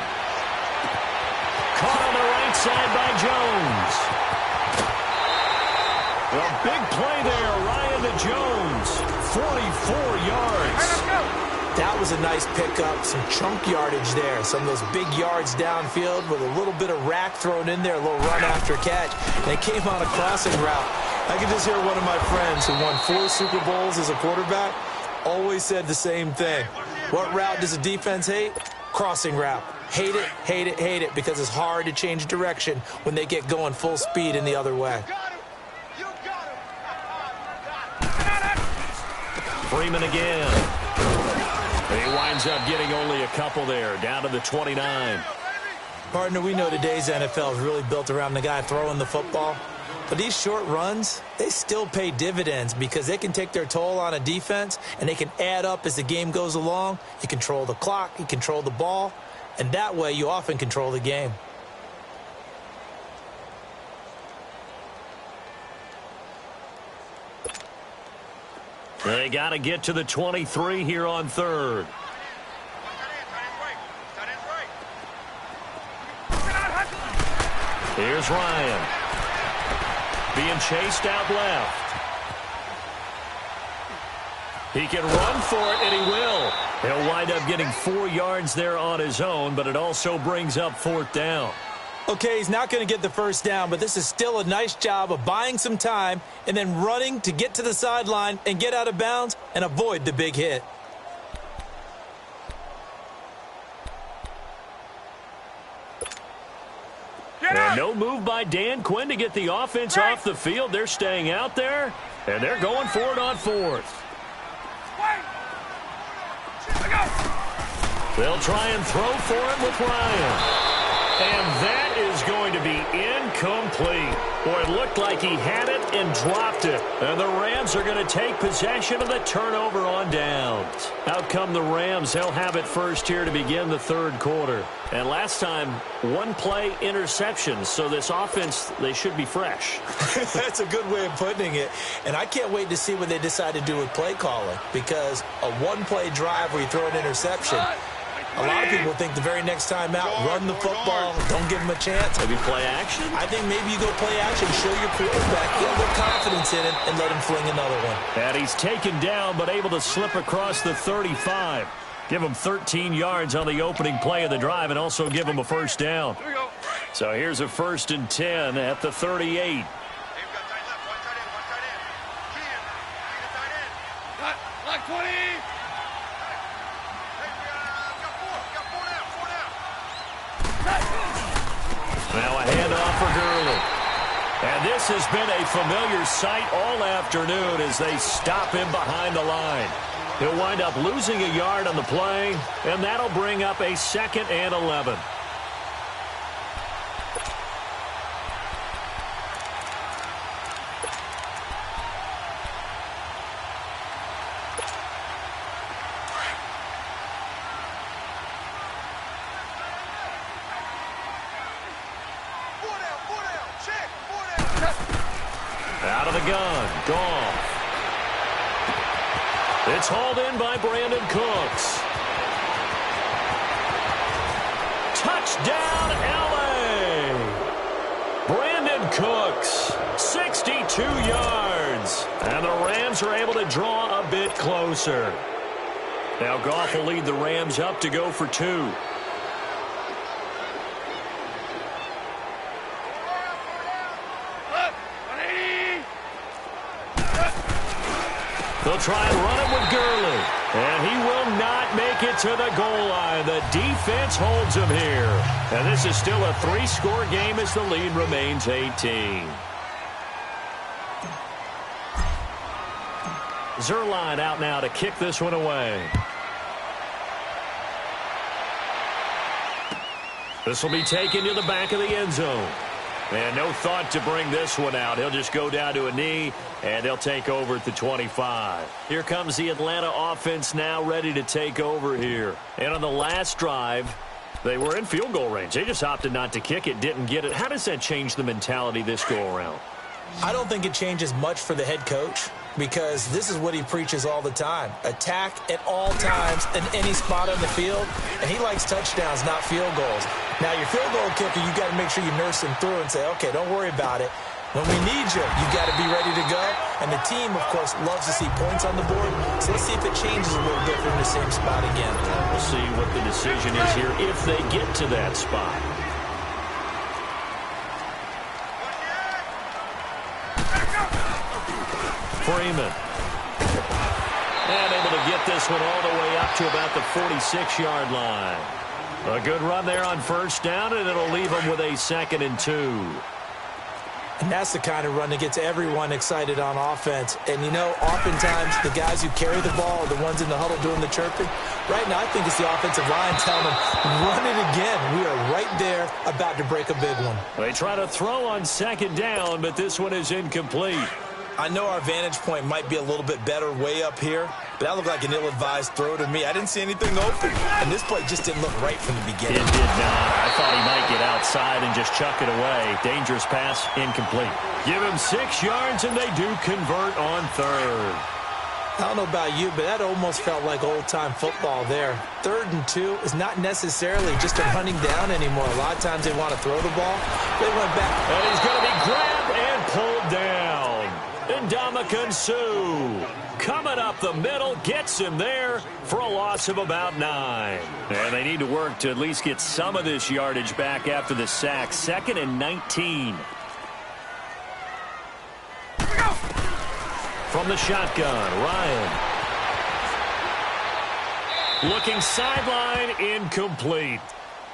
Caught on the right side by Jones. A big play there, Ryan to Jones. 44 yards. That was a nice pickup, some chunk yardage there. Some of those big yards downfield with a little bit of rack thrown in there, a little run after catch. And it came on a crossing route. I can just hear one of my friends who won 4 Super Bowls as a quarterback always said the same thing. What route does a defense hate? Crossing route. Hate it, hate it, hate it, because it's hard to change direction when they get going full speed in the other way. Freeman again. He winds up getting only a couple there, down to the 29. Partner, we know today's NFL is really built around the guy throwing the football. But these short runs, they still pay dividends because they can take their toll on a defense, and they can add up as the game goes along. You control the clock, you control the ball, and that way you often control the game. They got to get to the 23 here on third. Here's Ryan. Being chased out left. He can run for it, and he will. He'll wind up getting 4 yards there on his own, but it also brings up 4th down. Okay, he's not going to get the first down, but this is still a nice job of buying some time and then running to get to the sideline and get out of bounds and avoid the big hit. And no move by Dan Quinn to get the offense off the field. They're staying out there, and they're going for it on 4th. They'll try and throw for it with Ryan. And that is going to be incomplete. Boy, it looked like he had it and dropped it. And the Rams are going to take possession of the turnover on downs. Out come the Rams. They'll have it first here to begin the 3rd quarter. And last time, 1-play interceptions. So this offense, they should be fresh. That's a good way of putting it. And I can't wait to see what they decide to do with play calling. Because a 1-play drive where you throw an interception, a lot of people think the very next time out, run the football, don't give them a chance. Maybe play action? I think maybe you go play action, show your quarterback, get a little confidence in it, and let him fling another one. And he's taken down, but able to slip across the 35. Give him 13 yards on the opening play of the drive and also give him a first down. So here's a 1st and 10 at the 38. Like 20. Now a handoff for Gurley. And this has been a familiar sight all afternoon as they stop him behind the line. He'll wind up losing a yard on the play, and that'll bring up a 2nd and 11. Out of the gun, Goff. It's hauled in by Brandon Cooks. Touchdown, L.A. Brandon Cooks, 62 yards. And the Rams are able to draw a bit closer. Now Goff will lead the Rams up to go for 2. They'll try and run it with Gurley. And he will not make it to the goal line. The defense holds him here. And this is still a 3-score game as the lead remains 18. Zerline out now to kick this one away. This will be taken to the back of the end zone. And no thought to bring this one out. He'll just go down to a knee, and they'll take over at the 25. Here comes the Atlanta offense now ready to take over here. And on the last drive, they were in field goal range. They just opted not to kick it, didn't get it. How does that change the mentality this go-around? I don't think it changes much for the head coach because this is what he preaches all the time. Attack at all times in any spot on the field, and he likes touchdowns, not field goals. Now, your field goal kicker, you got to make sure you nurse him through and say, okay, don't worry about it. When we need you, you got to be ready to go. And the team, of course, loves to see points on the board. So let's see if it changes a little bit from the same spot again. We'll see what the decision is here if they get to that spot. Freeman. And able to get this one all the way up to about the 46-yard line. A good run there on first down, and it'll leave them with a 2nd and 2. And that's the kind of run that gets everyone excited on offense. And, you know, oftentimes the guys who carry the ball are the ones in the huddle doing the chirping. Right now, I think it's the offensive line telling them, run it again. We are right there about to break a big one. They try to throw on 2nd down, but this one is incomplete. I know our vantage point might be a little bit better way up here, but that looked like an ill-advised throw to me. I didn't see anything open, and this play just didn't look right from the beginning. It did not. I thought he might get outside and just chuck it away. Dangerous pass, incomplete. Give him 6 yards, and they do convert on 3rd. I don't know about you, but that almost felt like old-time football there. 3rd and 2 is not necessarily just a hunting down anymore. A lot of times they want to throw the ball. They went back. And he's going to be grabbed and pulled down. Ndamukong Suh coming up the middle, gets him there for a loss of about 9. And they need to work to at least get some of this yardage back after the sack. 2nd and 19. From the shotgun, Ryan. Looking sideline, incomplete.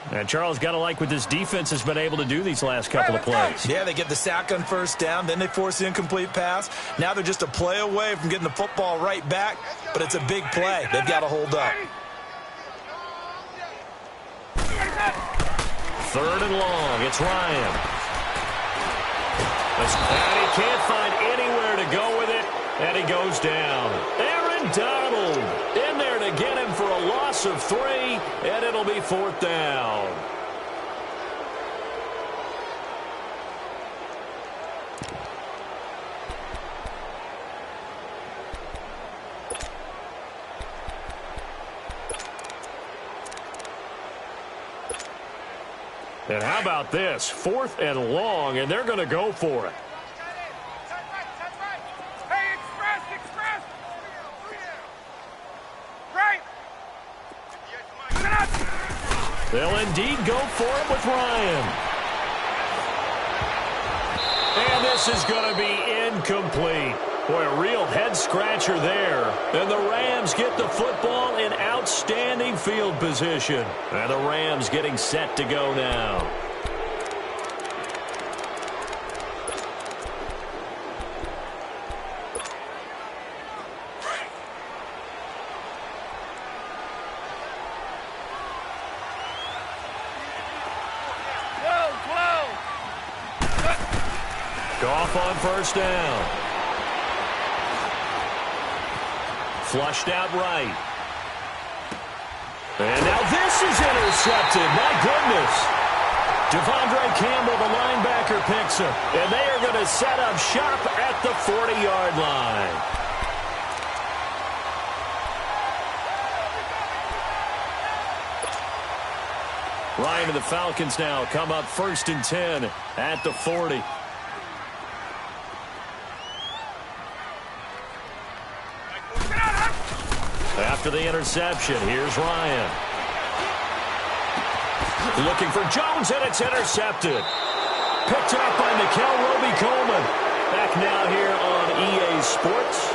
And Charles, got to like what this defense has been able to do these last couple of plays. Yeah, they get the sack on first down, then they force the incomplete pass. Now they're just a play away from getting the football right back, but it's a big play. They've got to hold up. 3rd and long, it's Ryan. And he can't find anywhere to go with it, and he goes down. Aaron Donald in there to get him for a loss of 3, and it'll be 4th down. And how about this? 4th and long, and they're going to go for it. They'll indeed go for it with Ryan. And this is going to be incomplete. Boy, a real head-scratcher there. And the Rams get the football in outstanding field position. And the Rams getting set to go now. Goff on first down. Flushed out right. And now this is intercepted. My goodness. Devondre Campbell, the linebacker, picks him. And they are going to set up shop at the 40-yard line. Ryan and the Falcons now come up 1st and 10 at the 40. After the interception, here's Ryan. Looking for Jones, and it's intercepted. Picked up by Nikel Roby-Coleman. Back now here on EA Sports.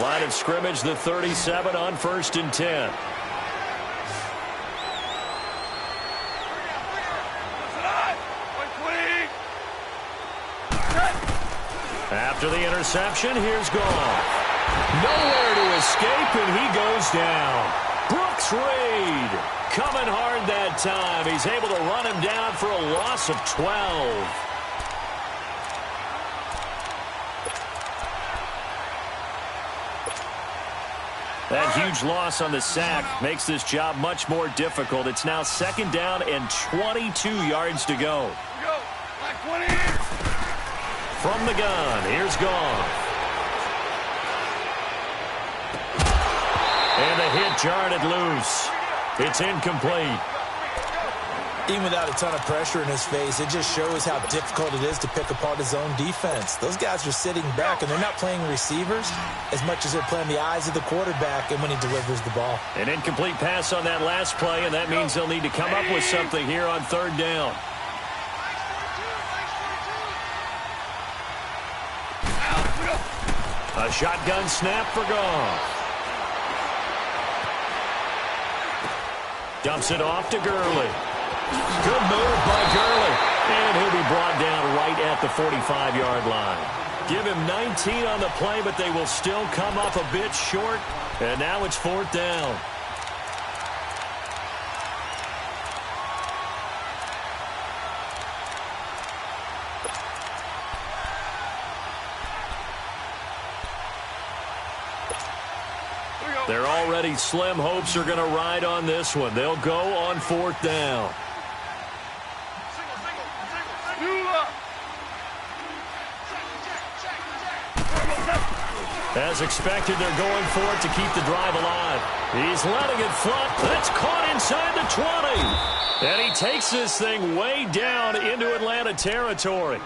Line of scrimmage, the 37 on 1st and 10. After the interception, here's Goff. Nowhere to escape, and he goes down. Brooks Reed coming hard that time. He's able to run him down for a loss of 12. That huge loss on the sack makes this job much more difficult. It's now 2nd down and 22 yards to go. From the gun, here's Goff. And the hit jarred it loose. It's incomplete. Even without a ton of pressure in his face, it just shows how difficult it is to pick apart his own defense. Those guys are sitting back, and they're not playing receivers as much as they're playing the eyes of the quarterback and when he delivers the ball. An incomplete pass on that last play, and that means they'll need to come up with something here on 3rd down. A shotgun snap for Goff. Dumps it off to Gurley. Good move by Gurley. And he'll be brought down right at the 45-yard line. Give him 19 on the play, but they will still come up a bit short. And now it's 4th down. Their already slim hopes are going to ride on this one. They'll go on 4th down. As expected, they're going for it to keep the drive alive. He's letting it flop. That's caught inside the 20. And he takes this thing way down into Atlanta territory.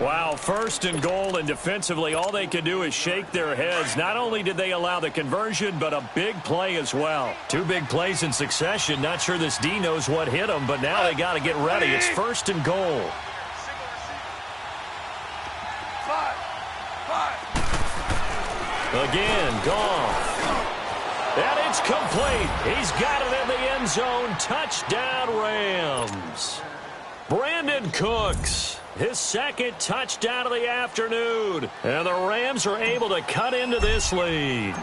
Wow, 1st and goal, and defensively, all they can do is shake their heads. Not only did they allow the conversion, but a big play as well. 2 big plays in succession. Not sure this D knows what hit them, but now they got to get ready. It's 1st and goal. Again, Goff. And it's complete. He's got it in the end zone. Touchdown, Rams. Brandon Cooks, his 2nd touchdown of the afternoon. And the Rams are able to cut into this lead.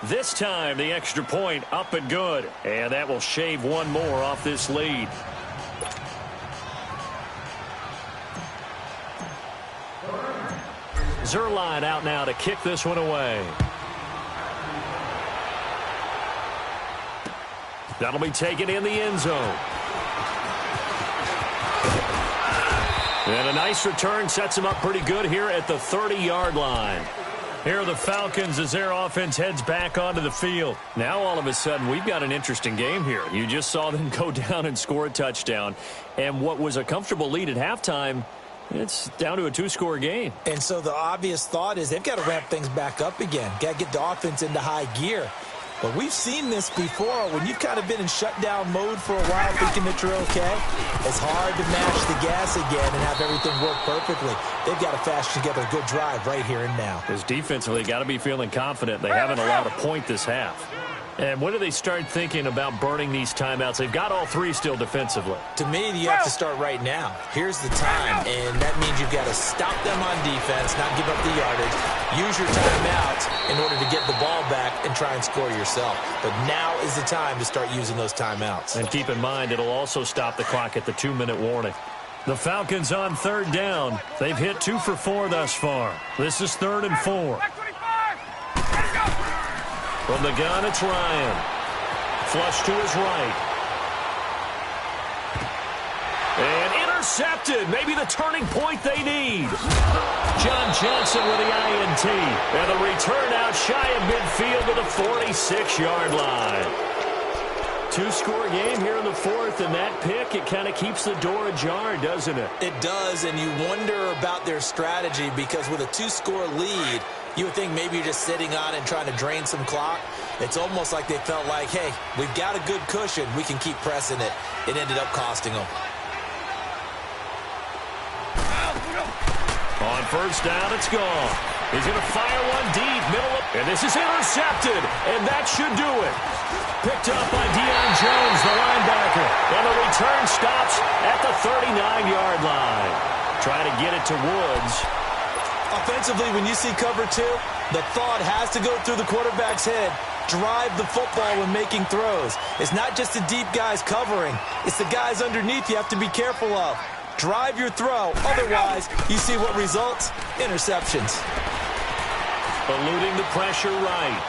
This time, the extra point up and good. And that will shave one more off this lead. Zerline out now to kick this one away. That'll be taken in the end zone. And a nice return sets him up pretty good here at the 30-yard line. Here are the Falcons as their offense heads back onto the field. Now all of a sudden we've got an interesting game here. You just saw them go down and score a touchdown. And what was a comfortable lead at halftime, it's down to a 2-score game. And so the obvious thought is they've got to ramp things back up again. Got to get the offense into high gear. But we've seen this before. When you've kind of been in shutdown mode for a while thinking that you're okay, it's hard to mash the gas again and have everything work perfectly. They've got to fashion together a good drive right here and now. Because defensively, got to be feeling confident. They haven't allowed a point this half. And when do they start thinking about burning these timeouts? They've got all 3 still defensively. To me, you have to start right now. Here's the time, and that means you've got to stop them on defense, not give up the yardage, use your timeouts in order to get the ball back and try and score yourself. But now is the time to start using those timeouts. And keep in mind, it'll also stop the clock at the 2-minute warning. The Falcons on 3rd down. They've hit 2 for 4 thus far. This is 3rd and 4. From the gun, it's Ryan. Flush to his right. intercepted. Maybe the turning point they need. John Johnson with the INT. And the return out shy of midfield to the 46-yard line. Two-score game here in the fourth, and that pick, it kind of keeps the door ajar, doesn't it? It does, and you wonder about their strategy because with a two-score lead, you would think maybe you're just sitting on it and trying to drain some clock. It's almost like they felt like, hey, we've got a good cushion. We can keep pressing it. It ended up costing them. On first down, it's gone. He's going to fire one deep, and this is intercepted, and that should do it. Picked up by Deion Jones, the linebacker, and the return stops at the 39-yard line. Try to get it to Woods. Offensively, when you see cover two, the thought has to go through the quarterback's head. Drive the football when making throws. It's not just the deep guys covering. It's the guys underneath you have to be careful of. Drive your throw. Otherwise, you see what results? Interceptions. Eluding the pressure right.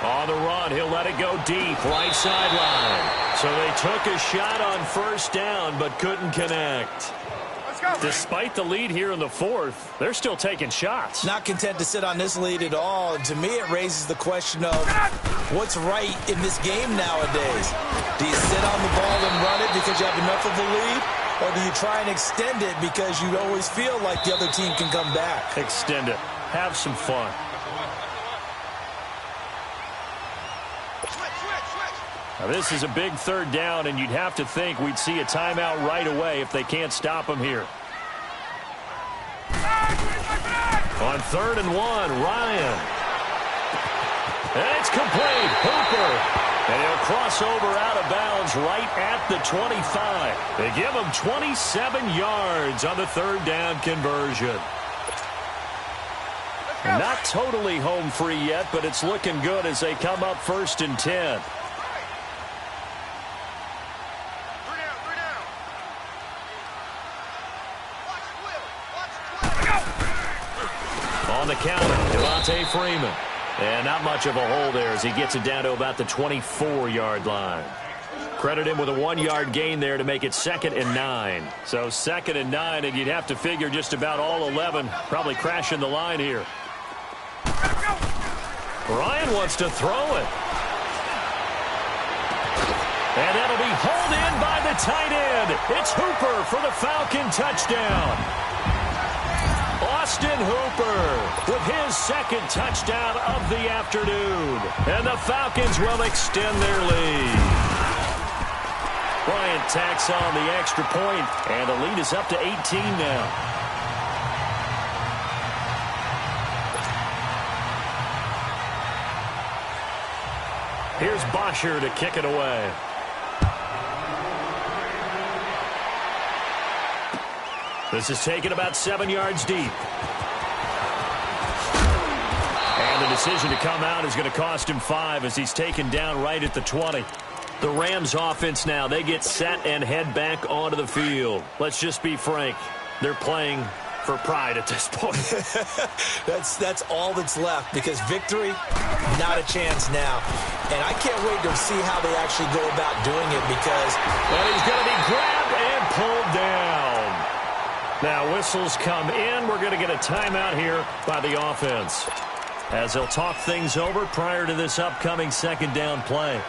On the run, he'll let it go deep, right sideline. So they took a shot on first down, but couldn't connect. Despite the lead here in the fourth, they're still taking shots. Not content to sit on this lead at all. And to me, it raises the question of what's right in this game nowadays. Do you sit on the ball and run it because you have enough of a lead? Or do you try and extend it because you always feel like the other team can come back? Extend it. Have some fun. Now this is a big third down, and you'd have to think we'd see a timeout right away if they can't stop him here. On 3rd and 1, Ryan. And it's complete. Hooper. And he'll cross over out of bounds right at the 25. They give him 27 yards on the third down conversion. Not totally home free yet, but it's looking good as they come up 1st and 10. On the counter, Devontae Freeman. And not much of a hole there as he gets it down to about the 24-yard line. Credit him with a 1-yard gain there to make it 2nd and 9. So 2nd and 9, and you'd have to figure just about all 11 probably crashing the line here. Ryan wants to throw it. And that'll be hauled in by the tight end. It's Hooper for the Falcon touchdown. Austin Hooper with his 2nd touchdown of the afternoon. And the Falcons will extend their lead. Bryant tacks on the extra point, and the lead is up to 18 now. Here's Bosher to kick it away. This is taken about 7 yards deep. And the decision to come out is going to cost him 5 as he's taken down right at the 20. The Rams offense now, they get set and head back onto the field. Let's just be frank. They're playing for pride at this point. That's all that's left because victory, not a chance now. And I can't wait to see how they actually go about doing it because he's going to be grabbed and pulled down. Now whistles come in. We're going to get a timeout here by the offense as they'll talk things over prior to this upcoming 2nd down play.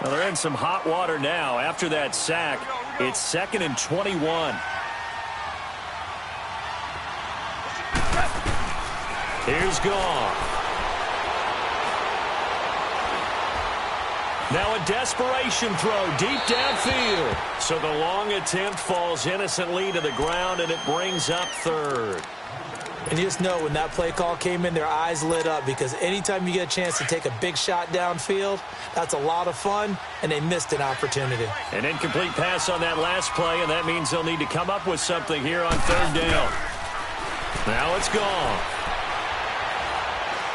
Well, they're in some hot water now. After that sack, it's 2nd and 21. Here's Goff. Now a desperation throw deep downfield. So the long attempt falls innocently to the ground, and it brings up 3rd. And you just know when that play call came in, their eyes lit up because anytime you get a chance to take a big shot downfield, that's a lot of fun, and they missed an opportunity. An incomplete pass on that last play, and that means they'll need to come up with something here on 3rd down. Now it's gone.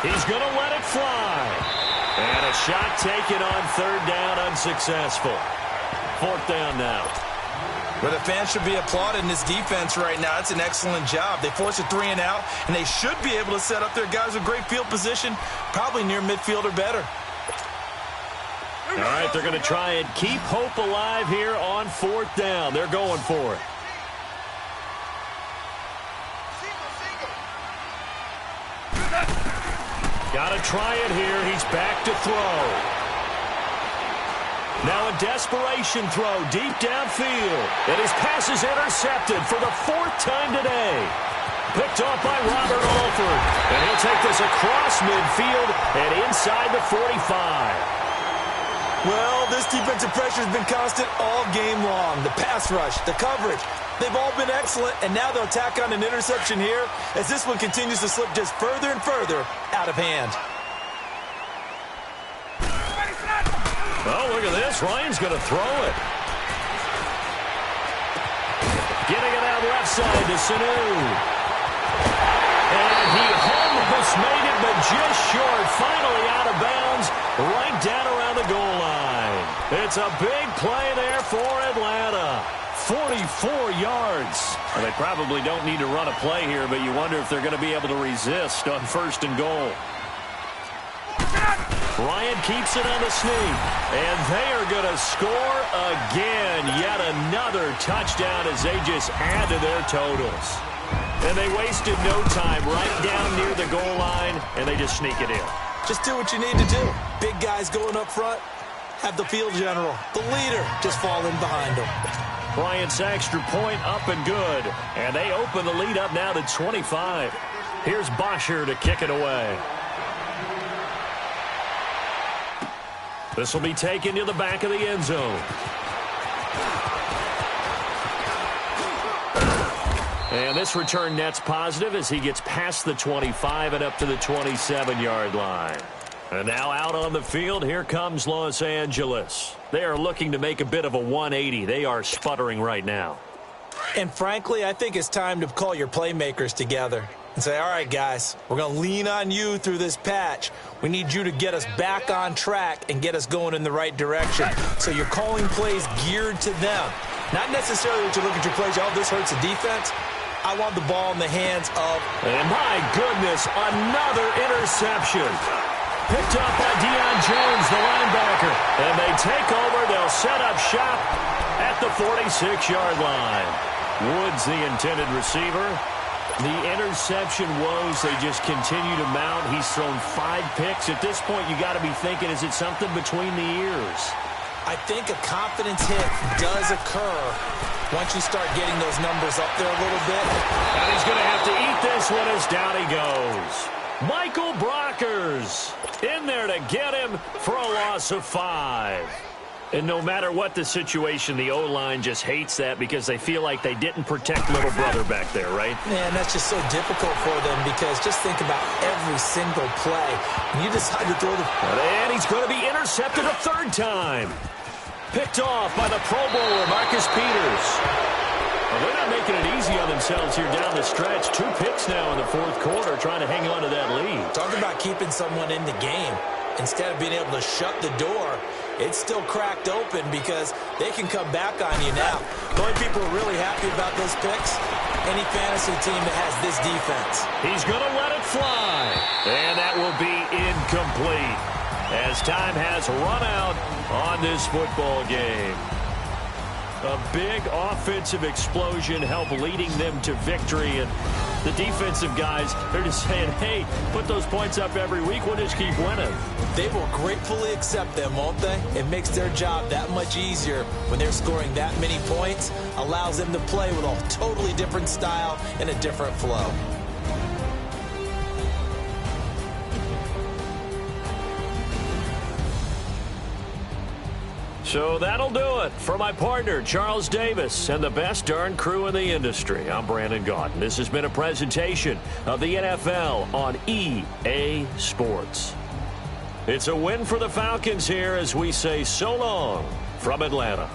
He's going to let it fly. And a shot taken on 3rd down, unsuccessful. 4th down now. But the fans should be applauding this defense right now. It's an excellent job. They force a 3-and-out, and they should be able to set up their guys with great field position, probably near midfield or better. All right, they're going to try and keep hope alive here on 4th down. They're going for it. Got to try it here. He's back to throw. Now a desperation throw deep downfield. And his pass is intercepted for the 4th time today. Picked off by Robert Alford. And he'll take this across midfield and inside the 45. Well, this defensive pressure has been constant all game long. The pass rush, the coverage, they've all been excellent, and now they'll tack on an interception here as this one continues to slip just further and further out of hand. Oh, look at this. Ryan's going to throw it. Getting it out left side to Sanu. And he almost made it, but just short. Finally out of bounds, right down around the goal line. It's a big play there for Atlanta. 44 yards. Well, they probably don't need to run a play here, but you wonder if they're going to be able to resist on 1st and goal. Ryan keeps it on the sneak, and they are going to score again. Yet another touchdown as they just add to their totals. And they wasted no time right down near the goal line, and they just sneak it in. Just do what you need to do. Big guys going up front, have the field general, the leader, just fall in behind them. Bryant's extra point up and good. And they open the lead up now to 25. Here's Bosher to kick it away. This will be taken to the back of the end zone. And this return net's positive as he gets past the 25 and up to the 27-yard line. And now out on the field, here comes Los Angeles. They are looking to make a bit of a 180. They are sputtering right now. And frankly, I think it's time to call your playmakers together and say, all right, guys, we're going to lean on you through this patch. We need you to get us back on track and get us going in the right direction. So you're calling plays geared to them. Not necessarily that you look at your plays, oh, this hurts the defense. I want the ball in the hands of... And my goodness, another interception. Picked up by Deion Jones, the linebacker. And they take over. They'll set up shop at the 46-yard line. Woods, the intended receiver. The interception woes, they just continue to mount. He's thrown 5 picks. At this point, you got to be thinking, is it something between the ears? I think a confidence hit does occur once you start getting those numbers up there a little bit. And he's going to have to eat this one as down he goes. Michael Brockers in there to get him for a loss of 5. And no matter what the situation, the O-line just hates that because they feel like they didn't protect little brother back there, right? Man, that's just so difficult for them because just think about every single play. When you decide to throw the... And he's going to be intercepted a 3rd time. Picked off by the Pro Bowler, Marcus Peters. Well, they're not making it easy on themselves here down the stretch. 2 picks now in the 4th quarter trying to hang on to that lead. Talk about keeping someone in the game. Instead of being able to shut the door, it's still cracked open because they can come back on you now. The only people who are really happy about those picks, any fantasy team that has this defense. He's going to let it fly. And that will be incomplete as time has run out on this football game. A big offensive explosion helped leading them to victory. And the defensive guys, they're just saying, hey, put those points up every week. We'll just keep winning. They will gratefully accept them, won't they? It makes their job that much easier when they're scoring that many points. Allows them to play with a totally different style and a different flow. So that'll do it for my partner, Charles Davis, and the best darn crew in the industry. I'm Brandon Gaudin. This has been a presentation of the NFL on EA Sports. It's a win for the Falcons here as we say so long from Atlanta.